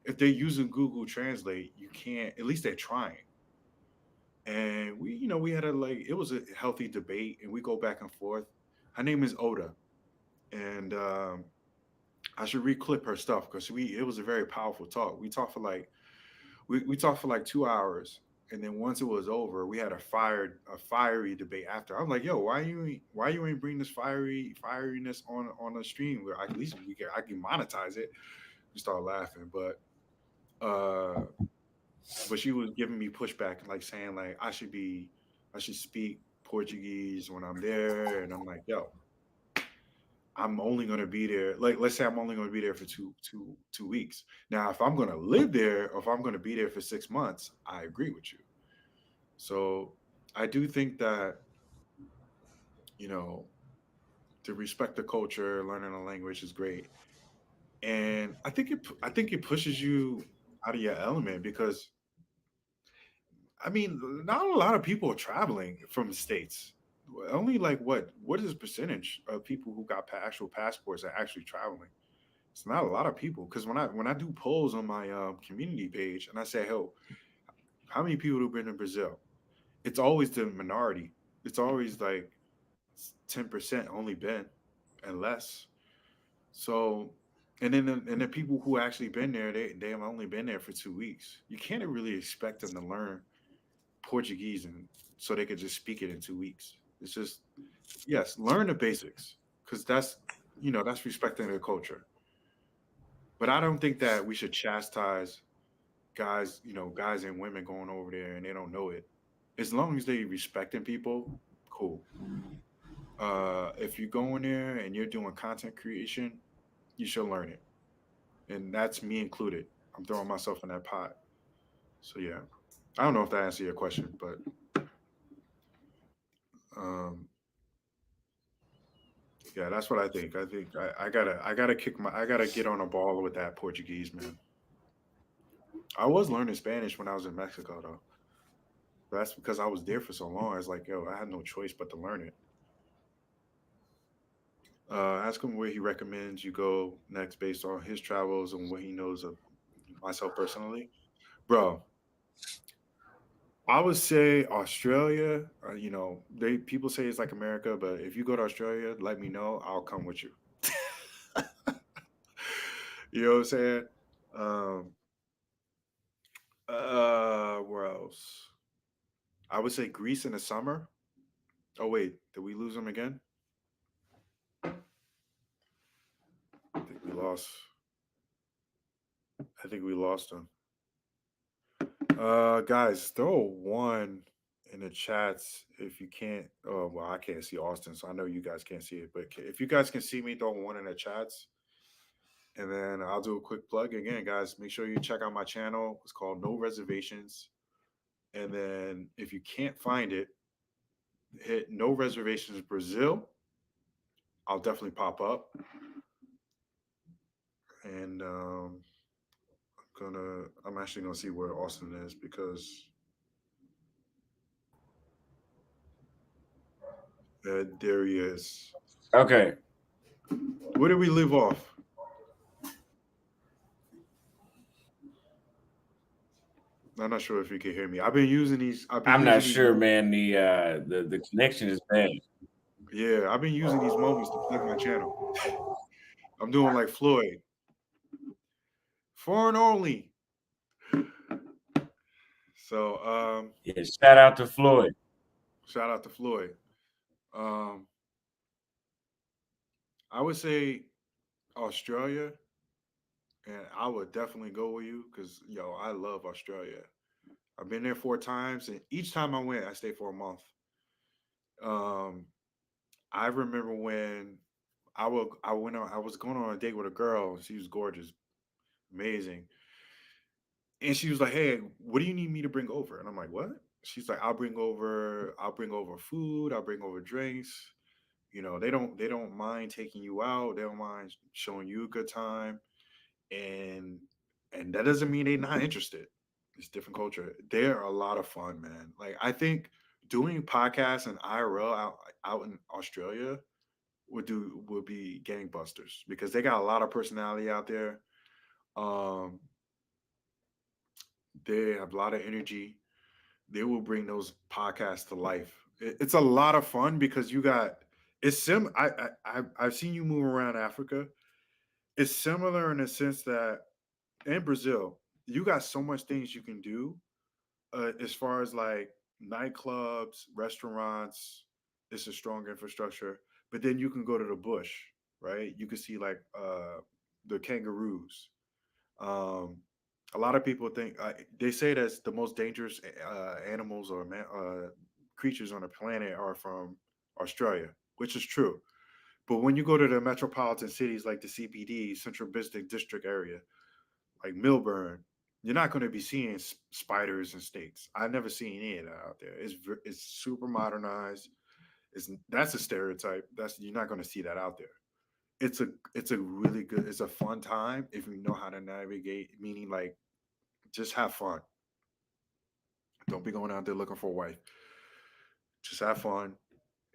Speaker 2: if they're using Google Translate, you can't. At least they're trying. And we had it was a healthy debate, and we go back and forth. Her name is Oda, and I should reclip her stuff because it was a very powerful talk. We talked for like 2 hours, and then once it was over, we had a fiery debate after. I'm like, yo, why you ain't bring this fieriness on the stream where at least I can monetize it. We started laughing, uh but she was giving me pushback, like saying like I should speak Portuguese when I'm there, and I'm like, yo, I'm only gonna be there. Like, let's say I'm only gonna be there for 2 weeks. Now, if I'm gonna live there, or if I'm gonna be there for 6 months, I agree with you. So, I do think that you know to respect the culture, learning a language is great, and I think it pushes you out of your element because I mean, not a lot of people are traveling from the states. Only like what is the percentage of people who got actual passports are actually traveling? It's not a lot of people because when I do polls on my community page and I say, "Oh, how many people have been to Brazil?" It's always the minority. It's always like 10% only been and less. So, and the people who actually been there, they have only been there for 2 weeks. You can't really expect them to learn Portuguese and so they could just speak it in 2 weeks. It's just yes, learn the basics because that's respecting the culture. But I don't think that we should chastise guys and women going over there and they don't know it. As long as they respecting people, cool. If you go in there and you're doing content creation, you should learn it, and that's me included. I'm throwing myself in that pot. So yeah, I don't know if that answered your question, but um, yeah, that's what I think. I think I gotta get on a ball with that Portuguese, man. I was learning Spanish when I was in Mexico though. That's because I was there for so long. It's like, yo, I had no choice but to learn it. Ask him where he recommends you go next based on his travels and what he knows of myself personally. Bro, I would say Australia. They people say it's like America, but if you go to Australia, let me know. I'll come with you. You know what I'm saying? Um, where else? I would say Greece in the summer. Oh wait, did we lose him again? I think we lost. I think we lost him. Guys, throw one in the chats if you can't. Oh, well, I can't see Austin, so I know you guys can't see it. But if you guys can see me, throw one in the chats, and then I'll do a quick plug again, guys. Make sure you check out my channel. It's called No Reservations. And then if you can't find it, hit No Reservations Brazil. I'll definitely pop up, and I'm actually gonna see where Austin is because there he is.
Speaker 1: Okay.
Speaker 2: Where did we leave off? I'm not sure if you can hear me. I've been using these. I've been
Speaker 1: I'm not
Speaker 2: using these
Speaker 1: sure,
Speaker 2: moments.
Speaker 1: man. The connection is bad.
Speaker 2: Yeah, I've been using these moments to plug my channel. I'm doing like Floyd, foreign only. So
Speaker 1: Yeah, shout out to Floyd.
Speaker 2: shout out to Floyd. Um, I would say Australia, and I would definitely go with you because I love Australia. I've been there 4 times, and each time I went, I stayed for a month. Um, I remember when I was going on a date with a girl. She was gorgeous, amazing, and she was like, "Hey, what do you need me to bring over?" And I'm like, "What?" She's like, I'll bring over food, I'll bring over drinks. They don't mind taking you out. They don't mind showing you a good time, and that doesn't mean they're not interested. It's different culture. They're a lot of fun, man. Like I think doing podcasts and IRL out in Australia would be gangbusters because they got a lot of personality out there. Um, they have a lot of energy. They will bring those podcasts to life. It's a lot of fun because you got it's sim. I've seen you move around Africa. It's similar in the sense that in Brazil, you got so much things you can do as far as like nightclubs, restaurants. It's a strong infrastructure, but then you can go to the bush, right? You can see like the kangaroos. Um, a lot of people think they say that the most dangerous animals or creatures on the planet are from Australia, which is true. But when you go to the metropolitan cities like the CBD, Central Business District area, like Milburn, you're not going to be seeing spiders and snakes. I never seen any of that out there. It's super modernized. That's a stereotype. That's You're not going to see that out there. It's a really good. It's a fun time if you know how to navigate. Meaning like just have fun. Don't be going out there looking for a wife. Just have fun.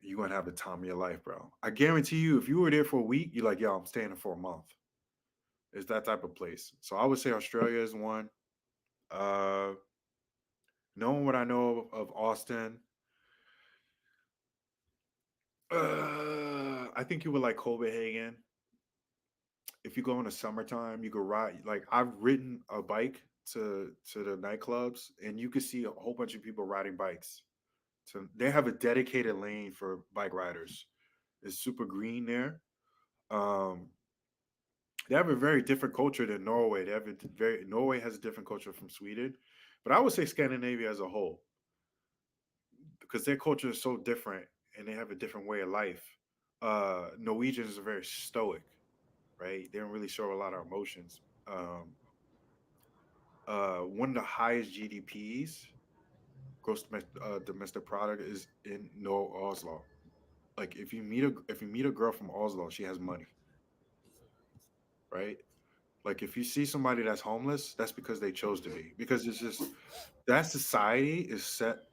Speaker 2: You're gonna have the time of your life, bro. I guarantee you, if you were there for a week, you're like, yo, I'm staying there for a month. It's that type of place. So I would say Australia is one. Uh, Knowing what I know of Austin, I think you would like Copenhagen. If you go in the summertime, you could ride. Like I've ridden a bike to the nightclubs, and you could see a whole bunch of people riding bikes. So they have a dedicated lane for bike riders. It's super green there. Um, they have a very different culture than Norway. They have a very Norway has a different culture from Sweden, but I would say Scandinavia as a whole because their culture is so different and they have a different way of life. Norwegians are very stoic, right? They don't really show a lot of emotions. Um, One of the highest GDPs, domestic product, is in Oslo. Like if you meet a girl from Oslo, she has money, right? Like if you see somebody that's homeless, that's because they chose to be. Because it's just that society is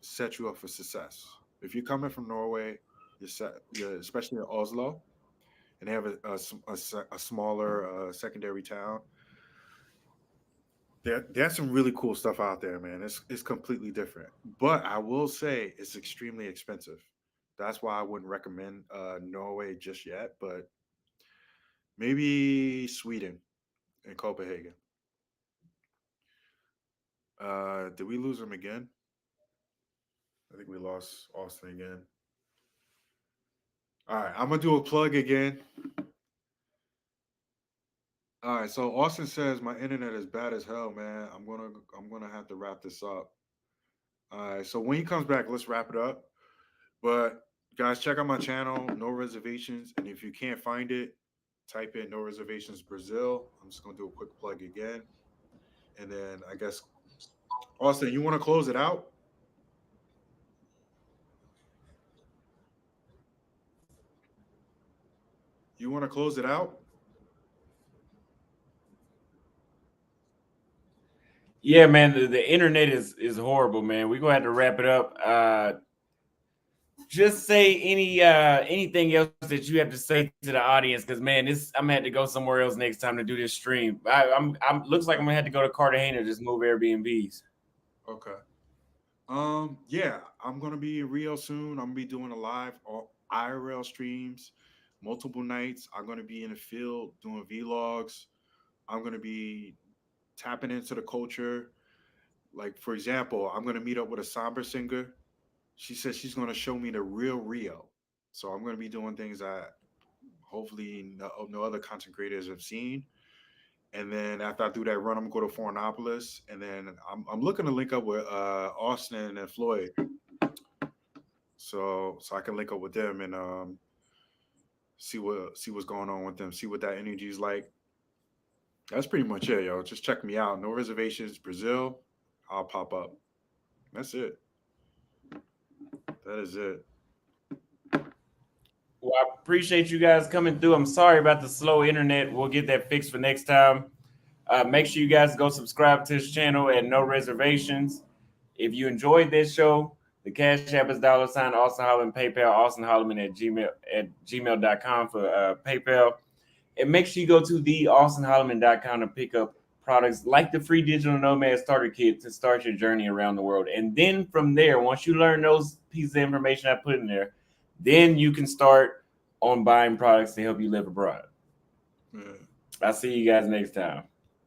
Speaker 2: set you up for success. If you're coming from Norway, you're especially in Oslo, and they have a smaller secondary town. There's some really cool stuff out there, man. It's completely different, but I will say it's extremely expensive. That's why I wouldn't recommend Norway just yet, but maybe Sweden and Copenhagen. Did we lose him again? I think we lost Austin again. All right, I'm gonna do a plug again. All right, so Austin says my internet is bad as hell, man. I'm gonna have to wrap this up. All right, so when he comes back, let's wrap it up. But guys, check out my channel, No Reservations, and if you can't find it, type in No Reservations Brazil. I'm just gonna do a quick plug again, and then I guess Austin, you want to close it out? You want to close it out?
Speaker 1: Yeah, man, the internet is horrible, man. We're gonna have to wrap it up. Just say anything else that you have to say to the audience, because man, this I'm gonna have to go somewhere else next time to do this stream. I'm looks like I'm gonna have to go to Cartagena, just move Airbnbs.
Speaker 2: Okay. Yeah, I'm gonna be in Rio soon. I'm gonna be doing a live IRL streams, multiple nights. I'm gonna be in the field doing vlogs. I'm gonna be tapping into the culture. Like for example, I'm gonna meet up with a samba singer. She says she's gonna show me the real Rio. So I'm gonna be doing things that hopefully no other content creators have seen. And then after I do that run, I'm gonna go to Florianopolis, and then I'm looking to link up with Austin and Floyd, so I can link up with them and see what's going on with them, see what that energy is like. That's pretty much it, yo. Just check me out. No Reservations, Brazil. I'll pop up. That's it. That is it.
Speaker 1: Well, I appreciate you guys coming through. I'm sorry about the slow internet. We'll get that fixed for next time. Make sure you guys go subscribe to this channel at No Reservations. If you enjoyed this show, the Cash App is $ Austin Holloman, PayPal, Austin Holloman at gmail.com for PayPal. And make sure you go to theaustinholloman.com to pick up products like the free Digital Nomad Starter Kit to start your journey around the world. And then from there, once you learn those pieces of information I put in there, then you can start on buying products to help you live abroad.
Speaker 2: Yeah.
Speaker 1: I'll see you guys next time.